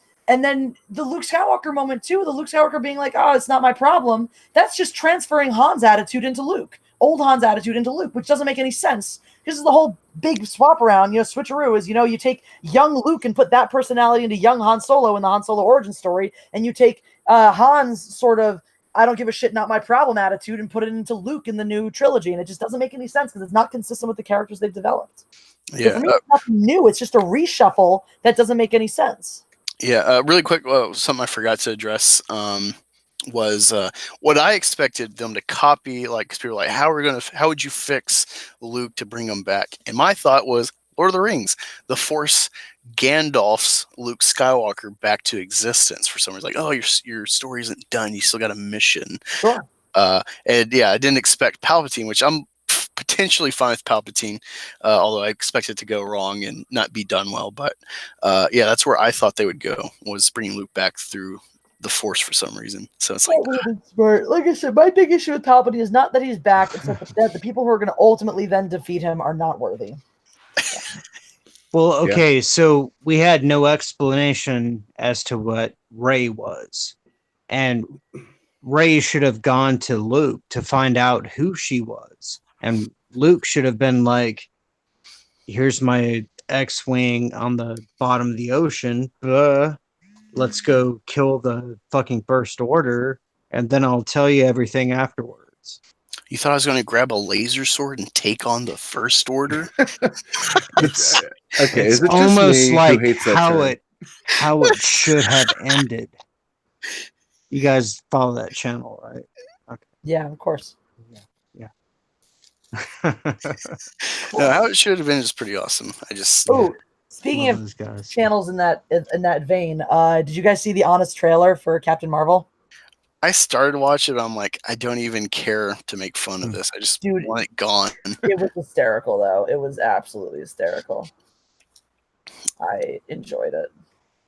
then the Luke Skywalker moment too, the Luke Skywalker being like, oh, it's not my problem. That's just transferring Han's attitude into Luke. Old Han's attitude into Luke, which doesn't make any sense. This is the whole big swap around, switcheroo is, you take young Luke and put that personality into young Han Solo in the Han Solo origin story, and you take Han's sort of, I don't give a shit, not my problem attitude and put it into Luke in the new trilogy, and it just doesn't make any sense because it's not consistent with the characters they've developed. Yeah. So for me, it's nothing new. It's just a reshuffle that doesn't make any sense. Yeah, really quick, something I forgot to address was what I expected them to copy, like, because people were like, how would you fix Luke to bring him back? And my thought was Lord of the Rings, the Force Gandalf's Luke Skywalker back to existence for some reason. Like, oh, your story isn't done, you still got a mission. Sure. And yeah, I didn't expect Palpatine, which I'm potentially fine with Palpatine, although I expect it to go wrong and not be done well. But yeah, that's where I thought they would go, was bringing Luke back through the Force for some reason. So it's like, smart. Like I said, my big issue with Palpatine is not that he's back, it's that the people who are going to ultimately then defeat him are not worthy. Well, okay, so we had no explanation as to what Rey was, and Rey should have gone to Luke to find out who she was, and Luke should have been like, here's my X-Wing on the bottom of the ocean, let's go kill the fucking First Order, and then I'll tell you everything afterwards. You thought I was going to grab a laser sword and take on the First Order? It's okay, it's is it just almost me like who hates that how it should have ended. You guys follow that channel, right? Okay. Yeah, of course. Yeah. No, how it should have been is pretty awesome. I just Speaking Love of those guys. channels in that vein, did you guys see the honest trailer for Captain Marvel? I started watching it, but I'm like, I don't even care to make fun of this. I just want it gone. It was hysterical, though. It was absolutely hysterical. I enjoyed it.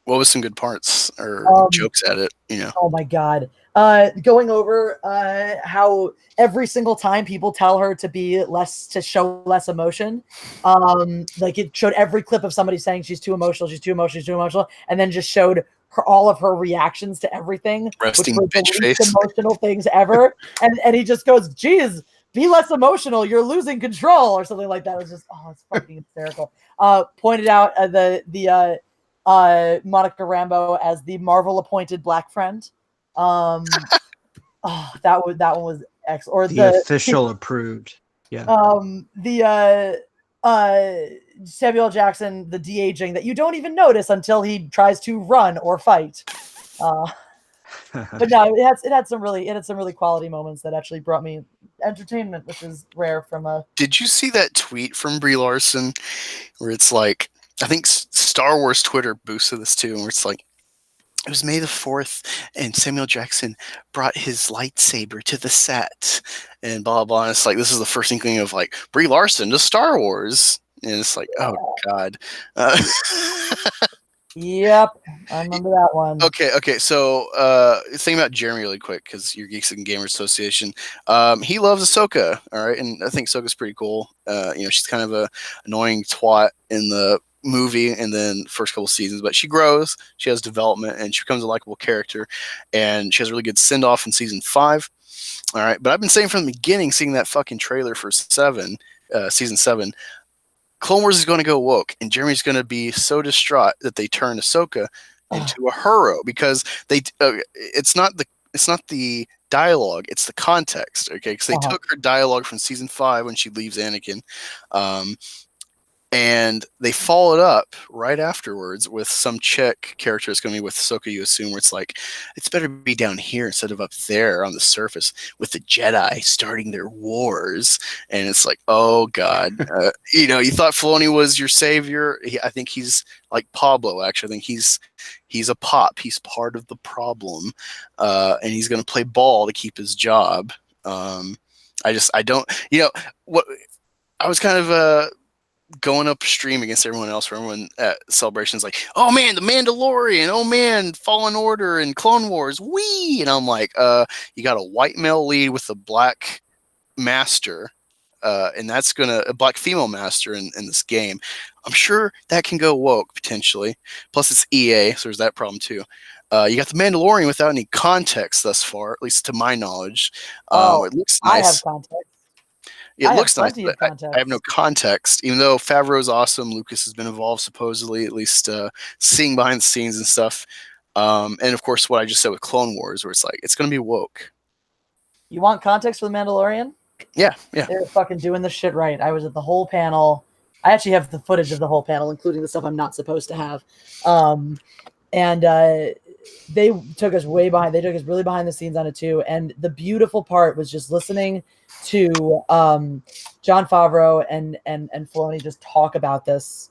What was some good parts or jokes at it? Oh my god! Going over how every single time people tell her to show less emotion, like it showed every clip of somebody saying she's too emotional, and then just showed all of her reactions to everything, resting which were bitch the least face, emotional things ever, and he just goes, "Geez, be less emotional, you're losing control," or something like that. It was just, it's fucking hysterical. Pointed out the Monica Rambeau as the Marvel appointed black friend. That one was excellent. Or the official approved. Yeah. Samuel Jackson, the de-aging that you don't even notice until he tries to run or fight. But no, it had some really quality moments that actually brought me entertainment, which is rare from a. Did you see that tweet from Brie Larson where it's like, I think Star Wars Twitter boosted this too, where it's like, it was May the 4th, and Samuel Jackson brought his lightsaber to the set, and blah, blah, blah. And it's like, this is the first inkling of like, Brie Larson to Star Wars. And it's like, oh, God. Yep, I remember that one. Okay. So, think about Jeremy really quick, because you're Geeks and Gamers Association. He loves Ahsoka, all right, and I think Ahsoka's pretty cool. She's kind of a annoying twat in the movie and then first couple seasons, but she grows, she has development, and she becomes a likable character, and she has a really good send off in season 5. All right, but I've been saying from the beginning, seeing that fucking trailer for season 7, Clone Wars is going to go woke, and Jeremy's going to be so distraught that they turn Ahsoka into a hero, because it's not the dialogue, it's the context, okay? Because they took her dialogue from season 5 when she leaves Anakin, and they followed up right afterwards with some chick character that's going to be with Ahsoka, you assume, where it's like, it's better to be down here instead of up there on the surface with the Jedi starting their wars. And it's like, oh God. You thought Filoni was your savior. I think he's like Pablo, actually. I think he's a pop. He's part of the problem. And he's going to play ball to keep his job. I don't, what I was kind of, going upstream against everyone else, for everyone at Celebration's like, oh man, the Mandalorian, oh man, Fallen Order and Clone Wars, wee! And I'm like, you got a white male lead with a black master, and that's a black female master in this game. I'm sure that can go woke, potentially. Plus it's EA, so there's that problem too. You got the Mandalorian without any context thus far, at least to my knowledge. It looks nice. I have context. It looks nice, but I have no context. Even though Favreau's awesome, Lucas has been involved supposedly, at least seeing behind the scenes and stuff. And of course, what I just said with Clone Wars, where it's like, it's going to be woke. You want context for the Mandalorian? Yeah. They're fucking doing this shit right. I was at the whole panel. I actually have the footage of the whole panel, including the stuff I'm not supposed to have. And they took us way behind. They took us really behind the scenes on it too. And the beautiful part was just listening to Jon Favreau and Filoni just talk about this.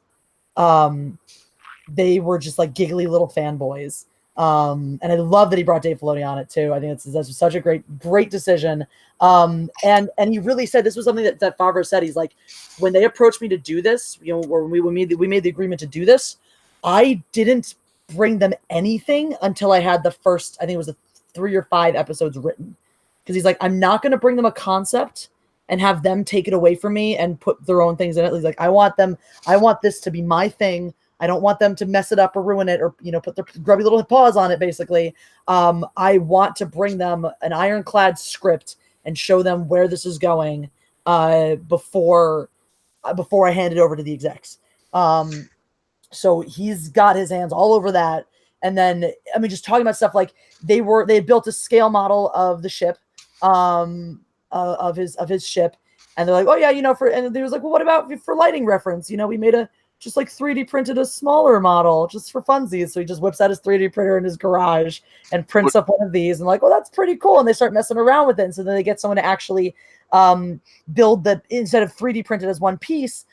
They were just like giggly little fanboys. And I love that he brought Dave Filoni on it too. I think that's such a great decision. And he really said this was something that Favreau said. He's like, when they approached me to do this, when we made the agreement to do this, I didn't bring them anything until I had the first, I think it was the 3 or 5 episodes written. Because he's like, I'm not going to bring them a concept and have them take it away from me and put their own things in it. He's like, I want this to be my thing. I don't want them to mess it up or ruin it or, put their grubby little paws on it, basically. I want to bring them an ironclad script and show them where this is going before I hand it over to the execs. So he's got his hands all over that. And then, just talking about stuff like they had built a scale model of the ship, of his ship. And they're like, oh yeah, and they was like, well, what about for lighting reference? We made just like 3D printed a smaller model just for funsies. So he just whips out his 3D printer in his garage and prints up one of these and like, oh, that's pretty cool. And they start messing around with it. And so then they get someone to actually build instead of 3D printed as one piece,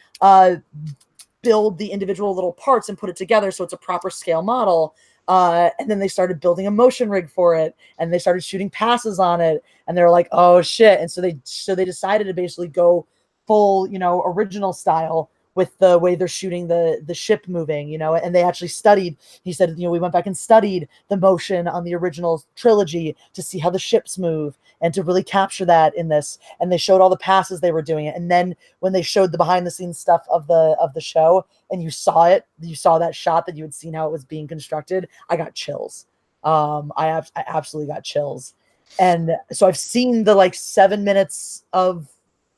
build the individual little parts and put it together so it's a proper scale model. And then they started building a motion rig for it, and they started shooting passes on it, and they're like, oh shit. And so they decided to basically go full, original style with the way they're shooting the ship moving, and they actually studied, he said, we went back and studied the motion on the original trilogy to see how the ships move and to really capture that in this. And they showed all the passes they were doing it. And then when they showed the behind the scenes stuff of the show and you saw that shot that you had seen how it was being constructed, I got chills. I absolutely got chills. And so I've seen the 7 minutes of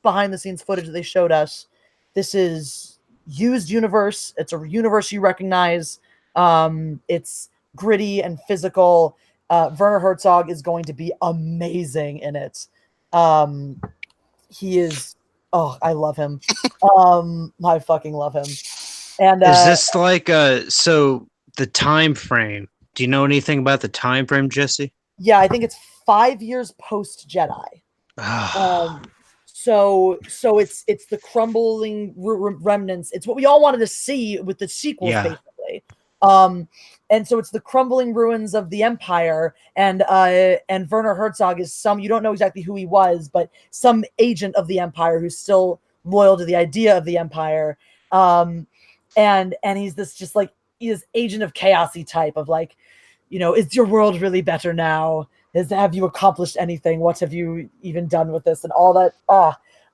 behind the scenes footage that they showed us. This is used universe. It's a universe you recognize. It's gritty and physical. Werner Herzog is going to be amazing in it. He is. Oh, I love him. I fucking love him. And is this so the time frame? Do you know anything about the time frame, Jessi? Yeah, I think it's 5 years post Jedi. So it's the crumbling remnants. It's what we all wanted to see with the sequels, basically. And so it's the crumbling ruins of the Empire, and Werner Herzog is you don't know exactly who he was, but some agent of the Empire who's still loyal to the idea of the Empire. And he's this agent of chaosy type of is your world really better now? Have you accomplished anything? What have you even done with this? And all that,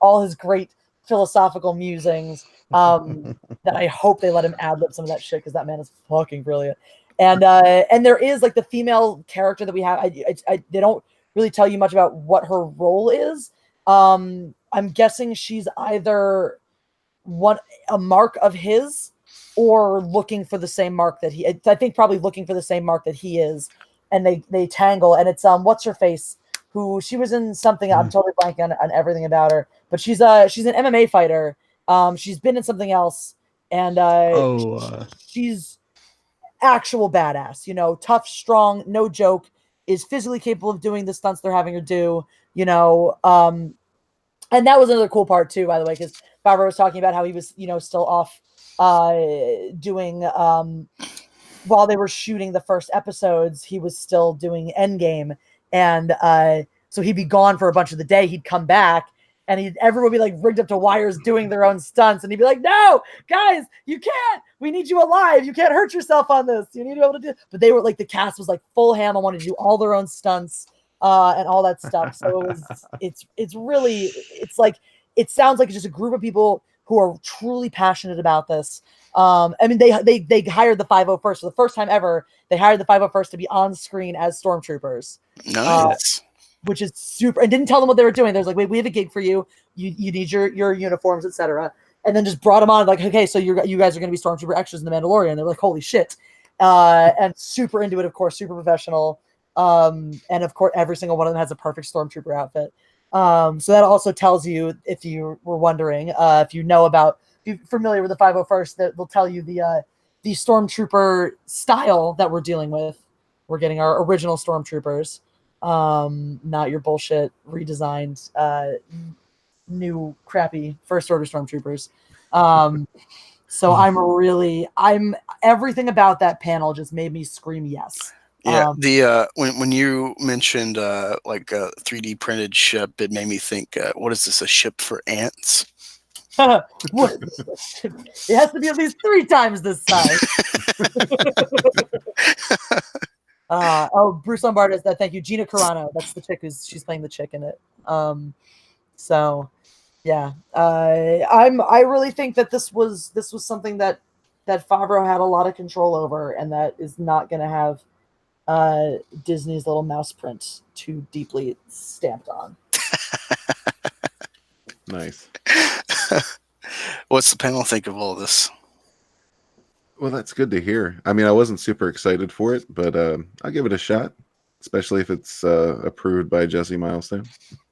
all his great philosophical musings. That I hope they let him ad-lib some of that shit because that man is fucking brilliant. And there is like the female character that we have. They don't really tell you much about what her role is. I'm guessing she's either a mark of his or looking for the same mark that he. I think probably looking for the same mark that he is, and they tangle. And it's what's her face, who she was in something. I'm totally blanking on everything about her, but she's an MMA fighter. She's been in something else, and she's actual badass. You know, tough, strong, no joke. Is physically capable of doing the stunts they're having her do. You know, and that was another cool part too, by the way, because Favreau was talking about how he was, still off doing while they were shooting the first episodes, he was still doing Endgame, and so he'd be gone for a bunch of the day. He'd come back, and everyone would be like rigged up to wires doing their own stunts, and he'd be like, "No, guys, you can't. We need you alive. You can't hurt yourself on this. You need to be able to do." But they were like, the cast was like full ham and wanted to do all their own stunts and all that stuff. So it's really like it sounds like it's just a group of people who are truly passionate about this. I mean, they hired the 501st for the first time ever. They hired the 501st to be on screen as stormtroopers. Nice. Which is super, and didn't tell them what they were doing. There's like, wait, we have a gig for you. You need your uniforms, etc. And then just brought them on like, okay, so you guys are going to be stormtrooper extras in The Mandalorian. They're like, holy shit, and super into it, of course, super professional. And of course, every single one of them has a perfect stormtrooper outfit. So that also tells you, if you were wondering, if you're familiar with the 501st, they'll tell you the stormtrooper style that we're dealing with. We're getting our original stormtroopers. Not your bullshit redesigned new crappy first order stormtroopers. So I'm everything about that panel just made me scream yes. Yeah, when you mentioned like a 3D printed ship, it made me think, what is this, a ship for ants? What? It has to be at least 3 times this size. Bruce Lombard is that. Thank you, Gina Carano. That's the chick she's playing the chick in it. So yeah, I really think that this was something that Favreau had a lot of control over, and that is not going to have Disney's little mouse print too deeply stamped on. Nice. What's the panel think of all this? Well, that's good to hear. I mean, I wasn't super excited for it, but I'll give it a shot, especially if it's approved by Jessi Milestone.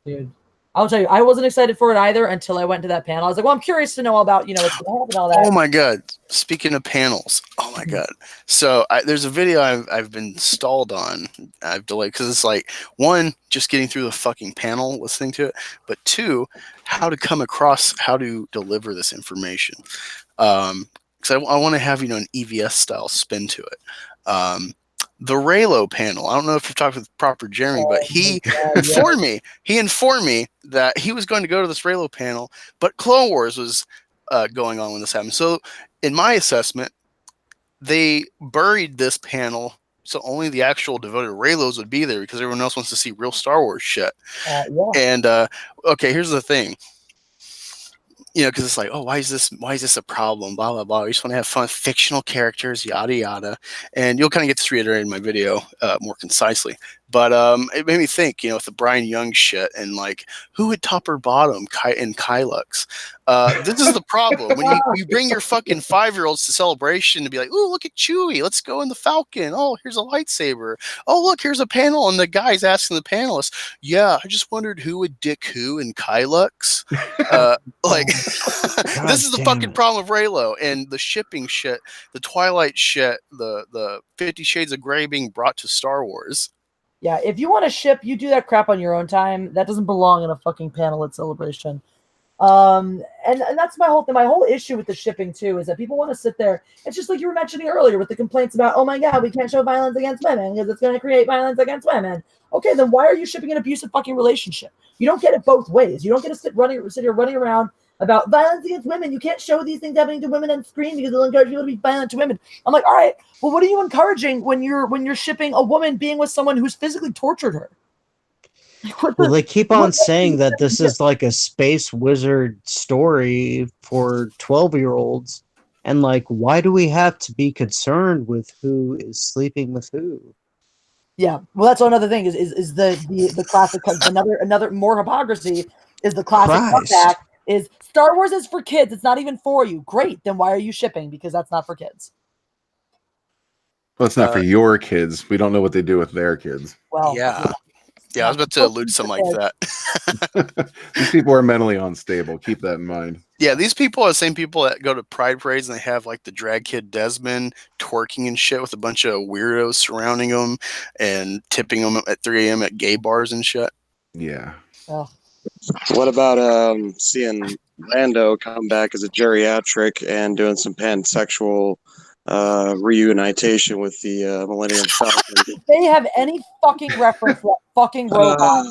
Dude, I'll tell you, I wasn't excited for it either until I went to that panel. I was like, well, I'm curious to know about, what's going to happen and all that. Oh my God. Speaking of panels, oh my God. So there's a video I've been stalled on. I've delayed because it's like, 1, just getting through the fucking panel, listening to it, but 2, how to come across, how to deliver this information. Because I want to have, an EVS style spin to it. The Raylo panel, I don't know if you've talked with proper Jeremy, but he informed me that he was going to go to this Raylo panel, but Clone Wars was going on when this happened. So in my assessment, they buried this panel so only the actual devoted Raylos would be there because everyone else wants to see real Star Wars shit. And okay, here's the thing. Because it's like, oh, why is this a problem? Blah, blah, blah. We just want to have fun, fictional characters, yada, yada. And you'll kind of get this reiterated in my video more concisely. But it made me think, with the Brian Young shit and like, who would top or bottom in Kylux? This is the problem. When you bring your fucking 5-year-olds to Celebration to be like, ooh, look at Chewie. Let's go in the Falcon. Oh, here's a lightsaber. Oh, look, here's a panel. And the guy's asking the panelists, yeah, I just wondered who would dick who in Kylux. This is the fucking problem of Raylo and the shipping shit, the Twilight shit, the 50 Shades of Grey being brought to Star Wars. Yeah, if you want to ship, you do that crap on your own time. That doesn't belong in a fucking panel at Celebration. And that's my whole thing. My whole issue with the shipping too is that people want to sit there. It's just like you were mentioning earlier with the complaints about, oh my God, we can't show violence against women because it's going to create violence against women. Okay, then why are you shipping an abusive fucking relationship? You don't get it both ways. You don't get to sit here running around about violence against women. You can't show these things happening to women on screen because it'll encourage people to be violent to women. I'm like, all right, well, what are you encouraging when you're shipping a woman being with someone who's physically tortured her? Well, they keep on saying that this is like a space wizard story for 12-year-olds. And like, why do we have to be concerned with who is sleeping with who? Yeah, well, that's another thing is the classic another more hypocrisy is the classic comeback is Star Wars is for kids. It's not even for you. Great, then why are you shipping? Because that's not for kids. Well, it's not for your kids. We don't know what they do with their kids. Well, yeah. I was about to allude to something like that. These people are mentally unstable. Keep that in mind. Yeah, these people are the same people that go to pride parades and they have like the drag kid Desmond twerking and shit with a bunch of weirdos surrounding them and tipping them at 3 a.m. at gay bars and shit. Yeah. Oh. What about seeing Lando come back as a geriatric and doing some pansexual reunitation with the Millennium Falcon? If they have any fucking reference to that fucking robot,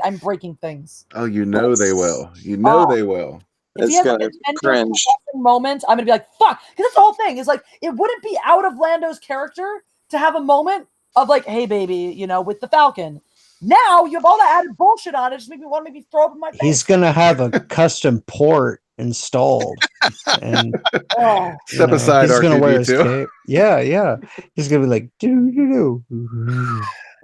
I'm breaking things. Oh, you know they will. You know they will. If he has like a cringe moment, I'm gonna be like, fuck. Because that's the whole thing. Is like, it wouldn't be out of Lando's character to have a moment of like, hey baby, you know, with the Falcon. Now you have all that added bullshit on it. Just make me want to maybe throw up in my face. He's gonna have a custom port installed, and step aside. He's gonna wear his R2D2. cape. Yeah. He's gonna be like, do.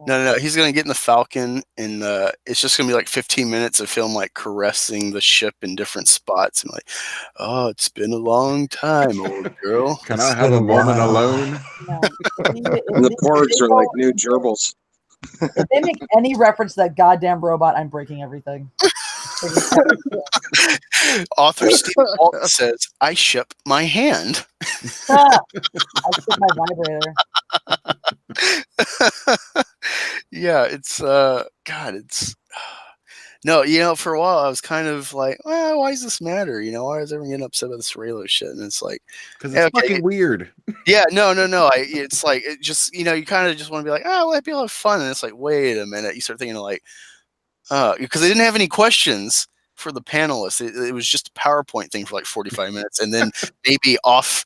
No. He's gonna get in the Falcon, and it's just gonna be like 15 minutes of him like caressing the ship in different spots, and like, oh, it's been a long time, old girl. Can I have a moment alone? And the porgs are like new gerbils. If they make any reference to that goddamn robot, I'm breaking everything. Author Steve Walton says, I ship my hand. I ship my vibrator. Yeah, it's God, it's no, you know, for a while I was kind of like, well, why does this matter? You know, why is everyone getting upset about this Raylo shit? And it's like, because it's fucking weird. Yeah, no. It's like, it just, you know, you kind of just want to be like, oh, let people have fun. And it's like, wait a minute. You start thinking like, because they didn't have any questions for the panelists. It was just a PowerPoint thing for like 45 minutes, and then maybe off,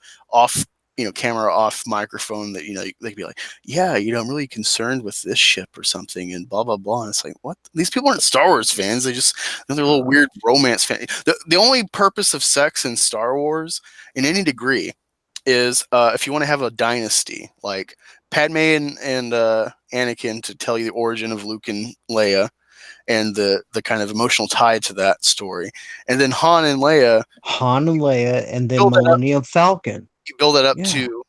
you know, camera, off microphone, that, you know, they could be like, yeah, you know, I'm really concerned with this ship or something, and blah blah blah. And it's like, what? These people aren't Star Wars fans. They just, they're little weird romance fans. The only purpose of sex in Star Wars, in any degree, is if you want to have a dynasty, like Padme and Anakin, to tell you the origin of Luke and Leia, and the kind of emotional tie to that story, and then Han and Leia, and then Millennium Falcon. You build it up to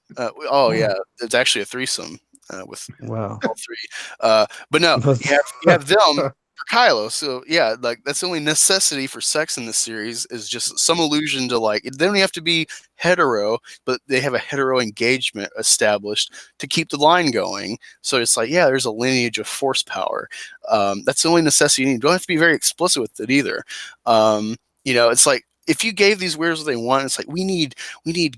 it's actually a threesome with all three. But no, you have them for Kylo. So yeah, like that's the only necessity for sex in this series, is just some allusion to, like, they don't have to be hetero, but they have a hetero engagement established to keep the line going. So it's like, yeah, there's a lineage of force power. That's the only necessity you need. You don't have to be very explicit with it either. You know, it's like, if you gave these weirdos what they want, it's like, we need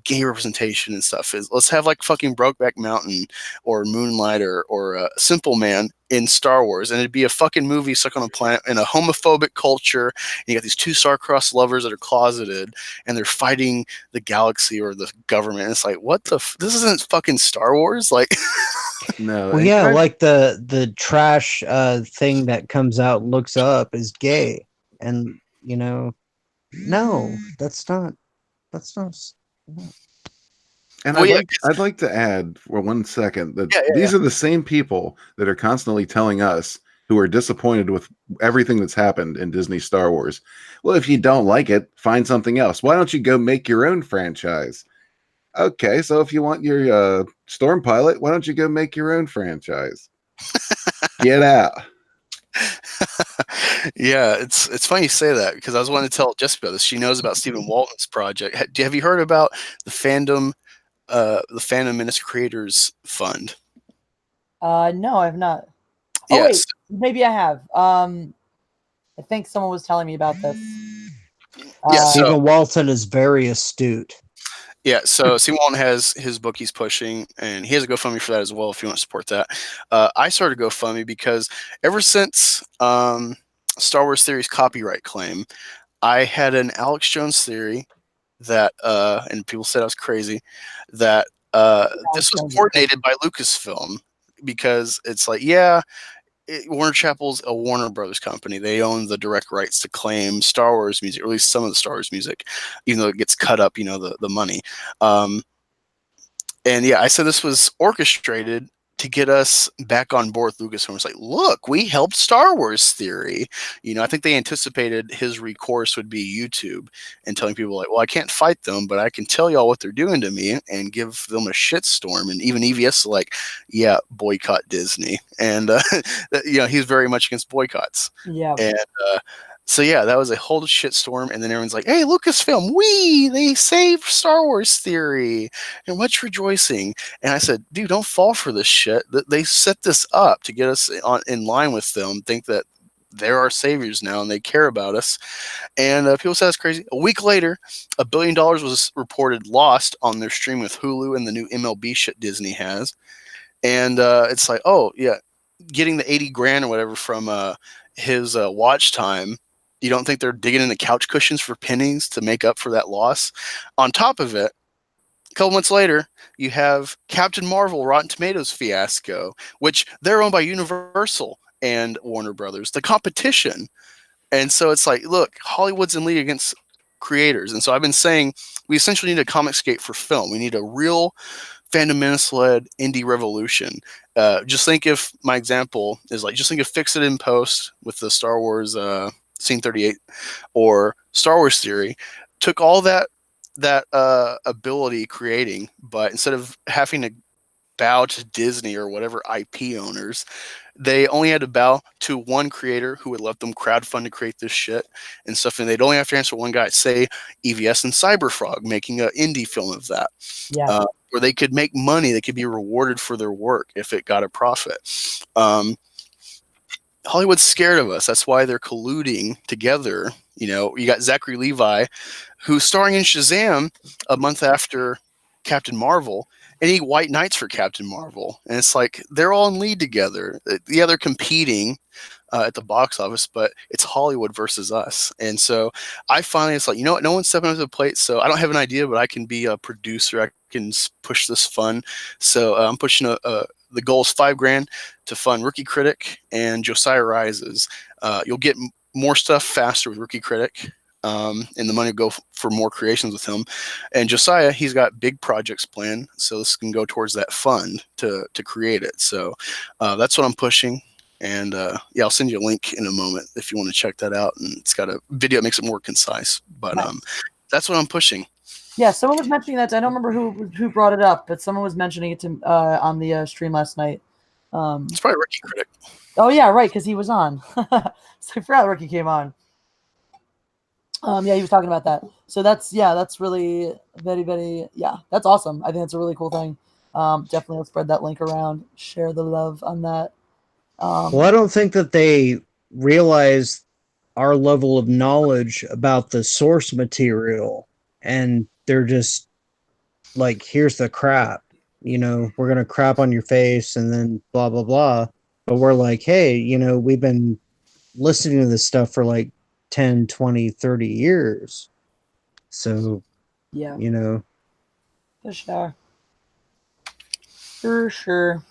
gay representation and stuff. Let's have like fucking Brokeback Mountain or Moonlight or Simple Man in Star Wars, and it'd be a fucking movie stuck on a planet in a homophobic culture. And you got these two star-crossed lovers that are closeted, and they're fighting the galaxy or the government. And it's like, what the? This isn't fucking Star Wars, like. No. Well, yeah, like the trash thing that comes out and looks up is gay, and you know. No, that's not. And I'd like to add for 1 second that these are the same people that are constantly telling us, who are disappointed with everything that's happened in Disney Star Wars, well, if you don't like it, find something else. Why don't you go make your own franchise? Okay, so if you want your Storm Pilot, why don't you go make your own franchise? Get out. Yeah, it's funny you say that, because I was wanting to tell Jessi about this. She knows about Stephen Walton's project. Have you heard about the Fandom Menace Creators Fund? No, I have not. Yes. Oh, wait, maybe I have. I think someone was telling me about this. Yeah, Stephen Walton is very astute. Yeah, so Stephen Walton has his book he's pushing, and he has a GoFundMe for that as well if you want to support that. I started GoFundMe because ever since Star Wars Theory's copyright claim, I had an Alex Jones theory that, and people said I was crazy, that this was coordinated by Lucasfilm, because it's like, yeah, Warner Chappell's a Warner Brothers company. They own the direct rights to claim Star Wars music, or at least some of the Star Wars music, even though it gets cut up, the money. And yeah, I said this was orchestrated to get us back on board with Lucasfilm. It's like, look, we helped Star Wars Theory. I think they anticipated his recourse would be YouTube and telling people like, well, I can't fight them, but I can tell y'all what they're doing to me and give them a shitstorm. And even EVS like, yeah, boycott Disney. And, he's very much against boycotts. Yeah. And, so yeah, that was a whole shitstorm, and then everyone's like, "Hey, Lucasfilm, they saved Star Wars Theory, and much rejoicing." And I said, "Dude, don't fall for this shit. They set this up to get us in line with them. Think that they're our saviors now, and they care about us." And people said that's crazy. A week later, $1 billion was reported lost on their stream with Hulu and the new MLB shit Disney has. And it's like, oh yeah, getting the 80 grand or whatever from his watch time. You don't think they're digging in the couch cushions for pennies to make up for that loss? On top of it, a couple months later, you have Captain Marvel Rotten Tomatoes fiasco, which they're owned by Universal and Warner Brothers, the competition. And so it's like, look, Hollywood's in league against creators. And so I've been saying we essentially need a Comicsgate for film. We need a real Fandom-led indie revolution. Just think if my example is like, just think of Fix It in Post with the Star Wars Scene 38 or Star Wars Theory took all that ability creating, but instead of having to bow to Disney or whatever IP owners, they only had to bow to one creator who would let them crowdfund to create this shit and stuff. And they'd only have to answer one guy, say EVS and Cyberfrog making an indie film of that. Yeah. Where they could make money, they could be rewarded for their work if it got a profit. Hollywood's scared of us. That's why they're colluding together. You got Zachary Levi, who's starring in Shazam a month after Captain Marvel, and he White Knights for Captain Marvel. And it's like they're all in lead together. Yeah, they're competing at the box office, but it's Hollywood versus us. And so I finally, it's like, you know what? No one's stepping up to the plate. So I don't have an idea, but I can be a producer. I can push this fund. So I'm pushing the goal is $5,000 to fund Rookie Critic and Josiah Rises. You'll get more stuff faster with Rookie Critic, and the money will go for more creations with him. And Josiah, he's got big projects planned, so this can go towards that fund to create it. So that's what I'm pushing. And yeah, I'll send you a link in a moment if you want to check that out. And it's got a video that makes it more concise. But nice. That's what I'm pushing. Yeah, someone was mentioning that. I don't remember who brought it up, but someone was mentioning it to on the stream last night. It's probably Rookie Critic. Oh yeah, right, because he was on. So I forgot Rookie came on. Yeah, he was talking about that. So that's really very, very, that's awesome. I think that's a really cool thing. Definitely let's spread that link around, share the love on that. Well, I don't think that they realize our level of knowledge about the source material, and they're just like, here's the crap, we're going to crap on your face and then blah, blah, blah. But we're like, hey, we've been listening to this stuff for like 10, 20, 30 years. So, yeah, for sure. For sure.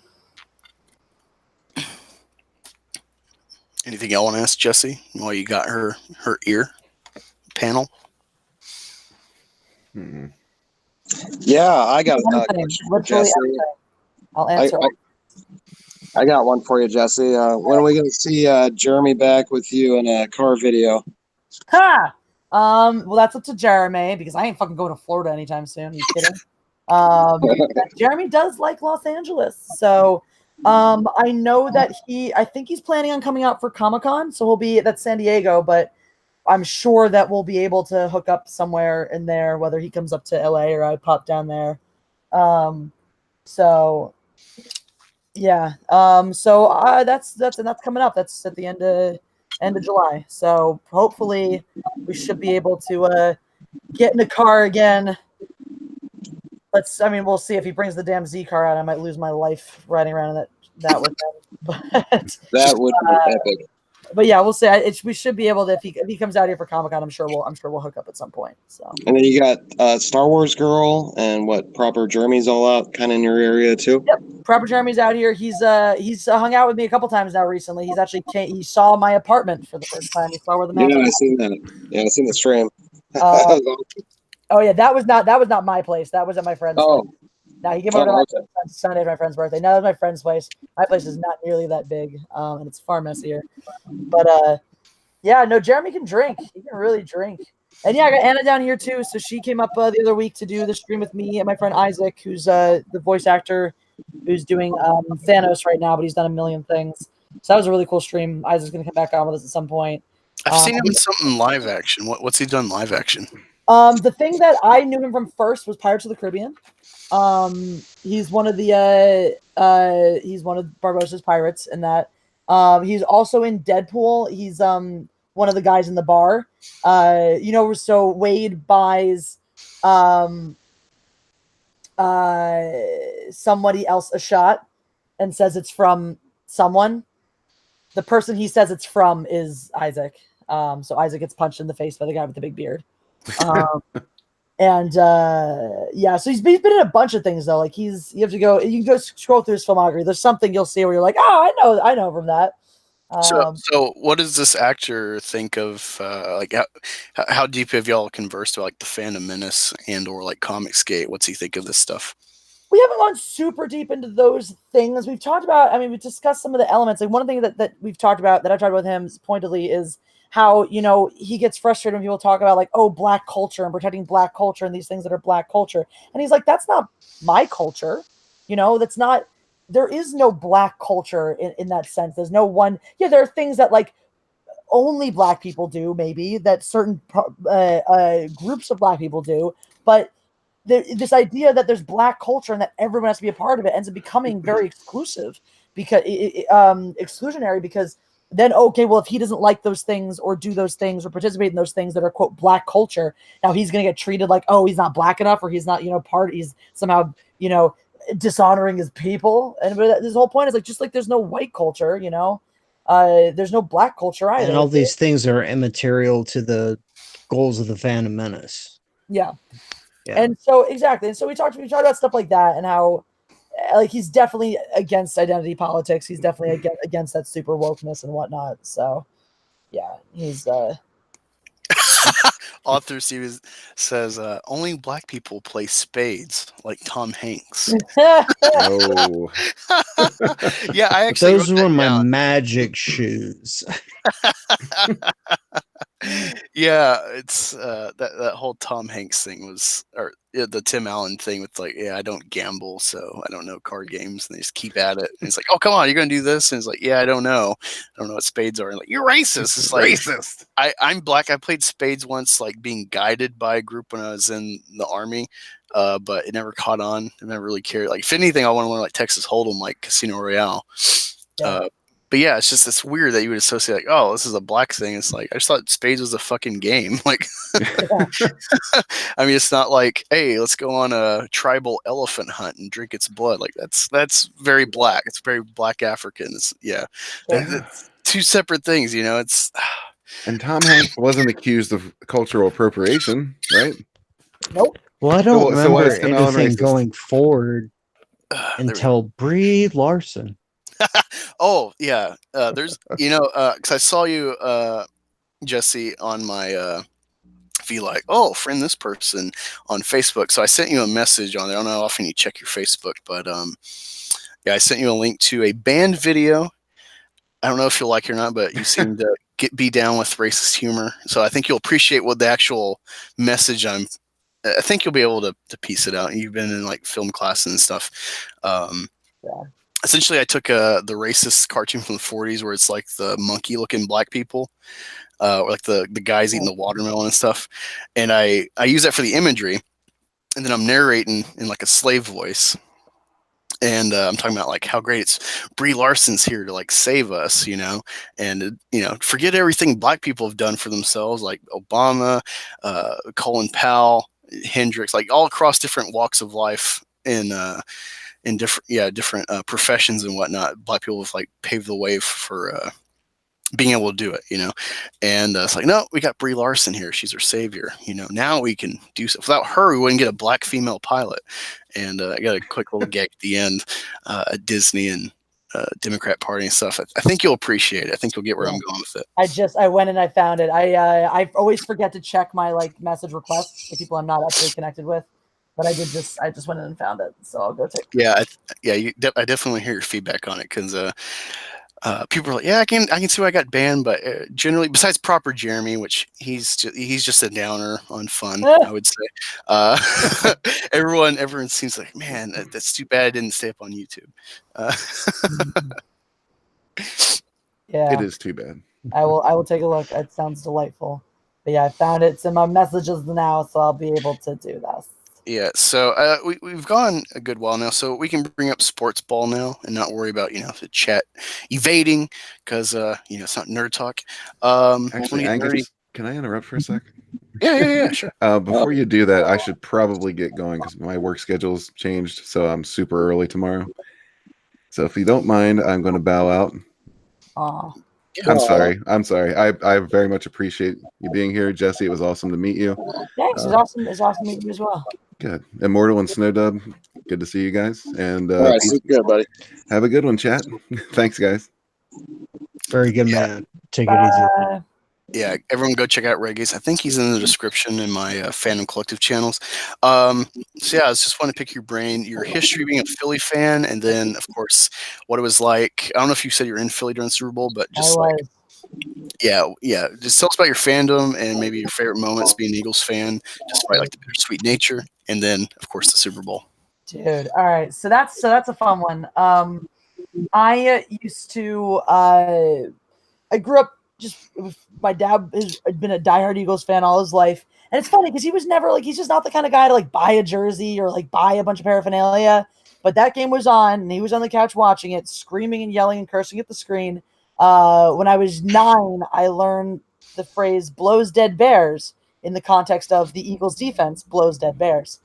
Anything y'all want to ask Jessi while you got her ear panel? Yeah, I got a question for Jessi. I'll answer. I got one for you, Jessi. When are we going to see Jeremy back with you in a car video? Ha! Well, that's up to Jeremy because I ain't fucking going to Florida anytime soon. Are you kidding? Jeremy does like Los Angeles, so I know that I think he's planning on coming out for Comic-Con, so that's San Diego, but I'm sure that we'll be able to hook up somewhere in there, whether he comes up to LA or I pop down there. So yeah. So that's coming up. That's at the end of July. So hopefully we should be able to get in the car again. We'll see if he brings the damn Z car out. I might lose my life riding around in that with him. But that would be epic. but yeah, we'll say we should be able to if he comes out here for Comic-Con, I'm sure we'll hook up at some point. So. And then you got Star Wars Girl and what Proper Jeremy's all out kind of in your area too. Yep, Proper Jeremy's out here. He's hung out with me a couple times now recently. He's actually he saw my apartment for the first time. He saw where the Yeah, I seen that. Yeah, I seen the stream. Oh yeah, that was not my place. That was at my friend's. Oh. Place. Now he came over to Sunday, my friend's birthday. No, that was my friend's place. My place is not nearly that big, and it's far messier. But yeah, no, Jeremy can drink. He can really drink. And yeah, I got Anna down here too. So she came up the other week to do the stream with me and my friend Isaac, who's the voice actor who's doing Thanos right now, but he's done a million things. So that was a really cool stream. Isaac's gonna come back on with us at some point. I've seen him in something live action. What's he done live action? The thing that I knew him from first was Pirates of the Caribbean. He's one of Barbossa's pirates in that. He's also in Deadpool. He's one of the guys in the bar. So Wade buys somebody else a shot and says it's from someone. The person he says it's from is Isaac. So Isaac gets punched in the face by the guy with the big beard. So he's been in a bunch of things though. Like you can go scroll through his filmography. There's something you'll see where you're like, oh, I know from that. So what does this actor think of how deep have y'all conversed about like the Phantom Menace and or like Comicsgate? What's he think of this stuff? We haven't gone super deep into those things. We've talked about, we've discussed some of the elements. Like one of the things that we've talked about, that I've talked about with him pointedly, is how, he gets frustrated when people talk about like, oh, Black culture and protecting Black culture and these things that are Black culture. And he's like, that's not my culture. That's not, there is no Black culture in that sense. There's no one. Yeah, there are things that like only Black people do, maybe that certain groups of Black people do. But this idea that there's Black culture and that everyone has to be a part of it ends up becoming very exclusive because exclusionary, because then, okay, well, if he doesn't like those things or do those things or participate in those things that are, quote, Black culture, now he's going to get treated like, oh, he's not Black enough, or he's not, he's somehow, dishonoring his people. And this whole point is like, just like there's no white culture, there's no Black culture either. And all these things are immaterial to the goals of the Phantom Menace. Yeah. And so, exactly. And so we talked about stuff like that and how, like, he's definitely against identity politics. He's definitely against that super wokeness and whatnot. So, yeah, he's Author Steve says only Black people play spades like Tom Hanks. Oh, yeah, I actually those were my magic shoes. Yeah, it's that whole Tom Hanks thing was, or the Tim Allen thing with like, I don't gamble, so I don't know card games, and they just keep at it. And it's like, oh, come on, you're gonna do this, and it's like, I don't know what spades are. And like, you're racist. It's like, racist. I'm Black. I played spades once, like being guided by a group when I was in the Army, but it never caught on. I never really cared. Like, if anything, I want to learn like Texas Hold'em, like Casino Royale. But yeah, it's just, it's weird that you would associate like, oh, this is a Black thing. It's like, I just thought spades was a fucking game. Like, it's not like, hey, let's go on a tribal elephant hunt and drink its blood. Like that's very Black. It's very Black African. It's two separate things. It's. And Tom Hanks wasn't accused of cultural appropriation, right? Nope. Well, I don't remember Tim Allen anything racist? going forward until Brie Larson. Oh yeah, there's because I saw you, Jessi, on my feed, like, oh, friend this person on Facebook. So I sent you a message on there. I don't know how often you check your Facebook, but I sent you a link to a banned video. I don't know if you'll like it or not, but you seem to be down with racist humor. So I think you'll appreciate what the actual message I think you'll be able to piece it out. You've been in like film classes and stuff. Essentially, I took the racist cartoon from the 40s where it's like the monkey-looking Black people, or like the guys eating the watermelon and stuff. And I use that for the imagery, and then I'm narrating in like a slave voice. And I'm talking about like how great it's Brie Larson's here to like save us, and forget everything Black people have done for themselves, like Obama, Colin Powell, Hendricks, like all across different walks of life in different professions and whatnot. Black people have like paved the way for being able to do it, and it's like, no, we got Brie Larson here. She's our savior. Now we can do so. Without her, we wouldn't get a black female pilot. And I got a quick little gag at the end at Disney and Democrat Party and stuff. I think you'll appreciate it. I think you'll get where I'm going with it. I went and I found it. I always forget to check my message requests for people I'm not actually connected with. But I just went in and found it, so I'll go take. Yeah, I definitely hear your feedback on it because people are like, yeah, I can see why I got banned, but generally, besides Proper Jeremy, which he's just a downer on fun, I would say. Everyone seems like, man, that's too bad I didn't stay up on YouTube. Yeah, it is too bad. I will take a look. It sounds delightful. But yeah, I found it. It's in my messages now, so I'll be able to do this. Yeah, so we've gone a good while now, so we can bring up sports ball now and not worry about the chat evading because it's not nerd talk. Actually, Angus, can I interrupt for a sec? Yeah, sure. Before you do that, I should probably get going because my work schedule's changed, so I'm super early tomorrow. So if you don't mind, I'm going to bow out. I'm sorry. I very much appreciate you being here, Jessi. It was awesome to meet you. Thanks. It's awesome to meet you as well. Good. Immortal and Snowdub, good to see you guys. And all right, good, buddy. Have a good one, chat. Thanks, guys. Very good, man. Take it easy. Yeah, everyone go check out Reggae's. I think he's in the description in my Fandom Collective channels. So yeah, I just want to pick your brain, your history being a Philly fan, and then of course what it was like. I don't know if you said you're in Philly during the Super Bowl, but just yeah. Just tell us about your fandom and maybe your favorite moments being an Eagles fan, despite the bittersweet nature, and then of course the Super Bowl. Dude, all right. So that's a fun one. I used to I grew up my dad has been a diehard Eagles fan all his life. And it's funny because he was never he's just not the kind of guy to buy a jersey or buy a bunch of paraphernalia. But that game was on and he was on the couch watching it, screaming and yelling and cursing at the screen. When I was 9, I learned the phrase blows dead bears in the context of the Eagles defense blows dead bears.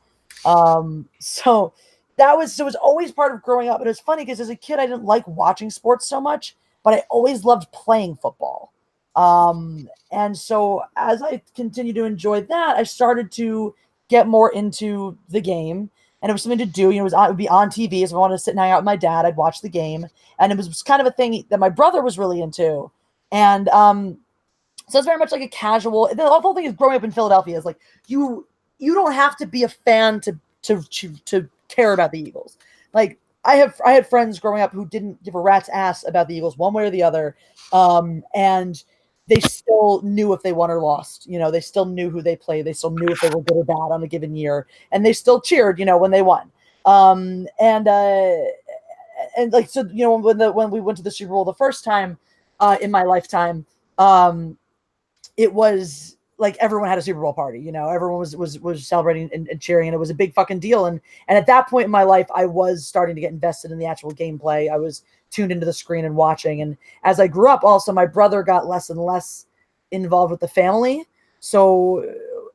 So it was always part of growing up. And it was funny because as a kid, I didn't like watching sports so much, but I always loved playing football. And so as I continued to enjoy that, I started to get more into the game, and it was something to do. It would be on TV. So if I wanted to sit and hang out with my dad, I'd watch the game, and it was kind of a thing that my brother was really into. And so it's very much like a casual. The whole thing is growing up in Philadelphia is you don't have to be a fan to care about the Eagles. I had friends growing up who didn't give a rat's ass about the Eagles one way or the other, and they still knew if they won or lost. They still knew who they played. They still knew if they were good or bad on a given year, and they still cheered, when they won. So when we went to the Super Bowl the first time in my lifetime, it was everyone had a Super Bowl party. Everyone was celebrating and cheering, and it was a big fucking deal. And at that point in my life, I was starting to get invested in the actual gameplay. I was tuned into the screen and watching. And as I grew up, also my brother got less and less involved with the family. So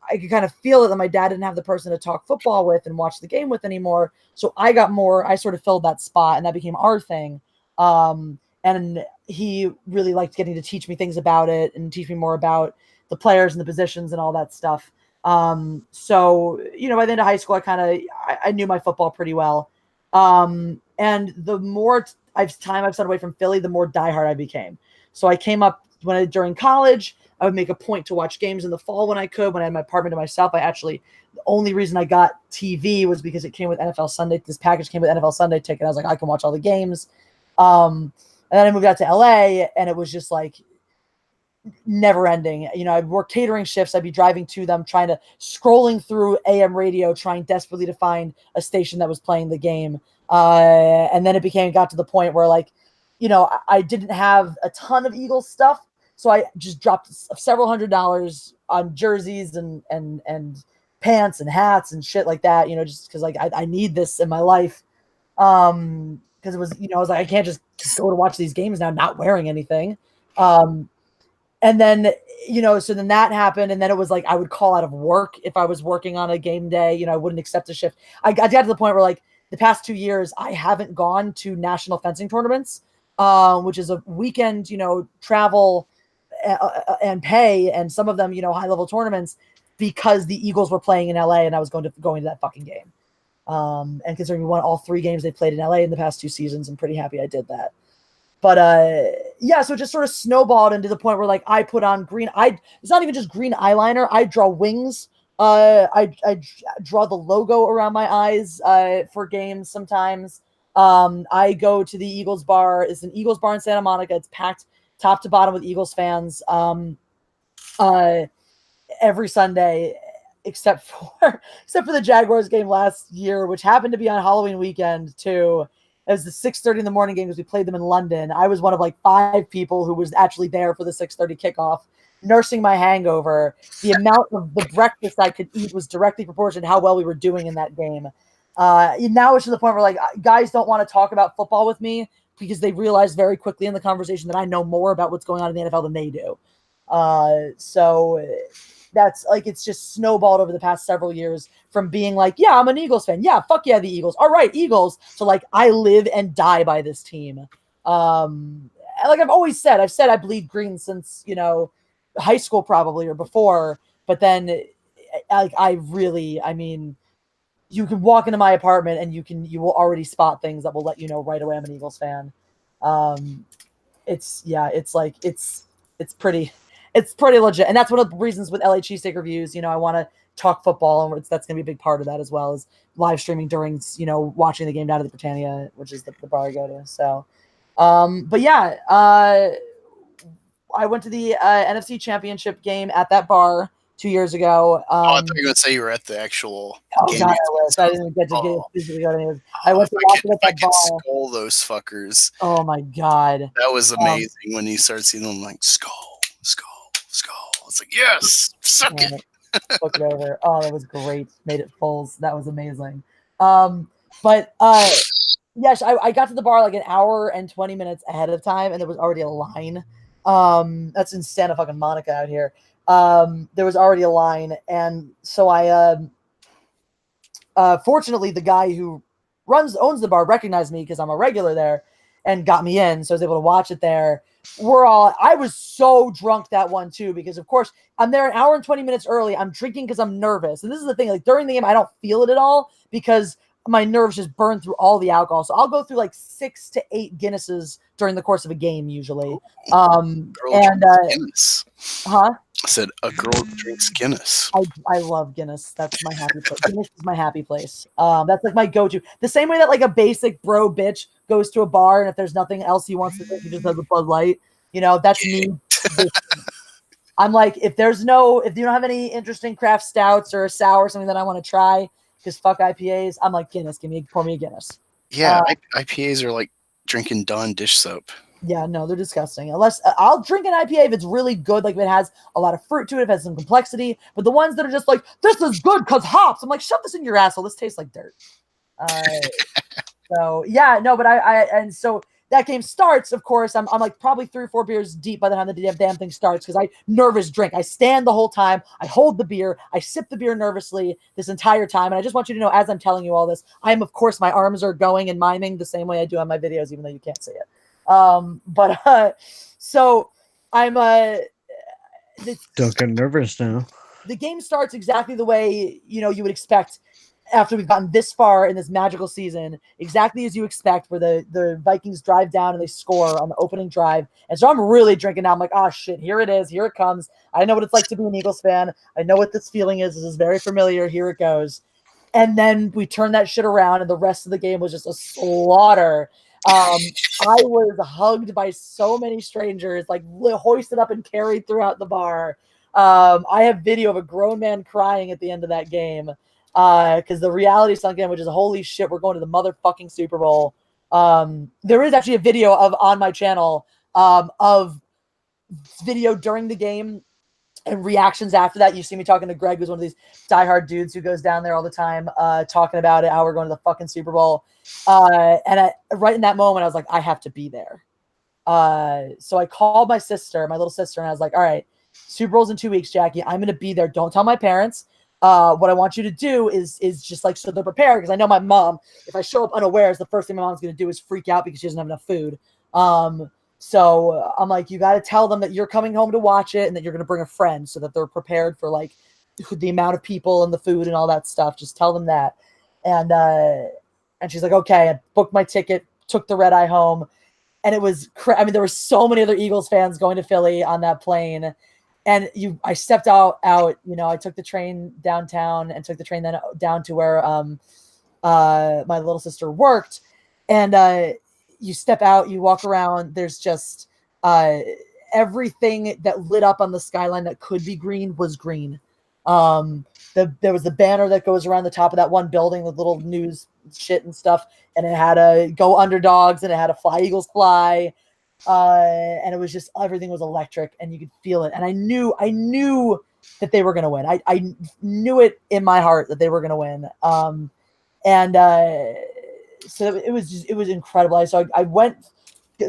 I could kind of feel that my dad didn't have the person to talk football with and watch the game with anymore. So I sort of filled that spot, and that became our thing. And he really liked getting to teach me things about it and teach me more about the players and the positions and all that stuff. So by the end of high school, I knew my football pretty well. And the more time I've spent away from Philly, the more diehard I became. So I came up during college, I would make a point to watch games in the fall when I could. When I had my apartment to myself, the only reason I got TV was because it came with NFL Sunday. This package came with NFL Sunday ticket. I was like, I can watch all the games. And then I moved out to LA, and it was just never ending. I'd work catering shifts. I'd be driving to them, scrolling through AM radio, trying desperately to find a station that was playing the game. And then it got to the point where I didn't have a ton of Eagles stuff. So I just dropped several $100s on jerseys and pants and hats and shit like that, just because I need this in my life. Because it was, I was I can't just go to watch these games now not wearing anything. And then, so then that happened. And then it was I would call out of work if I was working on a game day. I wouldn't accept a shift. I got to the point where the past 2 years, I haven't gone to national fencing tournaments which is a weekend, travel and pay, and some of them, high level tournaments, because the Eagles were playing in LA and I was going to that fucking game. And considering we won all 3 games they played in LA in the past 2 seasons, I'm pretty happy I did that. But yeah, so it just sort of snowballed into the point where like I put on green. It's not even just green eyeliner. I draw wings. I draw the logo around my eyes for games sometimes. I go to the Eagles bar. It's an Eagles bar in Santa Monica. It's packed top to bottom with Eagles fans every Sunday, except for the Jaguars game last year, which happened to be on Halloween weekend too. It was the 6:30 in the morning game because we played them in London. I was one of like 5 people who was actually there for the 6:30 kickoff, nursing my hangover. The amount of the breakfast I could eat was directly proportioned to how well we were doing in that game. Now it's to the point where like guys don't want to talk about football with me because they realize very quickly in the conversation that I know more about what's going on in the NFL than they do. So that's like, it's just snowballed over the past several years from being like, yeah, I'm an Eagles fan. Yeah, fuck yeah, the Eagles. All right, Eagles. So like, I live and die by this team. Like I've always said, I bleed green since, high school probably or before. But then like, I mean, you can walk into my apartment and you will already spot things that will let you know right away I'm an Eagles fan. It's pretty legit. And that's one of the reasons with LA Cheesesteak Reviews, I want to talk football, and that's going to be a big part of that, as well as live streaming during, watching the game down at the Britannia, which is the bar I go to. So, but yeah, I went to the NFC Championship game at that bar 2 years ago. I thought you were going to say you were at the actual game. God, I didn't get to get physically go to. I went to watch it at that bar. Skull those fuckers. Oh my God. That was amazing when you start seeing them like skull. It's like, yes, suck it. Look it over. Oh, that was great. Made it fulls. That was amazing. But yes, I got to the bar like an hour and 20 minutes ahead of time, and there was already a line. That's in Santa fucking Monica out here. There was already a line, and so I fortunately the guy who owns the bar recognized me because I'm a regular there and got me in, so I was able to watch it there. I was so drunk that one too, because of course I'm there an hour and 20 minutes early. I'm drinking because I'm nervous. And this is the thing, like during the game, I don't feel it at all because my nerves just burn through all the alcohol. So I'll go through like 6 to 8 Guinnesses during the course of a game usually. Guinness. Huh? I said a girl drinks Guinness. I love Guinness. That's my happy place. Guinness is my happy place. That's like my go-to. The same way that like a basic bro bitch goes to a bar, and if there's nothing else he wants to drink, he just has a Bud Light. That's me. I'm like, if you don't have any interesting craft stouts or a sour or something that I want to try, because fuck IPAs, I'm like, Guinness. Pour me a Guinness. Yeah, IPAs are like drinking Dawn dish soap. Yeah, no, they're disgusting. Unless I'll drink an IPA if it's really good, like if it has a lot of fruit to it, if it has some complexity. But the ones that are just like, this is good because hops, I'm like, shove this in your asshole. This tastes like dirt. So yeah, no, but and so that game starts. Of course, I'm like probably 3 or 4 beers deep by the time the damn thing starts because I nervous drink. I stand the whole time. I hold the beer. I sip the beer nervously this entire time. And I just want you to know, as I'm telling you all this, I am, of course, my arms are going and miming the same way I do on my videos, even though you can't see it. So I'm don't get nervous now. The game starts exactly the way you would expect after we've gotten this far in this magical season, exactly as you expect, where the Vikings drive down and they score on the opening drive. And so I'm really drinking now. I'm like, oh shit, here it is, here it comes. I know what it's like to be an Eagles fan. I know what this feeling is. This is very familiar. Here it goes. And then we turn that shit around, and the rest of the game was just a slaughter. I was hugged by so many strangers, like hoisted up and carried throughout the bar. I have video of a grown man crying at the end of that game because the reality sunk in, which is holy shit, we're going to the motherfucking Super Bowl. There is actually a video on my channel of video during the game and reactions after that. You see me talking to Greg, who's one of these diehard dudes who goes down there all the time, talking about it, how we're going to the fucking Super Bowl. And right in that moment, I was like, I have to be there. So I called my little sister, and I was like, all right, Super Bowl's in 2 weeks, Jackie. I'm going to be there. Don't tell my parents. What I want you to do is just like, so they're prepared. Because I know my mom, if I show up unawares, the first thing my mom's going to do is freak out because she doesn't have enough food. So I'm like, you got to tell them that you're coming home to watch it and that you're going to bring a friend so that they're prepared for like the amount of people and the food and all that stuff. Just tell them that. And she's like, okay. I booked my ticket, took the red eye home. And it was, I mean, there were so many other Eagles fans going to Philly on that plane. And I stepped out, you know, I took the train downtown and took the train then down to where my little sister worked. And you step out, you walk around, there's just everything that lit up on the skyline that could be green was green. There was the banner that goes around the top of that one building with little news shit and stuff, and it had a go underdogs and it had a fly Eagles fly. And it was just, everything was electric and you could feel it. And I knew that they were going to win. I knew it in my heart that they were going to win. So it was incredible. So I went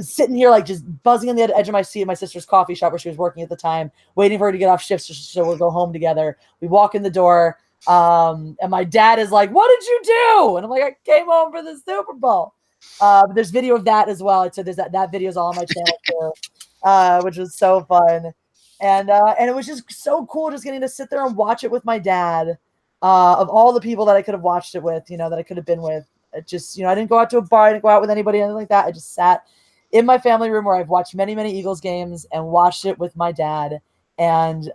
sitting here, like just buzzing on the edge of my seat at my sister's coffee shop where she was working at the time, waiting for her to get off shift so we'll go home together. We walk in the door, and my dad is like, "What did you do?" And I'm like, "I came home for the Super Bowl." But there's video of that as well. So there's that video is all on my channel too, which was so fun. And it was just so cool just getting to sit there and watch it with my dad. Of all the people that I could have watched it with, you know, that I could have been with. It just, you know, I didn't go out to a bar, I didn't go out with anybody, anything like that. I just sat in my family room where I've watched many, many Eagles games and watched it with my dad. And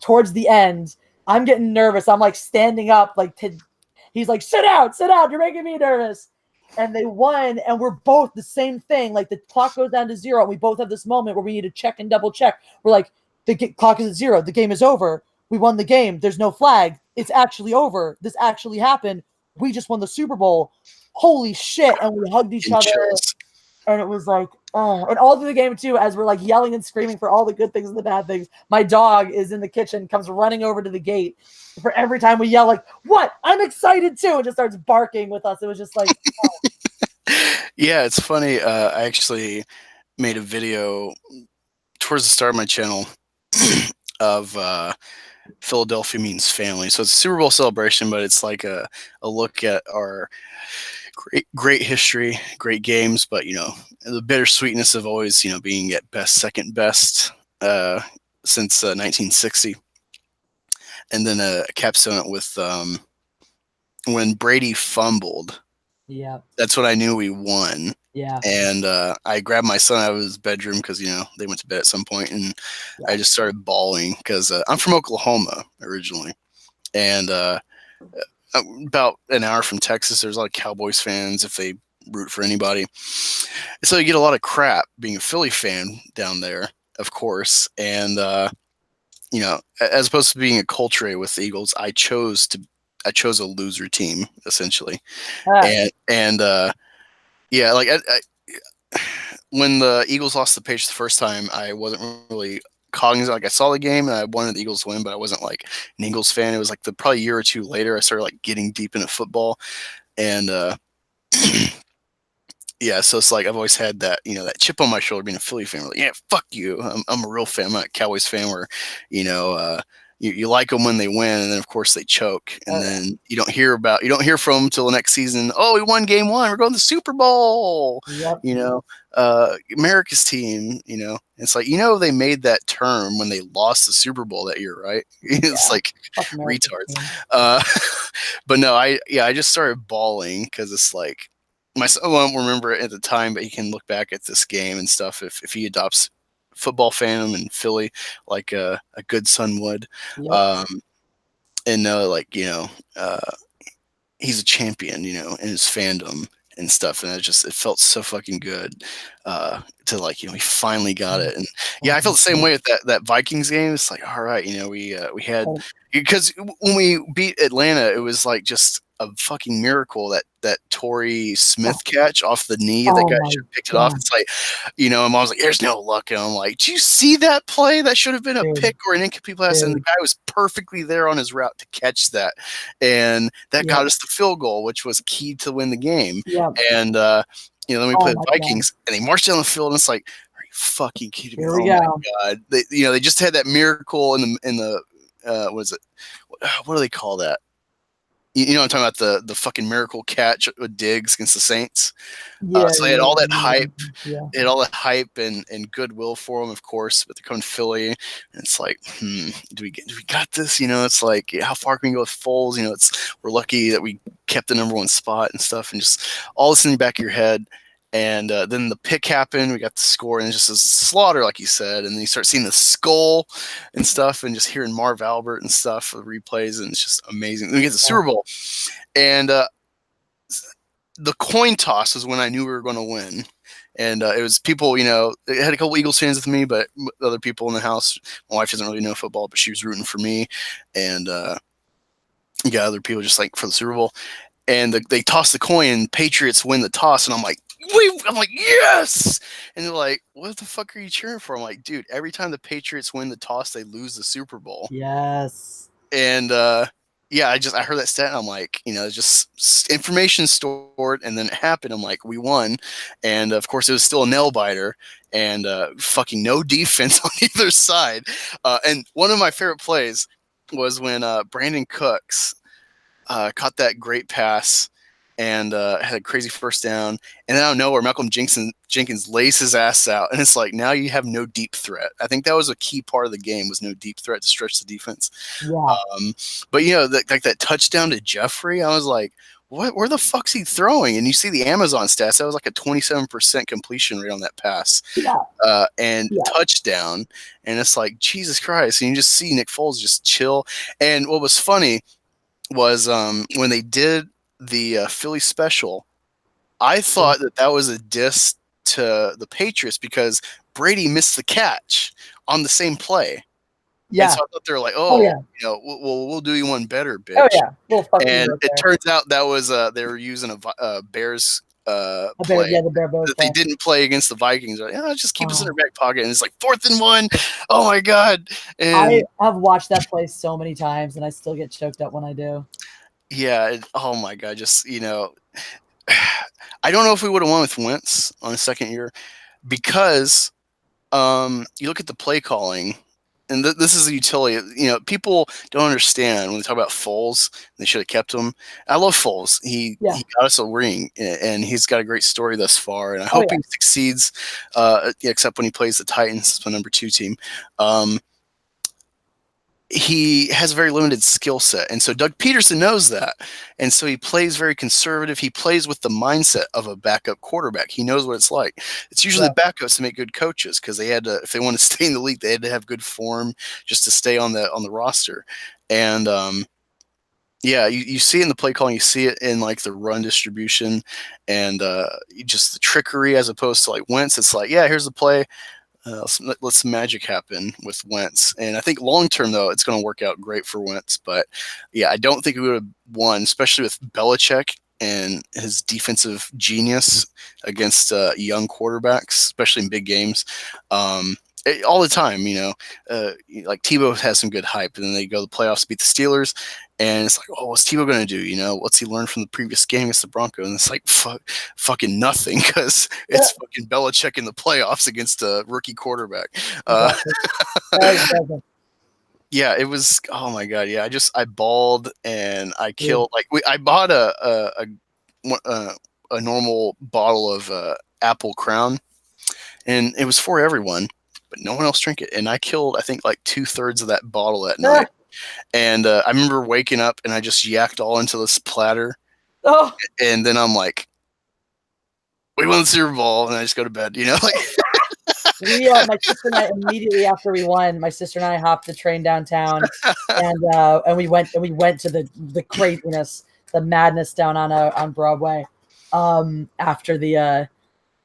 towards the end, I'm getting nervous. I'm like standing up, like he's like, sit down, you're making me nervous. And they won, and we're both the same thing. Like the clock goes down to 0, and we both have this moment where we need to check and double check. We're like, the clock is at 0, the game is over. We won the game. There's no flag. It's actually over. This actually happened. We just won the Super Bowl. Holy shit. And we hugged each other. And it was like, oh. And all through the game, too, as we're like yelling and screaming for all the good things and the bad things, my dog is in the kitchen, comes running over to the gate. For every time we yell, like, what? I'm excited, too. And just starts barking with us. It was just like, oh. Yeah, it's funny. I actually made a video towards the start of my channel of Philadelphia means family. So it's a Super Bowl celebration, but it's like a look at our great history, great games, but you know, the bittersweetness of always, you know, being at best, second best since 1960. And then a capstone it with when Brady fumbled. Yeah. That's when I knew we won. Yeah. And I grabbed my son out of his bedroom because, you know, they went to bed at some point, and I just started bawling because I'm from Oklahoma originally. And about an hour from Texas, there's a lot of Cowboys fans if they root for anybody. So you get a lot of crap being a Philly fan down there, of course. And, you know, as opposed to being a culture with the Eagles, I chose a loser team, essentially. And yeah, like when the Eagles lost the Patriots the first time, I wasn't really cognizant. Like I saw the game and I wanted the Eagles to win, but I wasn't like an Eagles fan. It was like probably a year or two later I started like getting deep into football, and yeah, so it's like I've always had that, you know, that chip on my shoulder being a Philly fan. Like, yeah, fuck you. I'm a real fan. I'm not a Cowboys fan where, you know, you like them when they win, and then of course they choke, and then you don't hear from them until the next season. Oh, we won game 1. We're going to the Super Bowl. Yep. You know, America's team. You know, it's like, you know, they made that term when they lost the Super Bowl that year, right? It's like retards. But no, I just started bawling because it's like my son won't remember it at the time, but he can look back at this game and stuff if he adopts football fandom in Philly like a good son would. Yep. And know, like, you know, he's a champion, you know, in his fandom and stuff, and it felt so fucking good to, like, you know, we finally got it. And yeah, I felt the same way at that Vikings game. It's like, all right, you know, we had, because when we beat Atlanta, it was like just a fucking miracle that Torrey Smith catch off the knee. That guy should have picked it off. It's like, you know, and Mom's like, there's no luck. And I'm like, do you see that play? That should have been a pick or an incomplete pass. And the guy was perfectly there on his route to catch that. And that got us the field goal, which was key to win the game. And, you know, then we played the Vikings, and they marched down the field, and it's like, are you fucking kidding me? Oh my God. They, you know, they just had that miracle in the what is it? What do they call that? You know, I'm talking about the fucking miracle catch with Diggs against the Saints. Yeah, So they had all that hype. Yeah. They had all that hype and goodwill for them, of course, but they're coming to Philly. And it's like, do we got this? You know, it's like, how far can we go with Foles? You know, we're lucky that we kept the number 1 spot and stuff, and just all this in the back of your head. And then the pick happened. We got the score, and it's just a slaughter, like you said. And then you start seeing the skull and stuff, and just hearing Marv Albert and stuff, the replays, and it's just amazing. Then we get the Super Bowl, and the coin toss is when I knew we were going to win. And it was people, you know, I had a couple Eagles fans with me, but other people in the house, my wife doesn't really know football, but she was rooting for me. And you got other people just like for the Super Bowl. And they toss the coin, Patriots win the toss, and I'm like, yes! And they're like, what the fuck are you cheering for? I'm like, dude, every time the Patriots win the toss, they lose the Super Bowl. Yes. And yeah, I heard that stat, and I'm like, you know, just information stored, and then it happened. I'm like, we won, and of course it was still a nail biter, and fucking no defense on either side. And one of my favorite plays was when Brandon Cooks caught that great pass and had a crazy first down. And then out of nowhere, Malcolm Jenkins lays his ass out. And it's like, now you have no deep threat. I think that was a key part of the game, was no deep threat to stretch the defense. Yeah. But, you know, like that touchdown to Jeffrey, I was like, where the fuck's he throwing? And you see the Amazon stats, that was like a 27% completion rate on that pass. Yeah. And touchdown. And it's like, Jesus Christ. And you just see Nick Foles just chill. And what was funny was when they did the Philly special, I thought that was a diss to the Patriots because Brady missed the catch on the same play. Yeah. And so I thought they were like, you know, we'll do you one better, bitch. Oh yeah. We'll fuck you And right it there. turns out that was they were using a Bears play the Bear that they didn't play against the Vikings. Like, just keep us in our back pocket. And it's like 4th and 1. Oh my God. And I have watched that play so many times, and I still get choked up when I do. yeah. Oh my God. Just, you know, I don't know if we would have won with Wentz on his second year because you look at the play calling, and this is a utility. You know, people don't understand when they talk about Foles. They should have kept him. I love Foles. He got us a ring, and he's got a great story thus far. And I hope he succeeds, except when he plays the Titans, the number 2 team. He has a very limited skill set. And so Doug Peterson knows that. And so he plays very conservative. He plays with the mindset of a backup quarterback. He knows what it's like. It's usually the backups to make good coaches because they had to, if they want to stay in the league, they had to have good form just to stay on the roster. And yeah, you see it in the play calling, you see it in like the run distribution and just the trickery as opposed to like Wentz. It's like, yeah, here's the play. Let some magic happen with Wentz. And I think long-term, though, it's going to work out great for Wentz. But, yeah, I don't think we would have won, especially with Belichick and his defensive genius against young quarterbacks, especially in big games. All the time, you know, like Tebow has some good hype, and then they go to the playoffs, beat the Steelers, and it's like, oh, what's Tebow going to do? You know, what's he learned from the previous game against the Broncos? And it's like, fucking nothing, because it's fucking Belichick in the playoffs against a rookie quarterback. Yeah, it was, oh my God. Yeah, I bawled and I killed, I bought a normal bottle of Apple Crown, and it was for everyone, but no one else drank it. And I killed, I think, like 2/3 of that bottle that night. And I remember waking up and I just yacked all into this platter. Oh. And then I'm like, we won the Super Bowl, and I just go to bed, you know? Like my sister and I, immediately after we won, my sister and I hopped the train downtown, and we went to the craziness, the madness down on Broadway.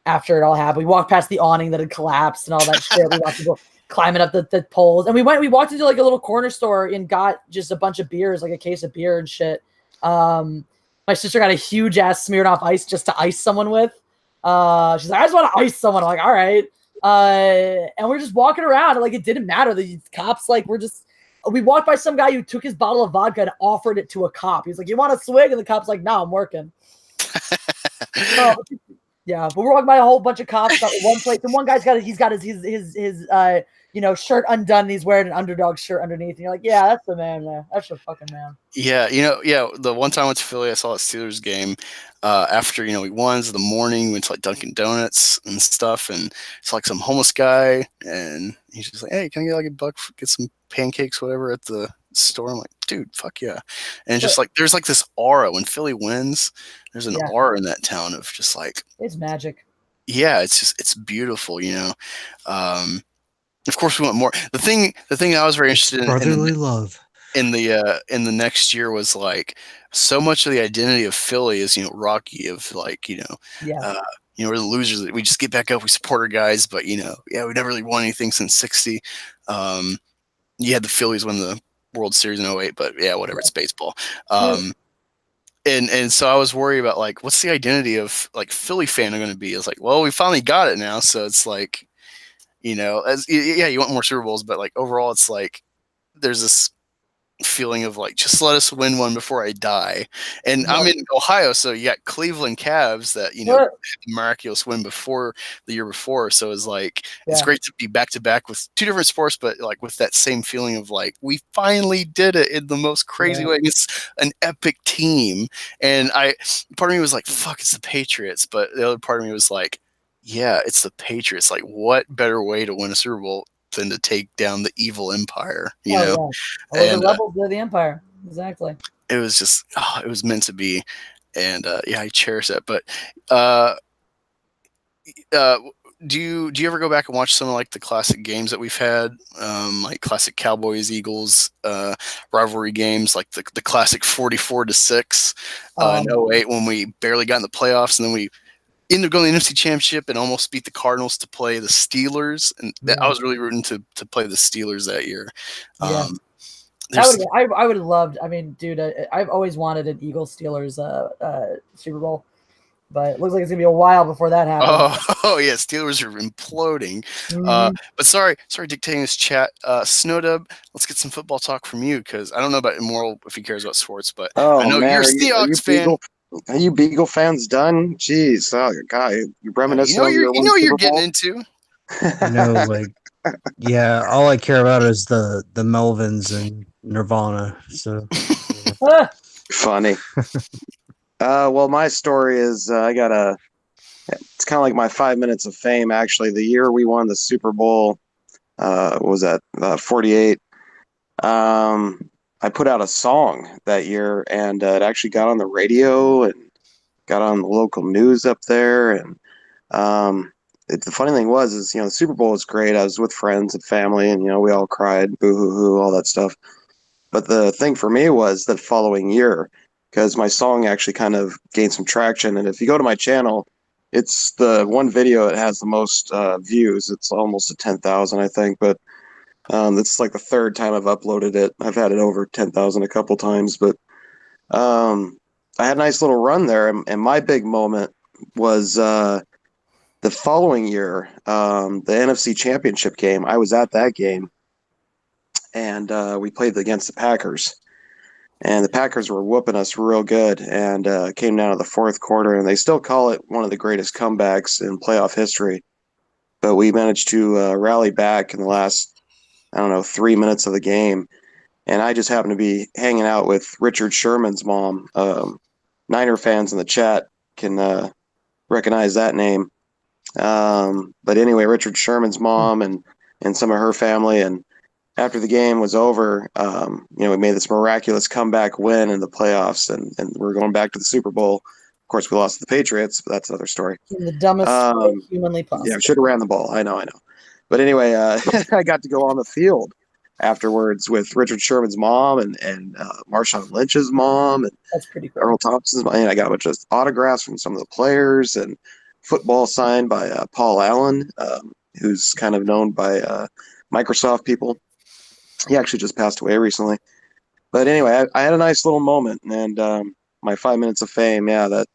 After it all happened, we walked past the awning that had collapsed and all that shit. We watched people climbing up the poles, and we walked into like a little corner store and got just a bunch of beers, like a case of beer and shit. My sister got a huge ass smeared off ice just to ice someone with. She's like, I just want to ice someone. I'm like, all right. And we're just walking around, and like it didn't matter. The cops we walked by some guy who took his bottle of vodka and offered it to a cop. He's like, you want a swig? And the cop's like, no, I'm working. Yeah, but we're walking by a whole bunch of cops at one place, and one guy's got his shirt undone, and he's wearing an underdog shirt underneath, and you're like, yeah, that's the man, man. That's the fucking man. Yeah, the one time I went to Philly, I saw a Steelers game. After we won, in the morning, went to like Dunkin' Donuts and stuff, and it's like some homeless guy, and he's just like, "Hey, can I get like $1 get some pancakes, whatever, at the store?" I'm like, "Dude, fuck yeah!" And just like there's like this aura when Philly wins. There's an aura in that town of just like it's magic. Yeah, it's beautiful, Of course, we want more. The thing I was very interested in brotherly love. In the next year was like so much of the identity of Philly is Rocky, of like we're the losers. We just get back up, we support our guys, but we never really won anything since '60. You had the Phillies win the World Series in '08, but whatever, it's baseball. And so I was worried about like what's the identity of like Philly fan are going to be. It's like, well, we finally got it now, so it's like you want more Super Bowls, but like overall, it's like there's this feeling of like just let us win one before I die. And I'm in Ohio, so you got Cleveland Cavs that had miraculous win before the year before, so it's like it's great to be back to back with two different sports, but like with that same feeling of like we finally did it in the most crazy way. It's an epic team, and part of me was like, fuck, it's the Patriots, but the other part of me was like, yeah, it's the Patriots. Like, what better way to win a Super Bowl than to take down the evil empire, the rebels of the empire. Exactly. It was just, it was meant to be. And I cherish that. But do you ever go back and watch some of like the classic games that we've had, like classic Cowboys Eagles rivalry games, like the classic 44-6 in '08 when we barely got in the playoffs, and then we ended up going to the NFC Championship and almost beat the Cardinals to play the Steelers, and I was really rooting to play the Steelers that year. I would have loved. I mean, dude, I've always wanted an Eagles Steelers Super Bowl, but it looks like it's gonna be a while before that happens. Oh yeah, Steelers are imploding. But sorry, dictating this chat. Snowdub, let's get some football talk from you, because I don't know about Immoral if he cares about sports, but I know you're a Seahawks fan. Are you Beagle fans done? Jeez, God, you reminiscing of your you're getting into. All I care about is the Melvins and Nirvana. So funny. Well, my story is it's kind of like my 5 minutes of fame. Actually, the year we won the Super Bowl, what was that 48? I put out a song that year, and it actually got on the radio and got on the local news up there. And the funny thing was the Super Bowl was great. I was with friends and family, and we all cried, boo hoo hoo, all that stuff. But the thing for me was the following year, because my song actually kind of gained some traction. And if you go to my channel, it's the one video that has the most views. It's almost at 10,000, I think, but it's like the third time I've uploaded it. I've had it over 10,000 a couple times, but I had a nice little run there. And my big moment was the following year, the NFC Championship game. I was at that game, and we played against the Packers. And the Packers were whooping us real good, and came down to the fourth quarter, and they still call it one of the greatest comebacks in playoff history. But we managed to rally back in the last 3 minutes of the game. And I just happened to be hanging out with Richard Sherman's mom. Niner fans in the chat can recognize that name. But anyway, Richard Sherman's mom and some of her family. And after the game was over, we made this miraculous comeback win in the playoffs, and we're going back to the Super Bowl. Of course, we lost to the Patriots, but that's another story. In the dumbest way humanly possible. Yeah, we should have ran the ball. I know. But anyway, I got to go on the field afterwards with Richard Sherman's mom and Marshawn Lynch's mom and that's pretty cool. Earl Thompson's mom. And I got a bunch of autographs from some of the players and football signed by Paul Allen, who's kind of known by Microsoft people. He actually just passed away recently. But anyway, I had a nice little moment, and my 5 minutes of fame, that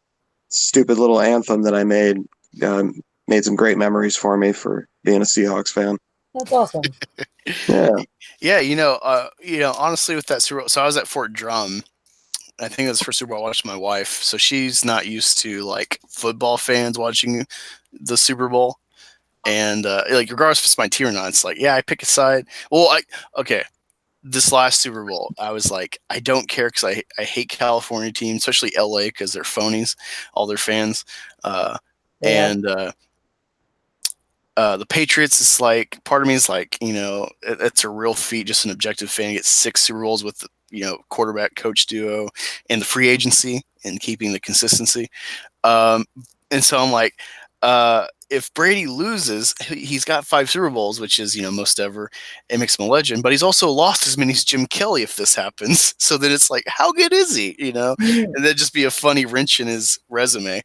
stupid little anthem that I made some great memories for me for being a Seahawks fan. That's awesome. Honestly, with that Super Bowl, so I was at Fort Drum. I think that's the first Super Bowl I watched with my wife. So she's not used to like football fans watching the Super Bowl. And like, regardless if it's my team or not, it's like, yeah, I pick a side. Well, okay. This last Super Bowl, I was like, I don't care because I hate California teams, especially LA, because they're phonies, all their fans. And the Patriots is like, part of me is like, it's a real feat, just an objective fan. Get 6 Super Bowls with quarterback coach duo and the free agency and keeping the consistency. And so I'm like, if Brady loses, he's got 5 Super Bowls, which is, most ever. It makes him a legend, but he's also lost as many as Jim Kelly if this happens. So then it's like, how good is he? And that'd just be a funny wrench in his resume.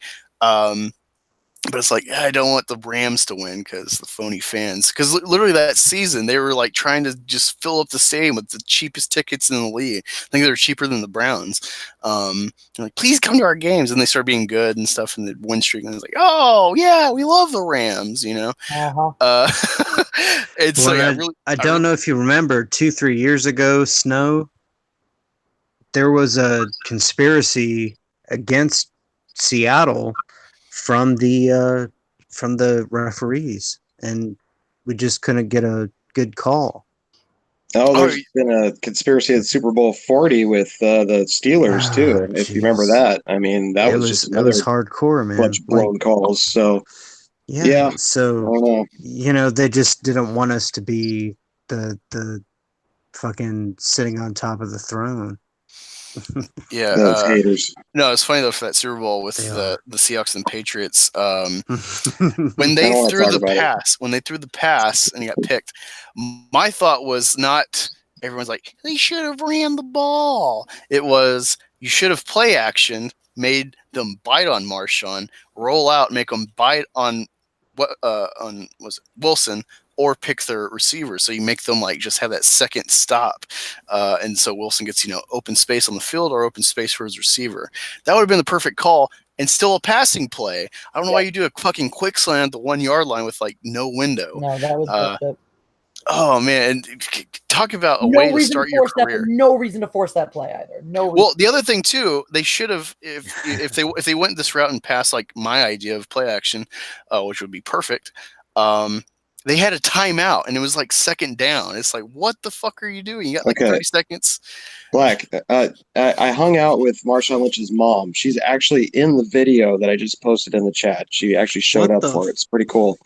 But it's like, I don't want the Rams to win because the phony fans. Because literally that season, they were like trying to just fill up the stadium with the cheapest tickets in the league. I think they were cheaper than the Browns. Like, please come to our games. And they started being good and stuff, and the win streak. And it's like, oh, yeah, we love the Rams, It's well, like, I don't know if you remember 2-3 years ago, Snow, there was a conspiracy against Seattle from the referees, and we just couldn't get a good call. Oh, there's been a conspiracy at Super Bowl 40 with the Steelers too. If you remember that, I mean, that was just another hardcore, man. Bunch of blown calls. So yeah. So they just didn't want us to be the fucking sitting on top of the throne. Yeah, those haters. No, it's funny though, for that Super Bowl with the Seahawks and Patriots, when they threw the pass and he got picked, my thought was not, everyone's like, they should have ran the ball. It was, you should have play action, made them bite on Marshawn, roll out, make them bite on Wilson, or pick their receiver. So you make them like just have that second stop. And so Wilson gets, open space on the field or open space for his receiver. That would have been the perfect call and still a passing play. I don't know why you do a fucking quick slant at the 1 yard line with like no window. No, that was bullshit. Oh man, talk about a way to start your career. No reason to force that play either. No reason. Well, the other thing too, they should have, if they went this route and passed like my idea of play action, which would be perfect. They had a timeout, and it was like second down. It's like, what the fuck are you doing? You got like 30 seconds. Black, I hung out with Marshawn Lynch's mom. She's actually in the video that I just posted in the chat. She actually showed up for it. It's pretty cool.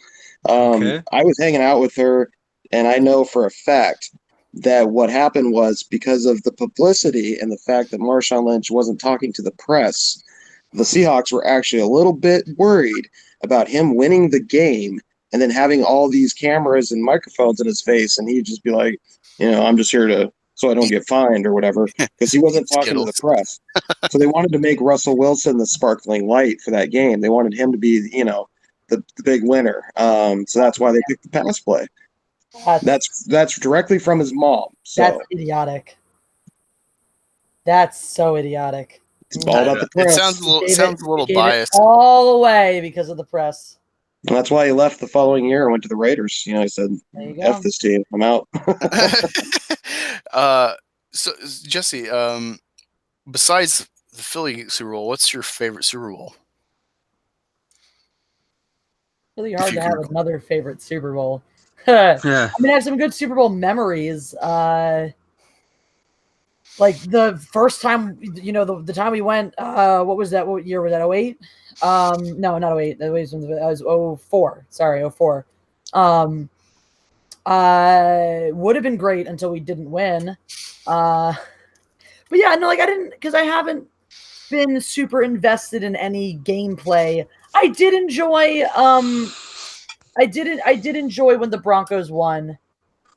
I was hanging out with her, and I know for a fact that what happened was because of the publicity and the fact that Marshawn Lynch wasn't talking to the press, the Seahawks were actually a little bit worried about him winning the game and then having all these cameras and microphones in his face, and he'd just be like, I'm just here so I don't get fined or whatever, because he wasn't talking to the press. So they wanted to make Russell Wilson the sparkling light for that game. They wanted him to be, the big winner. So that's why they picked the pass play. That's directly from his mom. So. That's idiotic. That's so idiotic. It's all about the press. It sounds a little biased. All the way because of the press. And that's why he left the following year and went to the Raiders. He said, F this team. I'm out. So, Jessi, besides the Philly Super Bowl, what's your favorite Super Bowl? Really hard to have another favorite Super Bowl. I have some good Super Bowl memories. Like the first time, the time we went, what was that? What year was that? 08? No, not 08. That was 04. Sorry, 04. Would have been great until we didn't win. But yeah, no, like I didn't, because I haven't been super invested in any gameplay. I did enjoy. I did enjoy when the Broncos won.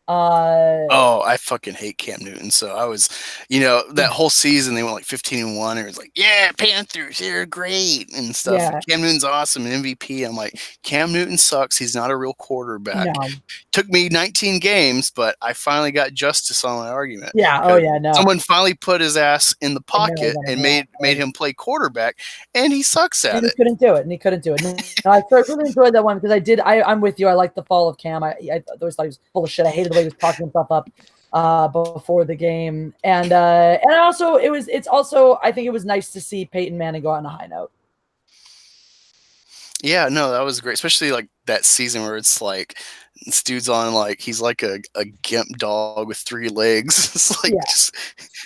I fucking hate Cam Newton. So I was, that whole season they went like 15-1, and it was like, yeah, Panthers, they're great and stuff. Yeah. Cam Newton's awesome and MVP. I'm like, Cam Newton sucks. He's not a real quarterback. No. Took me 19 games, but I finally got justice on my argument. Yeah. Oh yeah. No. Someone finally put his ass in the pocket and made him play quarterback, and he sucks at it. He couldn't do it. No, I really enjoyed that one because I'm with you. I like the fall of Cam. I always thought he was full of shit. I hated the way he was talking himself up before the game, and also I think it was nice to see Peyton Manning go out on a high note. Yeah, no, that was great, especially like that season where it's like this dude's on like he's like a gimp dog with 3 legs. It's like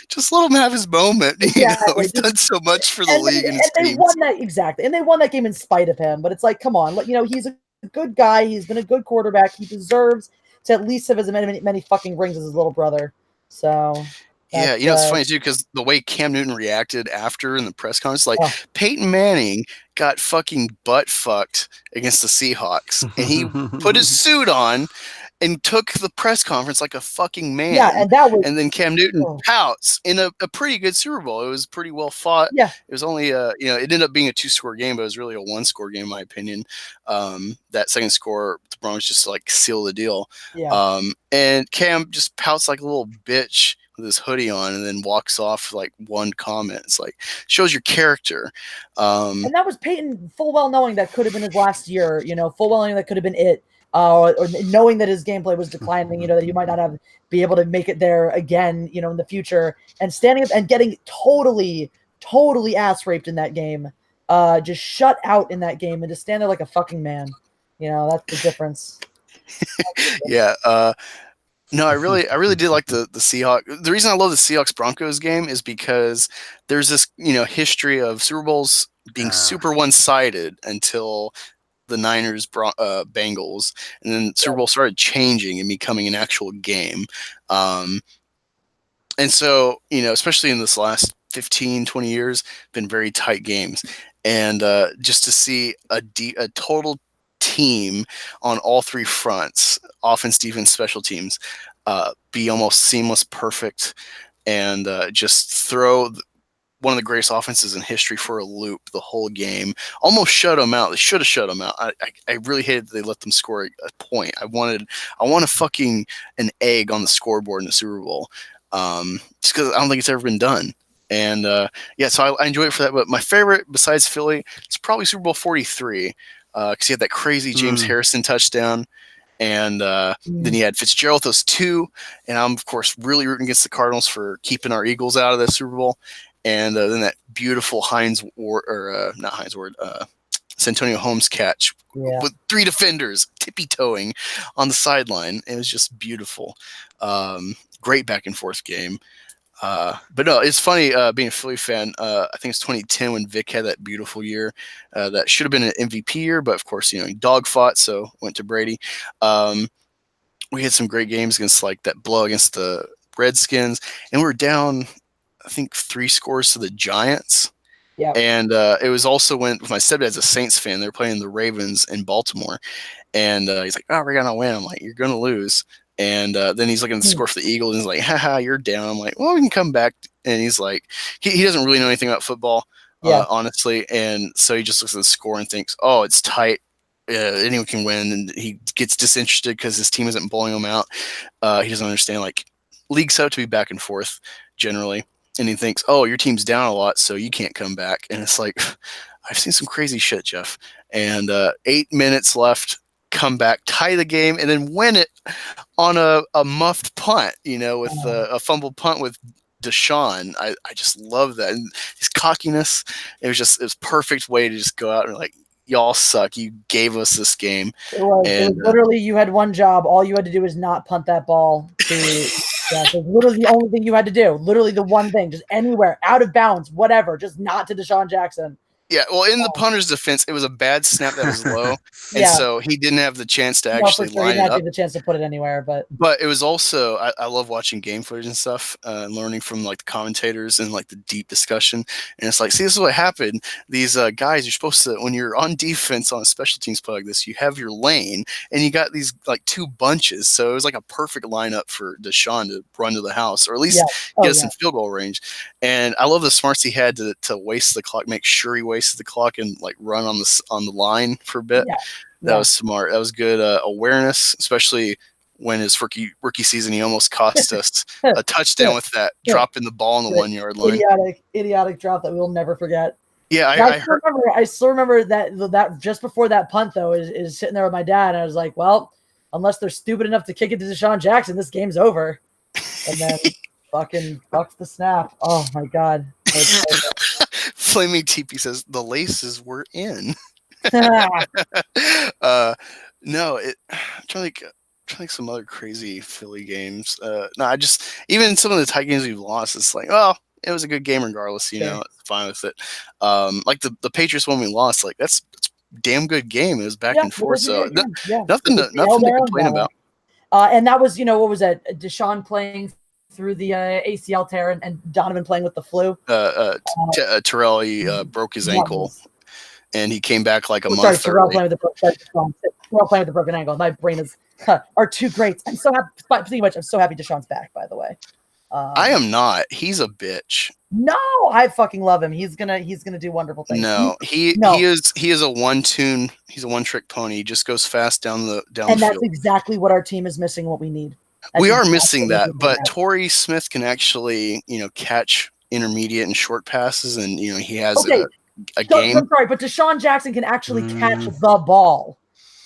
just let him have his moment. You know, Exactly. he's done so much for the And league and his they teams. won that exactly, and they won that game in spite of him. But it's like, come on, you know, he's a good guy. He's been a good quarterback. He deserves to at least have as many fucking rings as his little brother. So Yeah, that's you know, it's funny too because the way Cam Newton reacted after in the press conference, like Peyton Manning got fucking butt fucked against the Seahawks, and he put his suit on and took the press conference like a fucking man. Yeah, and that was. And then Cam Newton pouts in a pretty good Super Bowl. It was pretty well fought. Yeah, it was only you know, it ended up being a 2-score game, but it was really a 1-score game in my opinion. That second score, the Broncos just like seal the deal. Yeah. And Cam just pouts like a little bitch with his hoodie on and then walks off like one comment. It's like shows your character. And that was Peyton full well knowing that could have been his last year, you know, full well knowing that could have been it. Or knowing that his gameplay was declining, you know, that you might not be able to make it there again, you know, in the future, and standing up and getting totally ass raped in that game, just shut out in that game, and to stand there like a fucking man, you know, that's the difference. Yeah. No, I really did like the Seahawks. The reason I love the Seahawks Broncos game is because there's this, you know, history of Super Bowls being super one-sided until the Niners Bengals, and then Super Bowl started changing and becoming an actual game. And so, you know, especially in this last 15, 20 years, been very tight games. And just to see a total team on all 3 fronts, offense, defense, special teams, be almost seamless, perfect, and just throw one of the greatest offenses in history for a loop the whole game. Almost shut them out. They should have shut them out. I really hated that they let them score a point. I want a fucking an egg on the scoreboard in the Super Bowl, just because I don't think it's ever been done. And yeah, so I enjoy it for that. But my favorite besides Philly, it's probably Super Bowl 43, because he had that crazy James Harrison touchdown. And then you had Fitzgerald, those 2. And I'm, of course, really rooting against the Cardinals for keeping our Eagles out of the Super Bowl. And then that beautiful Santonio Holmes catch with 3 defenders tippy-toeing on the sideline. It was just beautiful. Great back-and-forth game. But no, it's funny being a Philly fan. I think it's 2010 when Vic had that beautiful year. That should have been an MVP year, but of course, you know, he dog fought, so went to Brady. We had some great games against like that blow against the Redskins, and we were down, I think 3 scores to the Giants. Yeah. And it was also when my stepdad's a Saints fan. They were playing the Ravens in Baltimore, and he's like, "Oh, we're gonna win." I'm like, "You're gonna lose." And then he's looking at the score for the Eagles, and he's like, "Haha, you're down." I'm like, "Well, we can come back." And he's like, he doesn't really know anything about football, honestly, and so he just looks at the score and thinks, "Oh, it's tight. Anyone can win." And he gets disinterested because his team isn't blowing him out. He doesn't understand like leagues have to be back and forth generally. And he thinks, "Oh, your team's down a lot, so you can't come back." And it's like, I've seen some crazy shit, Jeff. And 8 minutes left, come back, tie the game, and then win it on a muffed punt, you know, with a fumbled punt with Deshaun. I just love that. And his cockiness, it was perfect way to just go out and like, y'all suck. You gave us this game. It was literally you had one job. All you had to do is not punt that ball to it was literally the only thing you had to do. Literally the one thing, just anywhere, out of bounds, whatever, just not to Deshaun Jackson. Yeah, well, in the punter's defense, it was a bad snap that was low, and so he didn't have the chance to actually line it up. He didn't have the chance to put it anywhere, but it was also I love watching game footage and stuff, and learning from like the commentators and like the deep discussion. And it's like, see, this is what happened. These guys, you're supposed to, when you're on defense on a special teams play like this, you have your lane, and you got these like 2 bunches, so it was like a perfect lineup for Deshaun to run to the house, or at least get us in field goal range. And I love the smarts he had to waste the clock, make sure he wasted the clock, and like run on the line for a bit. That was smart. That was good awareness, especially when his rookie season he almost cost us a touchdown with that dropping the ball on the 1 yard line. Idiotic drop that we'll never forget. Yeah, I still remember that just before that punt though is sitting there with my dad, and I was like, well, unless they're stupid enough to kick it to Deshaun Jackson, this game's over. And then fucking fucks the snap. Oh my god. Flaming TP says the laces were in. No, I'm trying to think some other crazy Philly games. No, I just even some of the tight games we've lost. It's like, well, it was a good game regardless. Fine with it. Like the Patriots one we lost, like that's damn good game. It was back and forth, so nothing to complain about. And that was, what was that? Deshaun playing through the ACL tear and Donovan playing with the flu. Terrell broke his ankle, and he came back like a month. Sorry, Terrell playing with the broken ankle. My brain is are two greats. I'm so happy. Pretty much, I'm so happy Deshaun's back. By the way, I am not. He's a bitch. No, I fucking love him. He's gonna do wonderful things. No, he is a one-tune. He's a one-trick pony. He just goes fast down the field. And that's exactly what our team is missing. What we need. We are missing that, but Torrey Smith can actually, catch intermediate and short passes, and he has a game. I'm sorry, but Deshaun Jackson can actually catch the ball.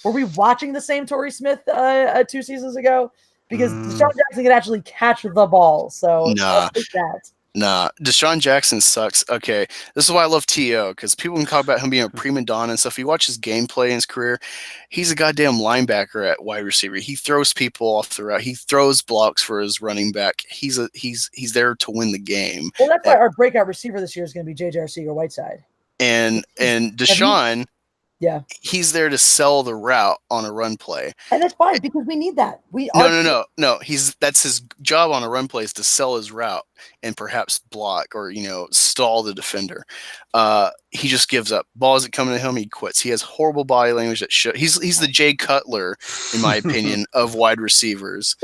Were we watching the same Torrey Smith 2 seasons ago? Because Deshaun Jackson can actually catch the ball. So I'll take that. Nah, Deshaun Jackson sucks. Okay, this is why I love T.O., because people can talk about him being a prima donna and stuff. If you watch his gameplay in his career, he's a goddamn linebacker at wide receiver. He throws people off the route. He throws blocks for his running back. He's there to win the game. Well, that's why our breakout receiver this year is going to be J.J. Arcega-Whiteside. And Deshaun, he's there to sell the route on a run play, and that's fine because we need that. No. That's his job on a run play is to sell his route and perhaps block or stall the defender. He just gives up. Ball isn't coming to him. He quits. He has horrible body language that should. He's the Jay Cutler, in my opinion, of wide receivers.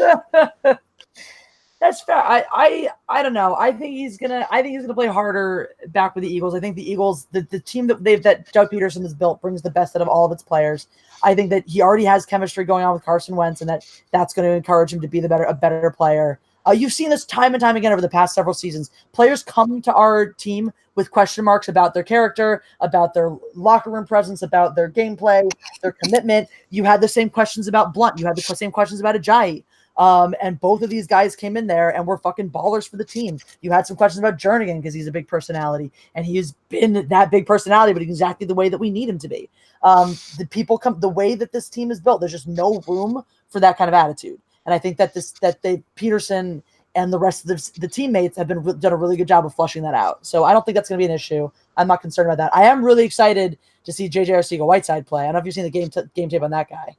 That's fair. I don't know. I think he's gonna play harder back with the Eagles. I think the Eagles, the team that Doug Peterson has built, brings the best out of all of its players. I think that he already has chemistry going on with Carson Wentz, and that's going to encourage him to be a better player. You've seen this time and time again over the past several seasons. Players come to our team with question marks about their character, about their locker room presence, about their gameplay, their commitment. You had the same questions about Blunt. You had the same questions about Ajayi. And both of these guys came in there and were fucking ballers for the team. You had some questions about Jernigan because he's a big personality, and he has been that big personality, but exactly the way that we need him to be. The way that this team is built, there's just no room for that kind of attitude. And I think that Peterson and the rest of the teammates have done a really good job of flushing that out. So I don't think that's going to be an issue. I'm not concerned about that. I am really excited to see J.J. Arcega-Whiteside play. I don't know if you've seen the game tape on that guy.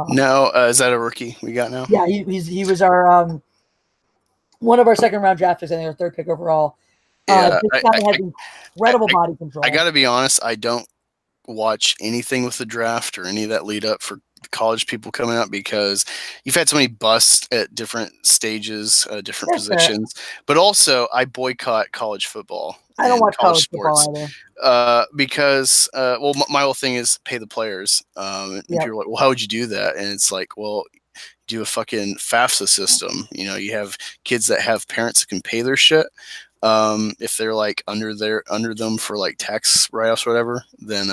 No, is that a rookie we got now? Yeah, he was our one of our second round draft picks. I think our third pick overall. This guy has incredible body control. I got to be honest. I don't watch anything with the draft or any of that lead up for college people coming up because you've had so many busts at different stages, different positions. But also, I boycott college football. I don't watch college sports either. Because my whole thing is pay the players. And people are like, well, how would you do that? And it's like, well, do a fucking FAFSA system. You have kids that have parents that can pay their shit. If they're like under them for like tax write-offs or whatever, then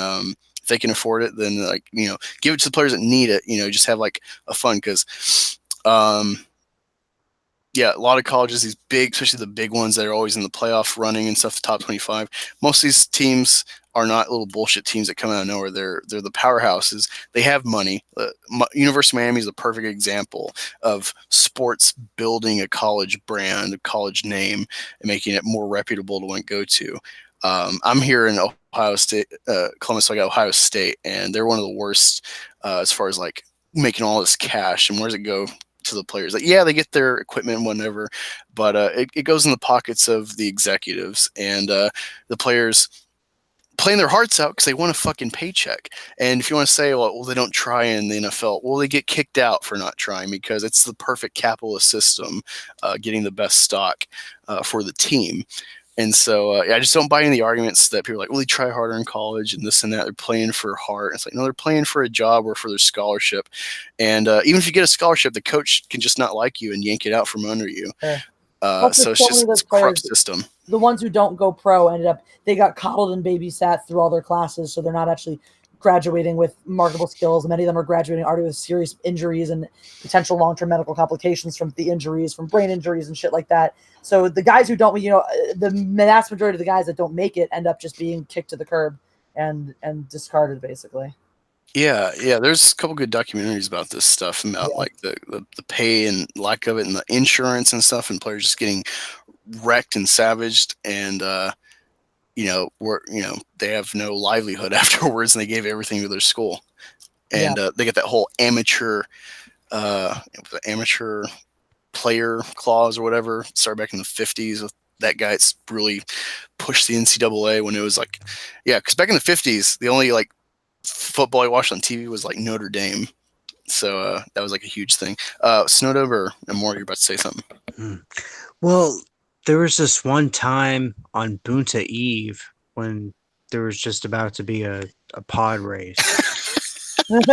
if they can afford it, then give it to the players that need it. Just have like a fun because a lot of colleges, these big, especially the big ones that are always in the playoff running and stuff, the top 25. Most of these teams are not little bullshit teams that come out of nowhere. They're the powerhouses. They have money. University of Miami is a perfect example of sports building a college brand, a college name, and making it more reputable to go to. I'm here in Ohio State, Columbus. So I got Ohio State, and they're one of the worst as far as like making all this cash. And where does it go to the players? Like, yeah, they get their equipment and whatever, but it goes in the pockets of the executives and the players playing their hearts out because they want a fucking paycheck. And if you want to say, well, they don't try in the NFL, well, they get kicked out for not trying because it's the perfect capitalist system, getting the best stock for the team. And so I just don't buy any of the arguments that people are like, well, they try harder in college and this and that. They're playing for heart. It's like, no, they're playing for a job or for their scholarship. And even if you get a scholarship, the coach can just not like you and yank it out from under you. So it's a corrupt system. The ones who don't go pro they got coddled and babysat through all their classes. So they're not actually graduating with marketable skills. Many of them are graduating already with serious injuries and potential long-term medical complications from the injuries, from brain injuries and shit like that. So the guys who don't, the vast majority of the guys that don't make it end up just being kicked to the curb. and discarded basically. Yeah, there's a couple good documentaries about this stuff, about like the pay and lack of it, and the insurance and stuff, and players just getting wrecked and savaged, and they have no livelihood afterwards, and they gave everything to their school, and they get that whole amateur player clause or whatever, started back in the 50s with that guy. It's really pushed the NCAA when it was like, because back in the 50s, the only like football I watched on TV was like Notre Dame. So that was like a huge thing. Snowdover and more, you're about to say something. Well, there was this one time on Bunta Eve when there was just about to be a pod race. And,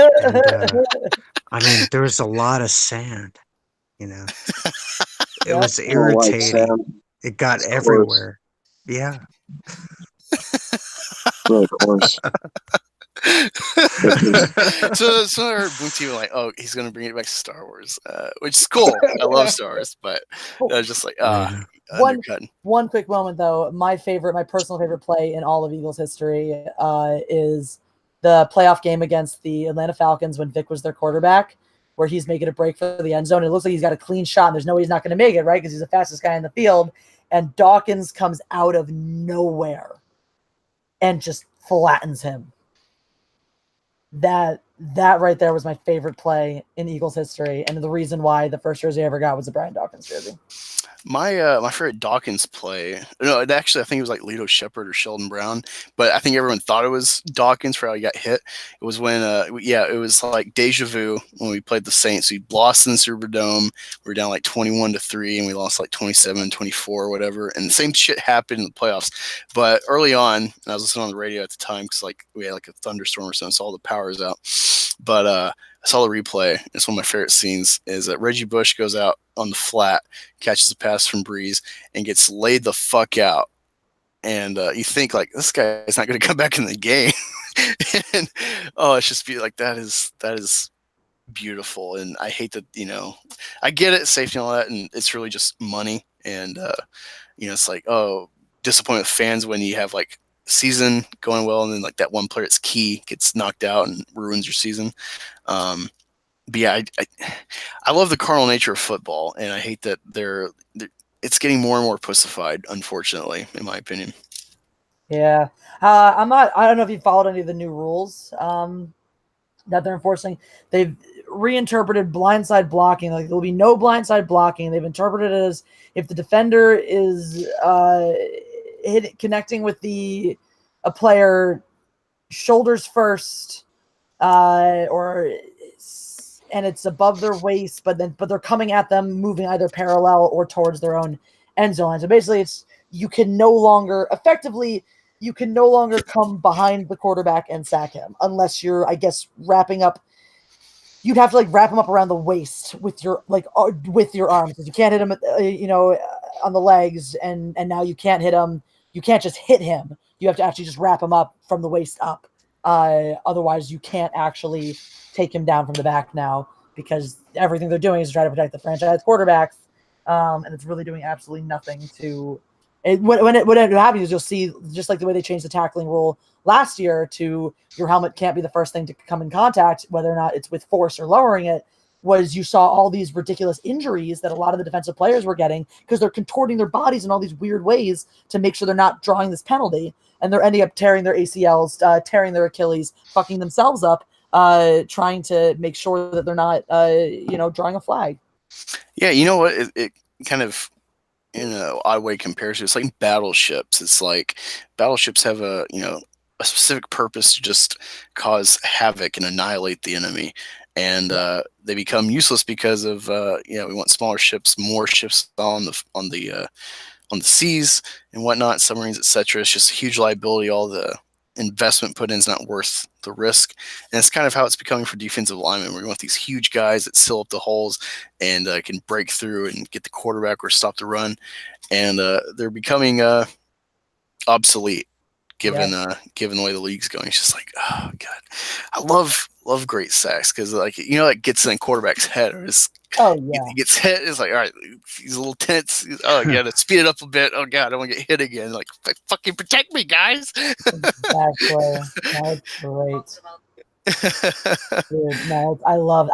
I mean, there was a lot of sand, you know. It was irritating. It got everywhere. Yeah. Really coarse. So I heard Bunty like, oh, he's gonna bring it back to Star Wars, which is cool. I love Star Wars, but I was just like, one quick moment though. My personal favorite play in all of Eagles history is the playoff game against the Atlanta Falcons when Vic was their quarterback, where he's making a break for the end zone. It looks like he's got a clean shot, and there's no way he's not going to make it, right? Because he's the fastest guy in the field, and Dawkins comes out of nowhere and just flattens him. That right there was my favorite play in Eagles history, and the reason why the first jersey I ever got was a Brian Dawkins jersey. My favorite Dawkins play, no, actually I think it was like Lito Shepherd or Sheldon Brown, but I think everyone thought it was Dawkins for how he got hit. It was when it was like deja vu when we played the Saints. We lost in the Superdome. We were down like 21-3, and we lost like 27-24 or whatever. And the same shit happened in the playoffs. But early on, and I was listening on the radio at the time because like we had like a thunderstorm or something, so all the power is out. But I saw the replay. It's one of my favorite scenes. Is that Reggie Bush goes out on the flat, catches a pass from Breeze, and gets laid the fuck out. And you think like, this guy is not going to come back in the game. And it's just be like, that is beautiful. And I hate that, I get it, safety and all that, and it's really just money. And it's like, disappointment with fans when you have like season going well, and then like that one player that's key gets knocked out and ruins your season. But yeah, I love the carnal nature of football, and I hate that it's getting more and more pussified, unfortunately, in my opinion. Yeah. I don't know if you followed any of the new rules that they're enforcing. They've reinterpreted blindside blocking. Like, there'll be no blindside blocking. They've interpreted it as if the defender is connecting with a player shoulders first, and it's above their waist, but they're coming at them, moving either parallel or towards their own end zone. So basically, you can no longer come behind the quarterback and sack him unless you're, I guess, wrapping up. You'd have to like wrap him up around the waist with your arms, because you can't hit him, on the legs, and now you can't hit him. You can't just hit him. You have to actually just wrap him up from the waist up. Otherwise, you can't actually take him down from the back now, because everything they're doing is to try to protect the franchise quarterbacks, and it's really doing absolutely nothing to. When it happens is you'll see, just like the way they changed the tackling rule last year to your helmet can't be the first thing to come in contact, whether or not it's with force or lowering it, was you saw all these ridiculous injuries that a lot of the defensive players were getting because they're contorting their bodies in all these weird ways to make sure they're not drawing this penalty, and they're ending up tearing their ACLs, tearing their Achilles, fucking themselves up, trying to make sure that they're not, drawing a flag. Yeah, you know what? It kind of, in an odd way compares to, it's like battleships. It's like battleships have a specific purpose to just cause havoc and annihilate the enemy, and they become useless because of we want smaller ships, more ships on the seas and whatnot, submarines, etc. It's just a huge liability. All the investment put in is not worth the risk, and it's kind of how it's becoming for defensive linemen, where you want these huge guys that seal up the holes and can break through and get the quarterback or stop the run, and they're becoming obsolete given the way the league's going. It's just like, oh god, I love great sacks because like it gets in the quarterback's head or he gets hit. It's like, all right, he's a little tense. Oh, I gotta speed it up a bit. Oh god, I don't want to get hit again. Like, fucking protect me, guys. Exactly. That's great. Dude, no, I love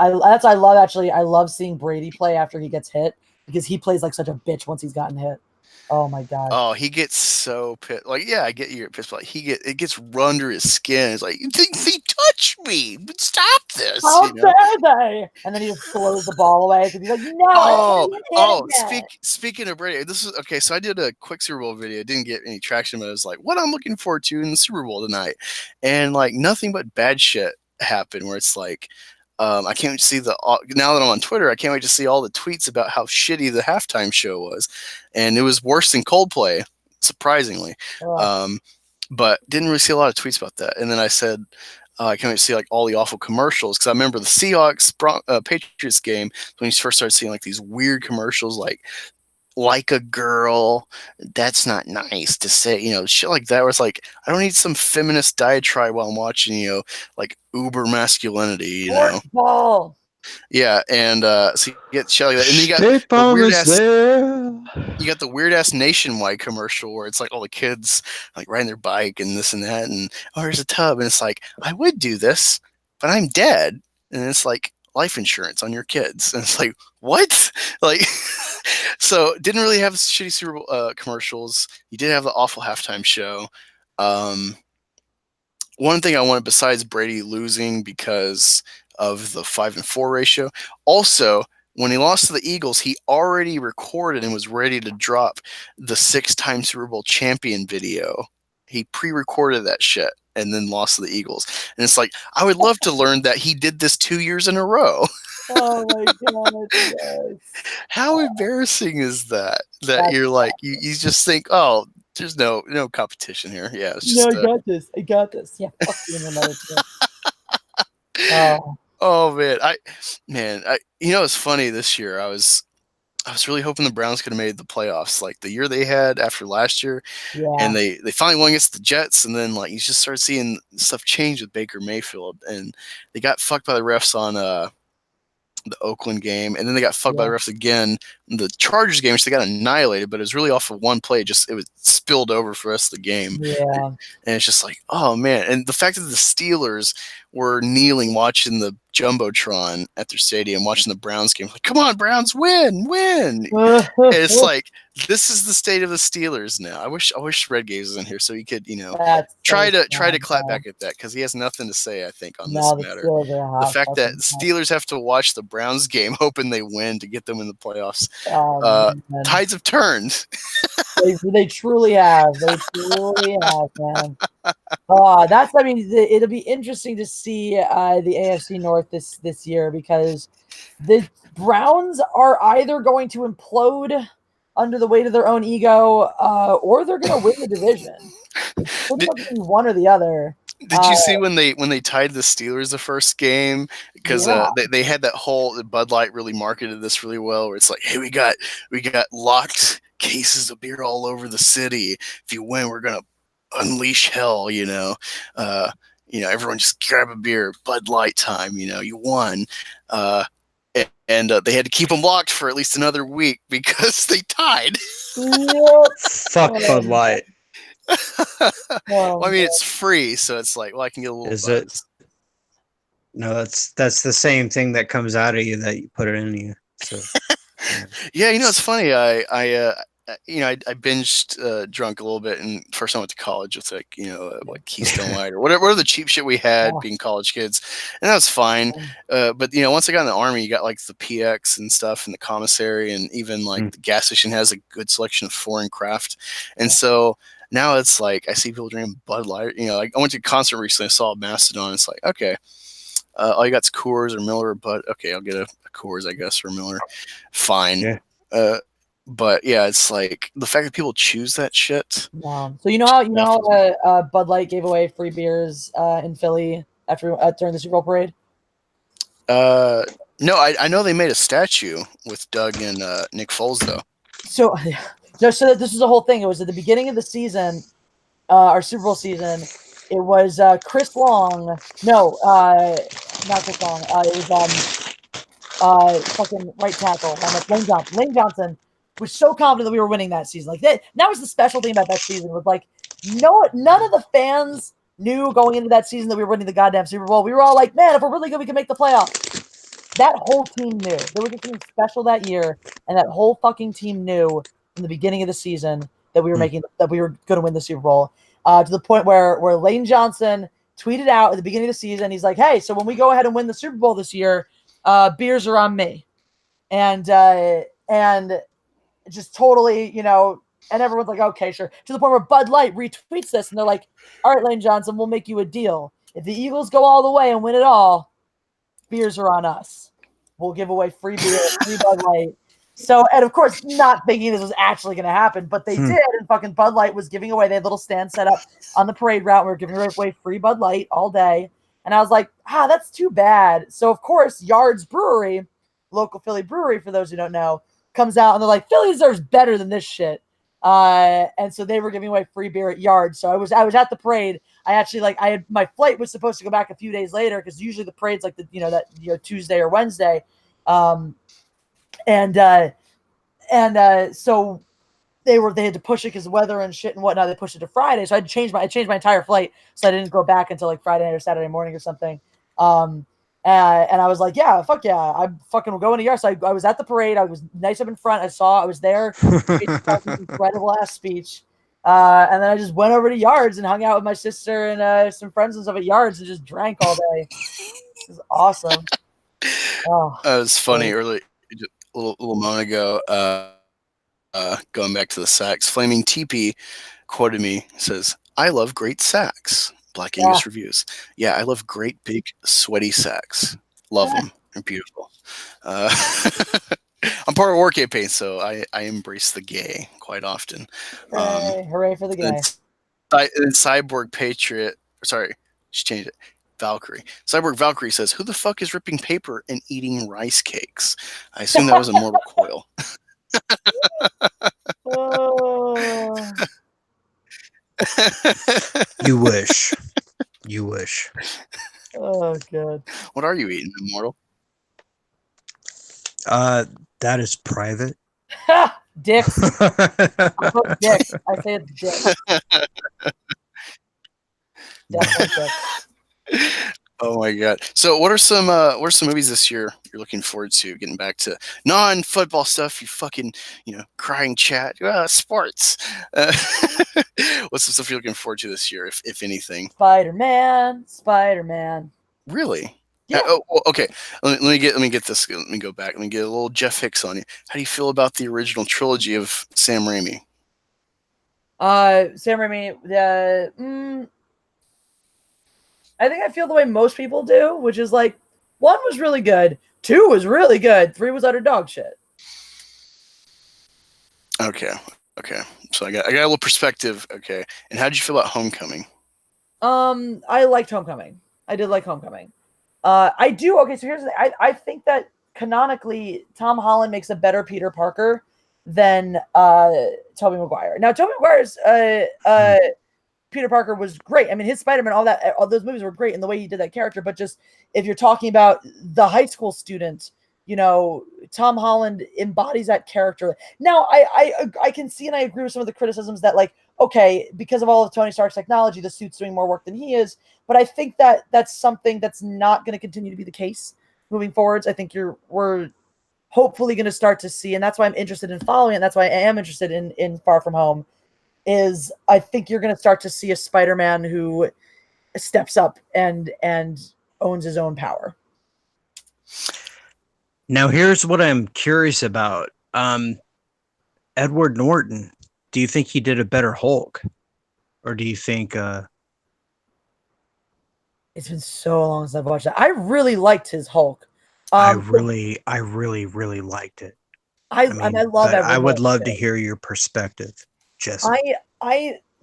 seeing Brady play after he gets hit because he plays like such a bitch once he's gotten hit. Oh my god. Oh, he gets so pissed. Like, yeah, I get you're pissed, but like, it gets under his skin. It's like, they touched me. Stop this. How dare they? And then he just throws the ball away because he's like, no. Speaking of Brady, this is okay. So I did a quick Super Bowl video. It didn't get any traction, but it was like, what I'm looking forward to in the Super Bowl tonight, and like nothing but bad shit happened. Where it's like, I can't wait to see now that I'm on Twitter, I can't wait to see all the tweets about how shitty the halftime show was. And it was worse than Coldplay, surprisingly. But didn't really see a lot of tweets about that. And then I said, I can't wait to see like all the awful commercials. Because I remember the Seahawks Patriots game when you first started seeing like these weird commercials like a girl, that's not nice to say, shit like that, where it's like, I don't need some feminist diatribe while I'm watching, like uber masculinity, Ball. Yeah, and so you get shit like that, and then you got the weird ass Nationwide commercial where it's like all the kids like riding their bike and this and that, and here's a tub, and it's like, I would do this, but I'm dead, and it's like life insurance on your kids, and it's like, what? Like, so didn't really have shitty Super Bowl commercials. You did have the awful halftime show. One thing I wanted, besides Brady losing because of the 5-4 ratio, also when he lost to the Eagles, he already recorded and was ready to drop the 6-time Super Bowl champion video. He pre-recorded that shit and then lost to the Eagles. And it's like, I would love to learn that he did this 2 years in a row. Oh my god! Yes. How embarrassing is that? That you're like, you just think, oh, there's no competition here. Yeah, it's just, I got this. Yeah, fuck you in another team. Oh man, it's funny this year. I was really hoping the Browns could have made the playoffs, like the year they had after last year, and they finally won against the Jets, and then like you just started seeing stuff change with Baker Mayfield, and they got fucked by the refs on the Oakland game, and then they got fucked by the refs again in the Chargers game, which they got annihilated, but it was really off of one play. It was spilled over for the rest of the game. Yeah. And it's just like, oh man. And the fact that the Steelers were kneeling watching the Jumbotron at their stadium, watching the Browns game, like, come on, Browns, win. And it's like, this is the state of the Steelers now. I wish Red Gaze was in here so he could, try to clap back at that, because he has nothing to say, I think, on this matter. The fact that Steelers have to watch the Browns game hoping they win to get them in the playoffs. Tides have turned. They truly have. They truly have, man. It'll be interesting to see the AFC North this year, because the Browns are either going to implode under the weight of their own ego, or they're going to win the division. It's pretty much one or the other. Did you see when they tied the Steelers the first game? Because they had that whole Bud Light really marketed this really well, where it's like, hey, we got locked cases of beer all over the city. If you win, we're gonna unleash hell. Everyone just grab a beer. Bud Light time. You won. And they had to keep them locked for at least another week because they tied. Fuck Bud Light. Well, I mean, it's free, so it's like, well, I can get a little. Is it? No, that's the same thing that comes out of you that you put it in you. So, yeah, it's funny. I binged drunk a little bit, and first I went to college with like Keystone Light or whatever the cheap shit we had being college kids, and that was fine. But once I got in the Army, you got like the PX and stuff, and the commissary, and even like the gas station has a good selection of foreign craft, and so. Now it's like I see people drinking Bud Light. Like I went to a concert recently. I saw Mastodon. It's like, okay, all you got's Coors or Miller, but okay, I'll get a Coors, I guess, or Miller. Fine. Yeah. But yeah, it's like the fact that people choose that shit. Wow. So how Bud Light gave away free beers in Philly during the Super Bowl parade? No, I know they made a statue with Doug and Nick Foles though. So this is the whole thing. It was at the beginning of the season. our Super Bowl season, it was Chris Long. No, not Chris Long. It was fucking right tackle. Lane Johnson. Lane Johnson was so confident that we were winning that season. Like that was the special thing about that season was like none of the fans knew going into that season that we were winning the goddamn Super Bowl. We were all like, man, if we're really good, we can make the playoffs. That whole team knew. There was something special that year, and that whole fucking team knew from the beginning of the season that we were that we were going to win the Super Bowl. To the point where Lane Johnson tweeted out at the beginning of the season, he's like, "Hey, so when we go ahead and win the Super Bowl this year, beers are on me," and just totally, and everyone's like, "Okay, sure." To the point where Bud Light retweets this, and they're like, "All right, Lane Johnson, we'll make you a deal. If the Eagles go all the way and win it all, beers are on us. We'll give away free beer, free Bud Light." So, and of course, not thinking this was actually going to happen, but they did. And fucking Bud Light was giving away. They had little stands set up on the parade route. We were giving away free Bud Light all day. And I was like, that's too bad. So, of course, Yards Brewery, local Philly brewery, for those who don't know, comes out and they're like, Philly deserves better than this shit. And so they were giving away free beer at Yards. So I was at the parade. I actually my flight was supposed to go back a few days later because usually the parade's like Tuesday or Wednesday. So they had to push it because of weather and shit and whatnot. They pushed it to Friday, so I changed my entire flight, so I didn't go back until like Friday night or Saturday morning or something. And I was like, yeah, fuck yeah, I'm fucking going to Yards. So I was at the parade. I was nice up in front. I was there. Incredible ass speech. And then I just went over to Yards and hung out with my sister and some friends and stuff at Yards and just drank all day. It was awesome. Oh, it was funny early. A little moment ago, going back to the sacks, Flaming TP quoted me, says, "I love great sacks." Black Angus reviews. Yeah, I love great big sweaty sacks. Love them. They're beautiful. I'm part of War Campaign, so I embrace the gay quite often. Hooray for the gay. Cyborg Patriot, sorry, just changed it. Valkyrie. Cyborg Valkyrie says, "Who the fuck is ripping paper and eating rice cakes?" I assume that was a Mortal Coil. You wish. You wish. Oh, God. What are you eating, Immortal? That is private. Dicks. Dicks. I say it's dicks. Definitely dicks. Oh my god! So, what are some movies this year you're looking forward to? Getting back to non-football stuff, you fucking crying chat, sports. What's some stuff you're looking forward to this year, if anything? Spider-Man. Really? Yeah. Okay. Let me get this. Let me go back. Let me get a little Jeff Hicks on you. How do you feel about the original trilogy of Sam Raimi? Sam Raimi. I think I feel the way most people do, which is like 1 was really good, 2 was really good, 3 was utter dog shit. Okay. So I got a little perspective. Okay. And how did you feel about Homecoming? I liked Homecoming. I did like Homecoming. I do. Okay, so here's the thing. I think that canonically, Tom Holland makes a better Peter Parker than Tobey Maguire. Now, Tobey Maguire's Peter Parker was great. I mean, his Spider-Man, all those movies were great in the way he did that character. But just if you're talking about the high school student, Tom Holland embodies that character. Now, I can see and I agree with some of the criticisms that, like, okay, because of all of Tony Stark's technology, the suit's doing more work than he is. But I think that that's something that's not going to continue to be the case moving forwards. I think we're hopefully going to start to see, and that's why I'm interested in following it. And that's why I am interested in Far From Home. Is I think you're going to start to see a Spider-Man who steps up and owns his own power. Now, here's what I'm curious about. Edward Norton, do you think he did a better Hulk? Or do you think... It's been so long since I've watched that. I really liked his Hulk. I really liked it. I love Edward I would Norton love too. to hear your perspective, Jessi.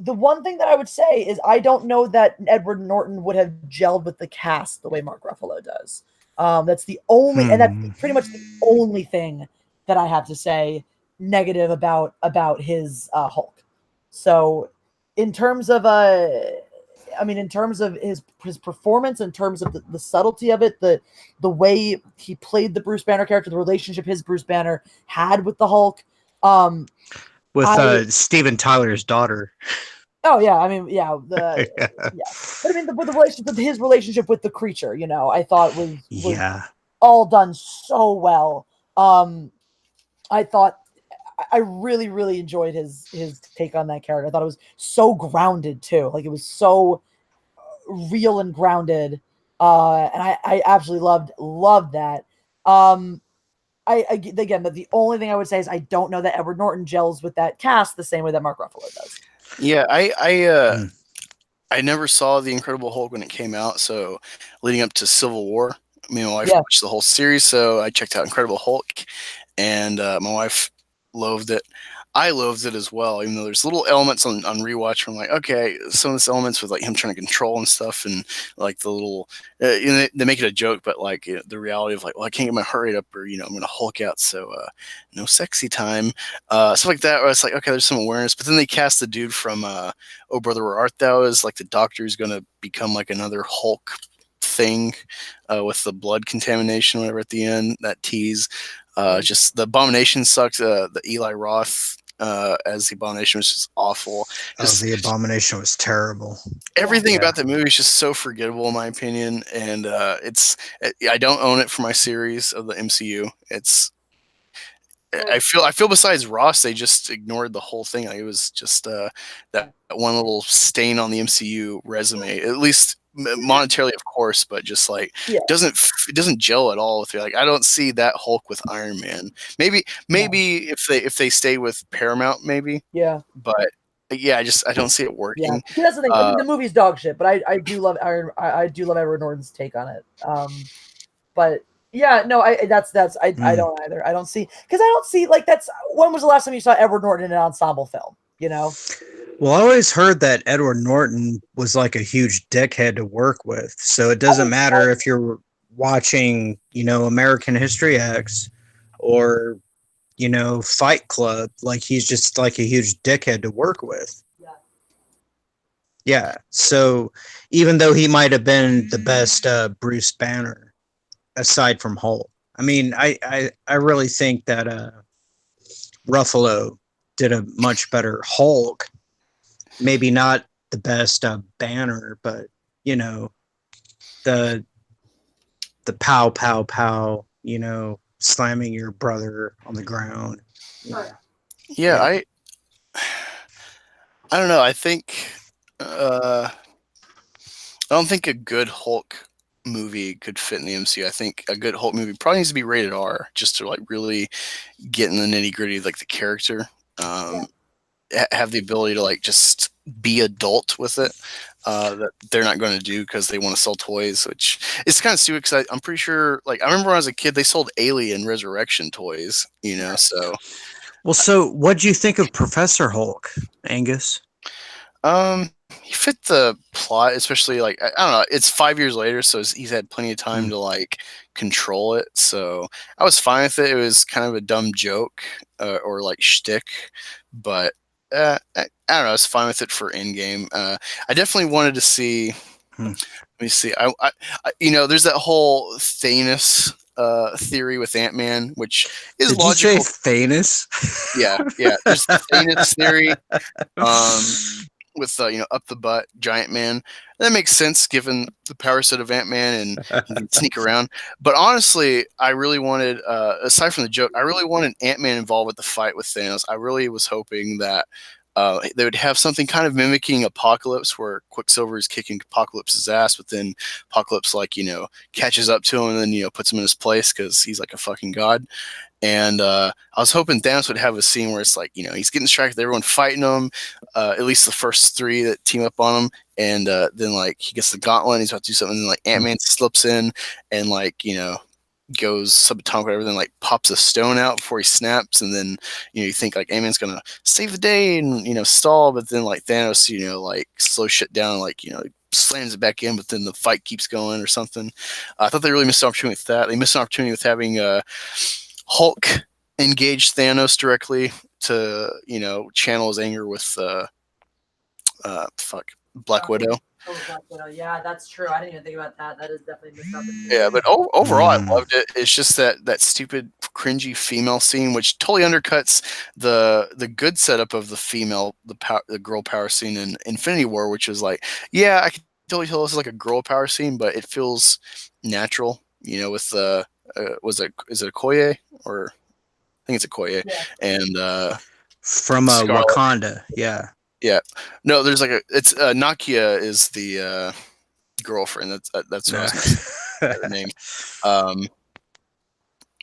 The one thing that I would say is I don't know that Edward Norton would have gelled with the cast the way Mark Ruffalo does. That's the only, and that's pretty much the only thing that I have to say negative about his Hulk. So in terms of in terms of his performance, in terms of the subtlety of it, the way he played the Bruce Banner character, the relationship his Bruce Banner had with the Hulk, with Steven Tyler's daughter. Oh yeah, I mean yeah, but I mean the relationship, his relationship with the creature, you know, I thought was all done so well. I thought I really enjoyed his take on that character. I thought it was so grounded too. Like it was so real and grounded. And I absolutely loved that. Again, the only thing I would say is I don't know that Edward Norton gels with that cast the same way that Mark Ruffalo does. Yeah, I never saw The Incredible Hulk when it came out, so leading up to Civil War, me and my wife watched the whole series, so I checked out Incredible Hulk, and my wife loathed it. I loathed it as well, even though there's little elements on rewatch where I'm like, okay, some of this elements with like him trying to control and stuff, and like the little, they make it a joke, but like the reality of like, well, I can't get my heart rate up, or I'm gonna Hulk out, so no sexy time, stuff like that. Where it's like, okay, there's some awareness, but then they cast the dude from Oh Brother Where Art Thou as like the doctor who's gonna become like another Hulk thing with the blood contamination, whatever at the end, that tease. Just the Abomination sucked. The Eli Roth as the Abomination was just awful. The Abomination was terrible. Everything about that movie is just so forgettable, in my opinion. And I don't own it for my series of the MCU. I feel besides Ross, they just ignored the whole thing. Like, it was just that one little stain on the MCU resume, at least monetarily, of course, but just like it doesn't gel at all with you. Like I don't see that Hulk with Iron Man. Maybe if they stay with Paramount, maybe. Yeah. But yeah, I don't see it working. Yeah, that's the thing. I mean, the movie's dog shit, but I do love I do love Edward Norton's take on it. But yeah, no, I don't either. I don't see like that's when was the last time you saw Edward Norton in an ensemble film? Well, I always heard that Edward Norton was like a huge dickhead to work with. So it doesn't matter if you're watching, American History X or, Fight Club. Like he's just like a huge dickhead to work with. Yeah. So even though he might have been the best Bruce Banner, aside from Hulk, I mean, I really think that Ruffalo did a much better Hulk. Maybe not the best Banner, but the pow pow pow, slamming your brother on the ground. Yeah. I don't know. I think I don't think a good Hulk movie could fit in the MCU. I think a good Hulk movie probably needs to be rated R, just to like really get in the nitty gritty of like the character. Have the ability to like just be adult with it, that they're not going to do because they want to sell toys, which is kind of stupid because I'm pretty sure, like, I remember when I was a kid, they sold Alien Resurrection toys, so. Well, so what'd you think of Professor Hulk, Angus? He fit the plot, especially like, I don't know, it's 5 years later, so he's had plenty of time to like control it, so I was fine with it. It was kind of a dumb joke or like shtick, but I don't know. I was fine with it for Endgame. I definitely wanted to see. Let me see. I there's that whole Thanos theory with Ant-Man, which is logical. Did you say Thanos? Yeah. There's the Thanos theory. With up the butt giant man. That makes sense given the power set of Ant-Man and he can sneak around. But honestly, I really wanted, aside from the joke, I really wanted Ant-Man involved with the fight with Thanos. I really was hoping that they would have something kind of mimicking Apocalypse, where Quicksilver is kicking Apocalypse's ass, but then Apocalypse catches up to him and then puts him in his place because he's like a fucking god. And I was hoping Thanos would have a scene where it's like, he's getting distracted with everyone fighting him, at least the first three that team up on him. And then like he gets the gauntlet and he's about to do something. And then like Ant-Man slips in and goes subatomic, whatever, then like pops a stone out before he snaps. And then, you think like Ant-Man's going to save the day and, stall. But then like Thanos, slows shit down, slams it back in, but then the fight keeps going or something. I thought they really missed an opportunity with that. They missed an opportunity with having Hulk engage Thanos directly to, channel his anger with Black Widow. Oh, Black Widow. Yeah, that's true. I didn't even think about that. That is definitely missed up. Yeah, but overall, I loved it. It's just that stupid, cringy female scene, which totally undercuts the good setup of the girl power scene in Infinity War, which is like, yeah, I can totally tell this is like a girl power scene, but it feels natural. You know, with the is it Okoye, or I think it's Okoye, and from Wakanda. Yeah, no, there's like it's Nakia is the girlfriend. That's what I was gonna say, her name.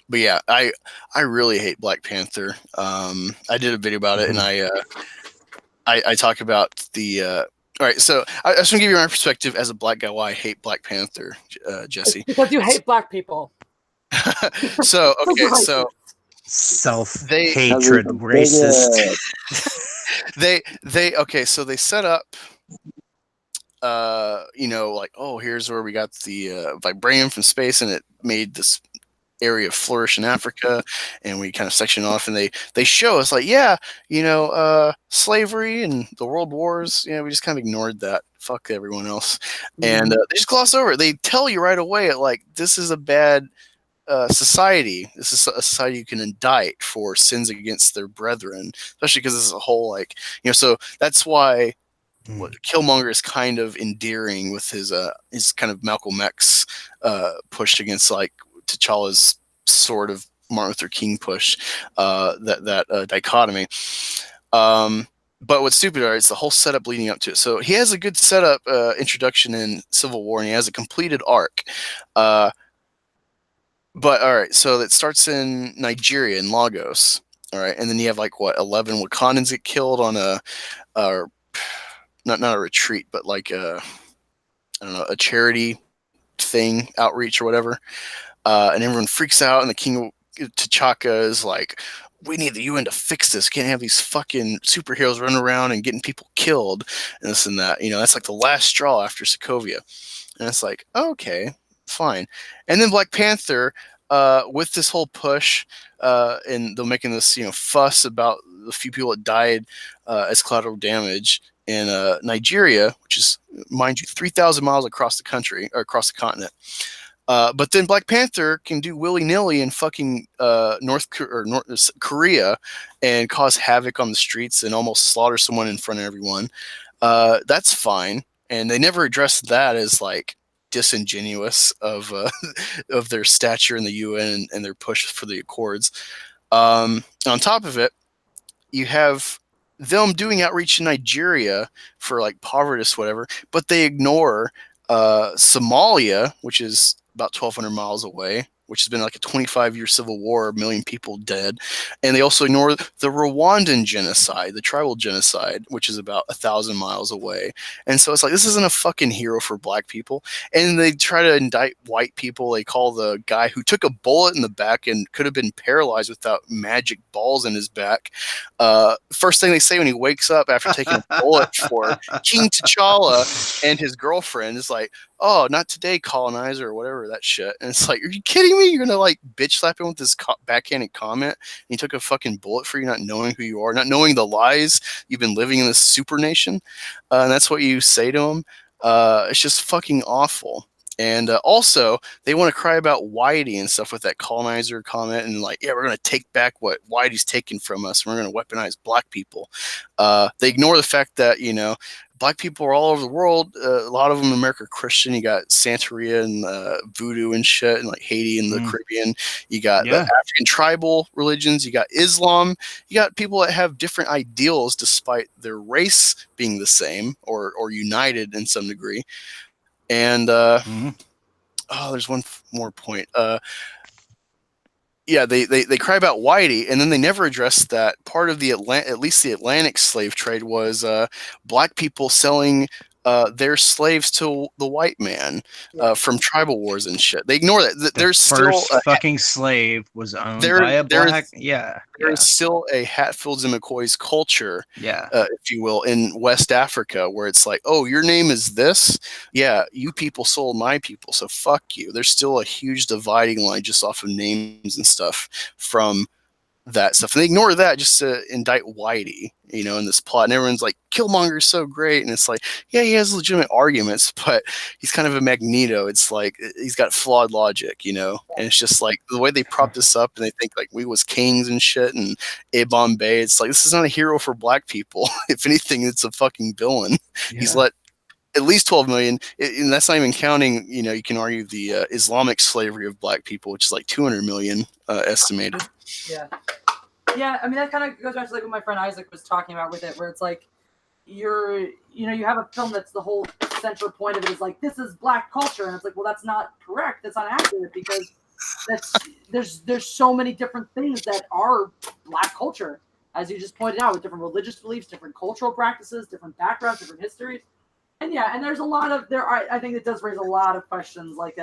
But yeah, I really hate Black Panther. I did a video about it, and I talk about the. All right, so I just want to give you my perspective as a black guy why I hate Black Panther, Jessi. Because you hate black people. So okay, so self-hatred, racist. So they set up like, oh, here's where we got the vibranium from space, and it made this area flourish in Africa, and we kind of section off, and they show us like, slavery and the world wars, we just kind of ignored that. Fuck everyone else. And they just gloss over it. They tell you right away, like, this is a bad society. This is a society you can indict for sins against their brethren, especially because this is a whole, like, so that's why Killmonger is kind of endearing with his kind of Malcolm X push against, like, T'Challa's sort of Martin Luther King push, that dichotomy. But what's stupid is the whole setup leading up to it. So he has a good setup introduction in Civil War, and he has a completed arc. But all right, so it starts in Nigeria, in Lagos. All right, and then you have like 11 Wakandans get killed on not a retreat, but like I don't know, a charity thing, outreach or whatever. And everyone freaks out, and the king T'Chaka is like, we need the UN to fix this. Can't have these fucking superheroes running around and getting people killed and this and that. That's like the last straw after Sokovia. And it's like, okay, fine. And then Black Panther, with this whole push, and they're making this, fuss about the few people that died as collateral damage in Nigeria, which is, mind you, 3,000 miles across the country, or across the continent. But then Black Panther can do willy-nilly in fucking North Korea and cause havoc on the streets and almost slaughter someone in front of everyone. That's fine. And they never addressed that as, like, disingenuous of their stature in the UN and their push for the Accords. On top of it, you have them doing outreach in Nigeria for, like, poverty, whatever, but they ignore Somalia, which is about 1,200 miles away, which has been like a 25-year civil war, 1 million people dead. And they also ignore the Rwandan genocide, the tribal genocide, which is about 1,000 miles away. And so it's like, this isn't a fucking hero for black people. And they try to indict white people. They call the guy who took a bullet in the back and could have been paralyzed without magic balls in his back. First thing they say when he wakes up after taking a bullet for King T'Challa and his girlfriend is like, oh, not today, colonizer, or whatever that shit. And it's like, are you kidding me? You're gonna, like, bitch slap him with this backhanded comment? And he took a fucking bullet for you, not knowing who you are, not knowing the lies you've been living in this super nation, and that's what you say to him. It's just fucking awful. And also, they want to cry about Whitey and stuff with that colonizer comment, and like, yeah, we're gonna take back what Whitey's taken from us, and we're gonna weaponize black people. They ignore the fact that, black people are all over the world. A lot of them in America are Christian. You got Santeria and voodoo and shit, and like Haiti and the Caribbean. You got the African tribal religions. You got Islam. You got people that have different ideals despite their race being the same or united in some degree. And there's one more point. Yeah, they cry about Whitey, and then they never address that part of the at least the Atlantic slave trade was black people selling their slaves to the white man from tribal wars and shit. They ignore that. There's first still fucking slave was owned by a black. There's still a Hatfields and McCoys culture, Yeah. if you will, in West Africa, where it's like, oh, your name is this? Yeah, you people sold my people, so fuck you. There's still a huge dividing line just off of names and stuff from that stuff, and they ignore that just to indict Whitey, you know, in this plot. And everyone's like, Killmonger's so great, and it's like, yeah, he has legitimate arguments, but he's kind of a Magneto. It's like he's got flawed logic, you know. And it's just like the way they prop this up, and they think like we was kings and shit, and Abe Bombay. It's like, this is not a hero for black people. If anything, it's a fucking villain. Yeah. He's let at least 12 million, and that's not even counting, you know, you can argue the Islamic slavery of black people, which is like 200 million estimated. Yeah. Yeah, I mean, that kind of goes back to like what my friend Isaac was talking about with it, where it's like you have a film that's the whole central point of it is like, this is black culture, and it's like, well, that's not correct, that's not accurate, because there's so many different things that are black culture, as you just pointed out, with different religious beliefs, different cultural practices, different backgrounds, different histories. And yeah, and there's a lot of I think it does raise a lot of questions, like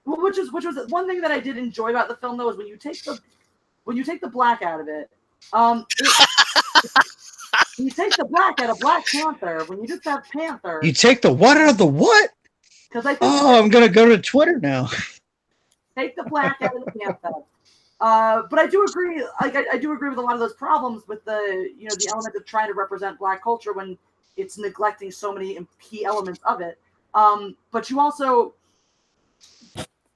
which was one thing that I did enjoy about the film, though, is when you take the black out of it, you take the black out of Black Panther, when you just have Panther. You take the what out of the what? Because I think I'm gonna go to Twitter now. Take the black out of the Panther. But I do agree. Like I do agree with a lot of those problems with the element of trying to represent black culture when it's neglecting so many key elements of it. But you also,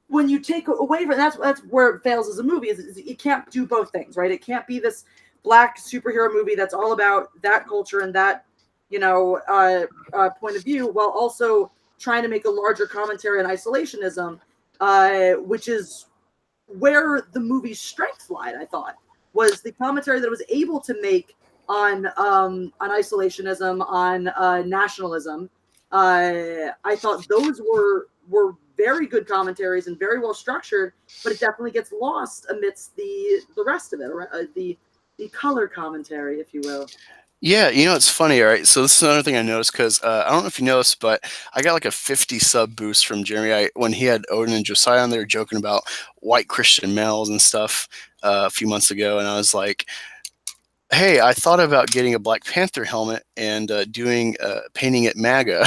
when you take away from that's where it fails as a movie, is it can't do both things, right? It can't be this black superhero movie that's all about that culture and that point of view, while also trying to make a larger commentary on isolationism, which is where the movie's strength lied. I thought was the commentary that it was able to make on isolationism, on nationalism. I thought those were very good commentaries and very well structured, but it definitely gets lost amidst the rest of it, the color commentary, if you will. Yeah, you know, it's funny, all right? So this is another thing I noticed, because I don't know if you noticed, but I got like a 50 sub boost from Jeremy when he had Odin and Josiah on there joking about white Christian males and stuff a few months ago, and I was like, hey, I thought about getting a Black Panther helmet and painting it MAGA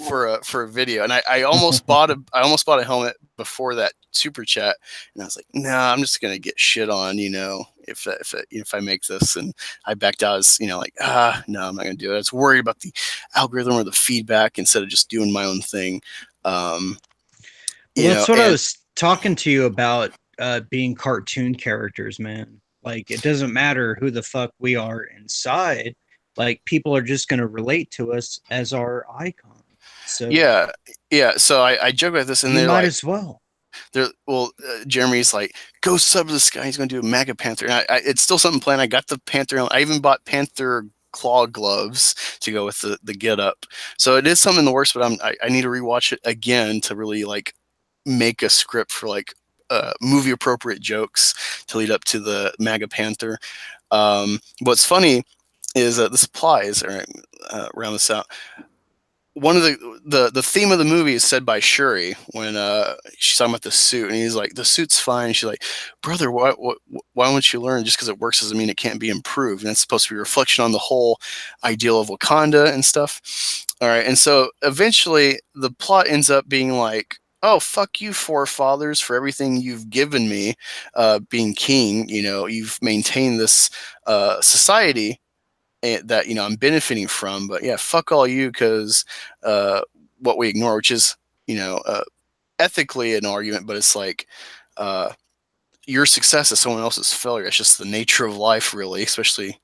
for a video, and I almost bought a helmet before that super chat, and I was like, nah, I'm just gonna get shit on, if I make this, and I backed out as no, I'm not gonna do it. I was worried about the algorithm or the feedback instead of just doing my own thing. That's what I was talking to you about, being cartoon characters, man. Like, it doesn't matter who the fuck we are inside. Like, people are just going to relate to us as our icon. So yeah. So I joke about this, and they might as well. Jeremy's like, go sub to this guy. He's going to do a MAGA Panther. And it's still something planned. I got the Panther. I even bought Panther claw gloves to go with the get up. So it is something in the works, but I need to rewatch it again to really make a script for movie appropriate jokes to lead up to the MAGA Panther. What's funny is this applies, round this out. One of the theme of the movie is said by Shuri when she's talking about the suit, and he's like, the suit's fine. She's like, brother, why won't you learn? Just because it works doesn't mean it can't be improved. And it's supposed to be a reflection on the whole ideal of Wakanda and stuff. All right, and so eventually the plot ends up being like, oh, fuck you, forefathers, for everything you've given me, being king. You've maintained this society that I'm benefiting from, but yeah, fuck all you, because what we ignore, which is ethically an argument, but it's like your success is someone else's failure. It's just the nature of life, really, especially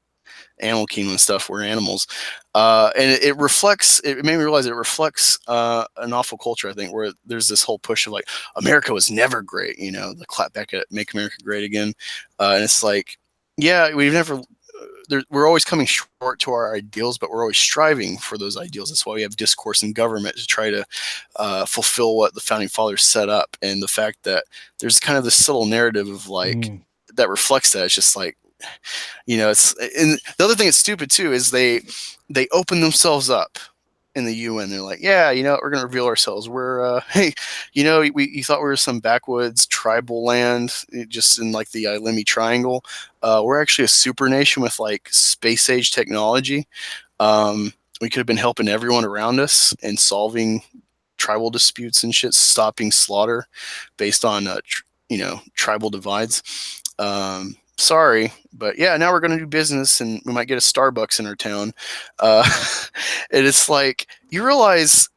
Animal Kingdom and stuff. We're animals, and it reflects. It made me realize it reflects an awful culture, I think, where there's this whole push of like, America was never great, the clap back at Make America Great Again, and it's like, yeah, we've never. We're always coming short to our ideals, but we're always striving for those ideals. That's why we have discourse in government, to try to fulfill what the founding fathers set up. And the fact that there's kind of this subtle narrative of that reflects that. It's just like, it's, and the other thing that's stupid too is they open themselves up in the UN. They're like, yeah, we're going to reveal ourselves. We're, hey, you thought we were some backwoods tribal land just in the Ilemi Triangle. We're actually a super nation with space age technology. We could have been helping everyone around us and solving tribal disputes and shit, stopping slaughter based on, tribal divides. Sorry, but yeah, now we're going to do business and we might get a Starbucks in our town. And it's like, you realize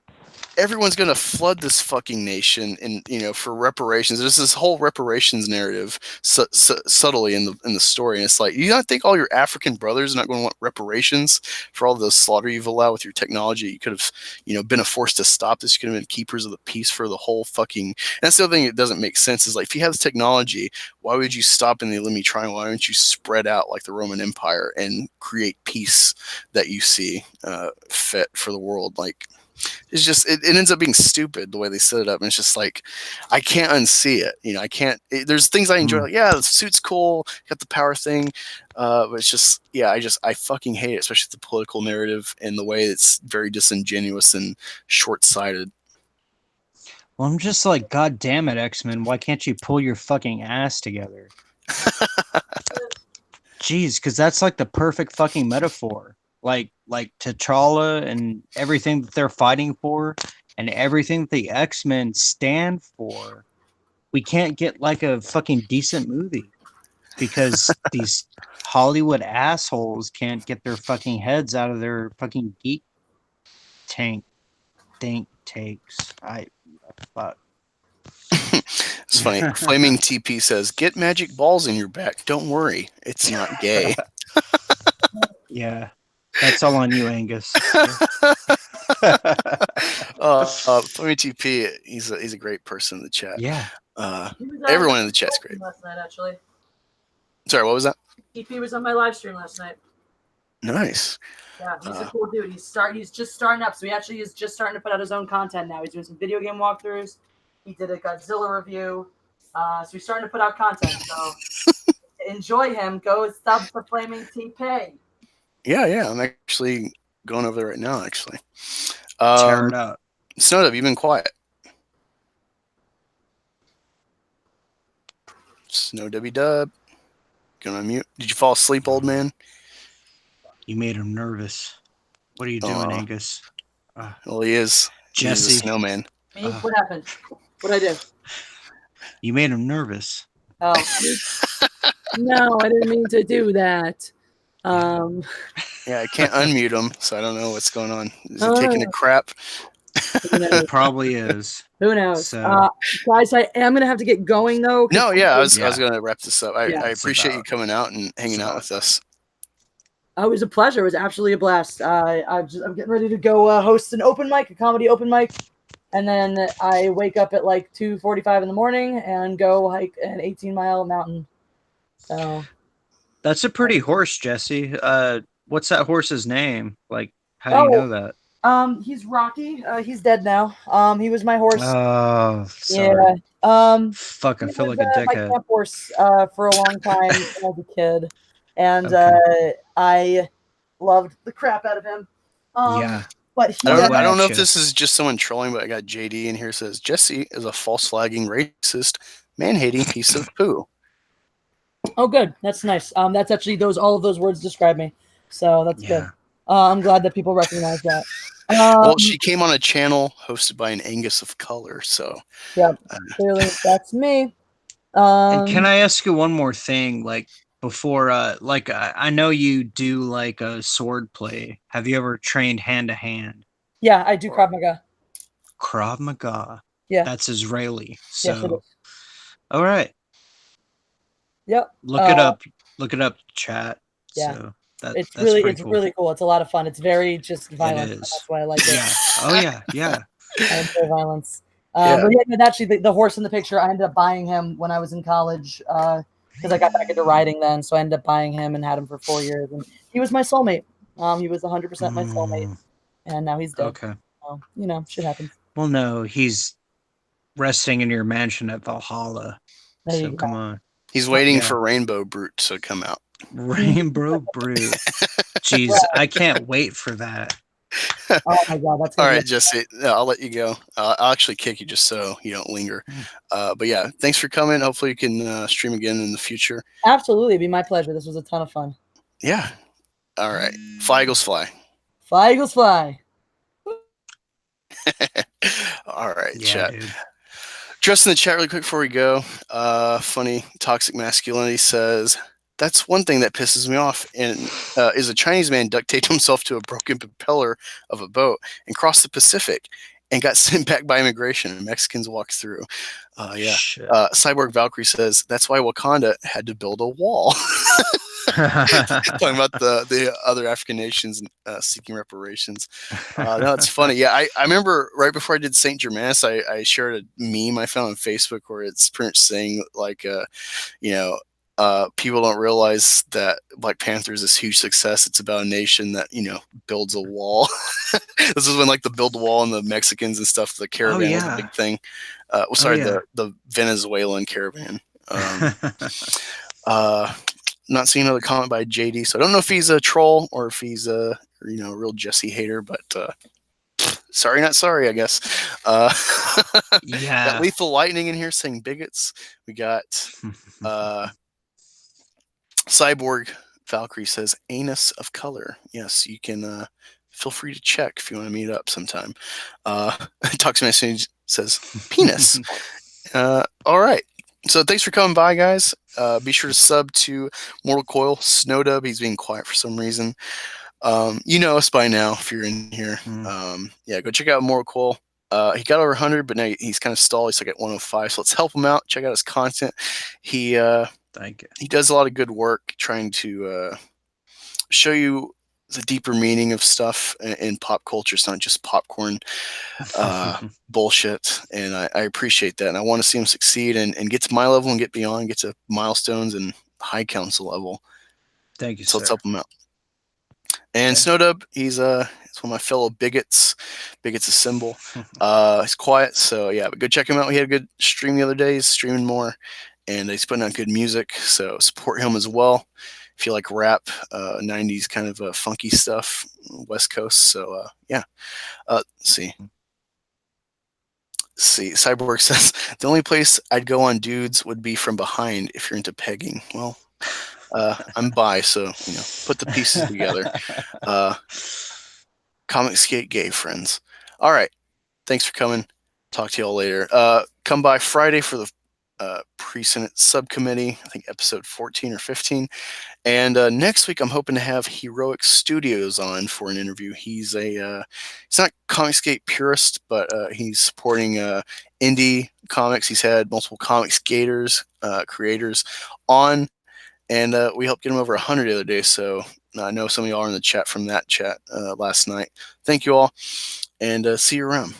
everyone's going to flood this fucking nation and, for reparations. There's this whole reparations narrative subtly in the story. And it's like, you don't think all your African brothers are not going to want reparations for all the slaughter you've allowed with your technology? You could have, been a force to stop this. You could have been keepers of the peace for the whole fucking. And that's the other thing that doesn't make sense is like, if you have the technology, why would you stop in the Elimi Triangle? Why don't you spread out like the Roman Empire and create peace that you see fit for the world? Like, it's just it ends up being stupid the way they set it up, and it's just like I can't unsee it. I can't. There's things I enjoy, like the suit's cool, got the power thing, but it's just I fucking hate it, especially the political narrative and the way it's very disingenuous and short-sighted. Well, I'm just like, God damn it, X-Men! Why can't you pull your fucking ass together? Jeez, because that's like the perfect fucking metaphor. Like T'Challa and everything that they're fighting for and everything that the X-Men stand for. We can't get like a fucking decent movie because these Hollywood assholes can't get their fucking heads out of their fucking geek think takes. Fuck. It's funny. Flaming TP says, "Get magic balls in your back. Don't worry, it's not gay." Yeah. That's all on you, Angus. Flaming TP, he's a great person in the chat. Yeah. Everyone in the chat's great. Last night, actually. Sorry, what was that? TP was on my live stream last night. Nice. Yeah, he's a cool dude. He's just starting up, so he actually is just starting to put out his own content now. He's doing some video game walkthroughs. He did a Godzilla review. So he's starting to put out content. So enjoy him. Go sub for Flaming TP. Yeah. I'm actually going over there right now, actually. Tear it up. Snowdub, you've been quiet. Snowdubby Dub. Gonna mute. Did you fall asleep, old man? You made him nervous. What are you doing, Angus? Well, he is. Jessi. He's a snowman. Me? What happened? What'd I do? You made him nervous. Oh. No, I didn't mean to do that. Yeah, I can't unmute him, so I don't know what's going on. Is he taking a crap? He probably is. Who knows? So. Guys, I am going to have to get going, though. No, yeah, I was going to wrap this up. I appreciate about- you coming out and hanging out with us. Oh, it was a pleasure. It was absolutely a blast. I'm getting ready to go host an open mic, a comedy open mic. And then I wake up at like 2:45 in the morning and go hike an 18-mile mountain. So That's a pretty horse, Jessi. What's that horse's name? Like, how do you know that? He's Rocky. He's dead now. He was my horse. Oh, sorry. Yeah. Fuck, I feel like a my dickhead. camp horse for a long time as a kid, and I loved the crap out of him. Yeah. But I don't know if this is just someone trolling, but I got JD in here says Jessi is a false flagging racist, man hating piece of poo. Oh, good. That's nice. That's actually all of those words describe me. So that's good. I'm glad that people recognize that. Well, she came on a channel hosted by an Angus of color, so yeah, clearly that's me. And can I ask you one more thing? Like before, I know you do like a sword play. Have you ever trained hand to hand? Yeah, I do Krav Maga. Krav Maga. Yeah, that's Israeli. So, yes, it is. All right. Yep. Look it up. Look it up, chat. Yeah. So it's that's really cool. It's a lot of fun. It's very just violent. It is. That's why I like it. Yeah. Oh yeah. Yeah. I enjoy violence. But yeah, actually, the horse in the picture, I ended up buying him when I was in college because I got back into riding then. So I ended up buying him and had him for 4 years. And he was my soulmate. He was 100% my soulmate. And now he's dead. Okay. So, shit happens. Well, no, he's resting in your mansion at Valhalla. So come on. He's waiting for Rainbow Brute to come out. Rainbow Brute. Jeez, I can't wait for that. Oh my god, that's all right, Jessi. I'll let you go. I'll actually kick you just so you don't linger. But yeah, thanks for coming. Hopefully, you can stream again in the future. Absolutely, it'd be my pleasure. This was a ton of fun. Yeah. All right. Fly Eagles fly. Fly Eagles fly. All right, yeah, chat. Dude. Just in the chat really quick before we go, funny toxic masculinity says, that's one thing that pisses me off, and is a Chinese man duct taped himself to a broken propeller of a boat and crossed the Pacific and got sent back by immigration, and Mexicans walked through. Yeah. Shit. Cyborg Valkyrie says, that's why Wakanda had to build a wall. Talking about the other African nations seeking reparations. No, it's funny. Yeah, I remember right before I did St. Germanis, I shared a meme I found on Facebook where it's pretty much saying like, people don't realize that Black Panther is this huge success. It's about a nation that, builds a wall. This is when like the build the wall and the Mexicans and stuff, the caravan was a big thing. The Venezuelan caravan. Not seeing another comment by JD, so I don't know if he's a troll or if he's a real Jessi hater, but sorry, not sorry, I guess. Got Lethal Lightning in here saying bigots. We got Cyborg Valkyrie says anus of color. Yes, you can feel free to check if you want to meet up sometime. Toxic Message says penis. All right. So thanks for coming by, guys. Be sure to sub to Mortal Coil. Snowdub, he's being quiet for some reason. You know us by now if you're in here. Yeah, go check out Mortal Coil. He got over 100, but now he's kind of stalled. He's like at 105. So let's help him out. Check out his content. Thank you. He does a lot of good work trying to show you the deeper meaning of stuff in pop culture. It's not just popcorn bullshit, and I appreciate that, and I want to see him succeed and get to my level and get beyond, get to Milestones and High Council level. Thank you, so sir. Let's help him out. And Snowdub, he's one of my fellow bigots. Bigots a symbol. He's quiet, so yeah, but go check him out. He had a good stream the other day. He's streaming more, and he's putting out good music, so support him as well. If you like rap, 90s kind of funky stuff, West Coast. So yeah. Let's see. Cyborg says the only place I'd go on dudes would be from behind if you're into pegging. Well, I'm bi, so put the pieces together. Comic skate gay friends. All right. Thanks for coming. Talk to y'all later. Come by Friday for the pre-Senate subcommittee, I think episode 14 or 15. And next week, I'm hoping to have Heroic Studios on for an interview. He's not Comicsgate purist, but he's supporting indie comics. He's had multiple comic skaters, creators on, and we helped get him over 100 the other day. So I know some of y'all are in the chat from that chat last night. Thank you all, and see you around.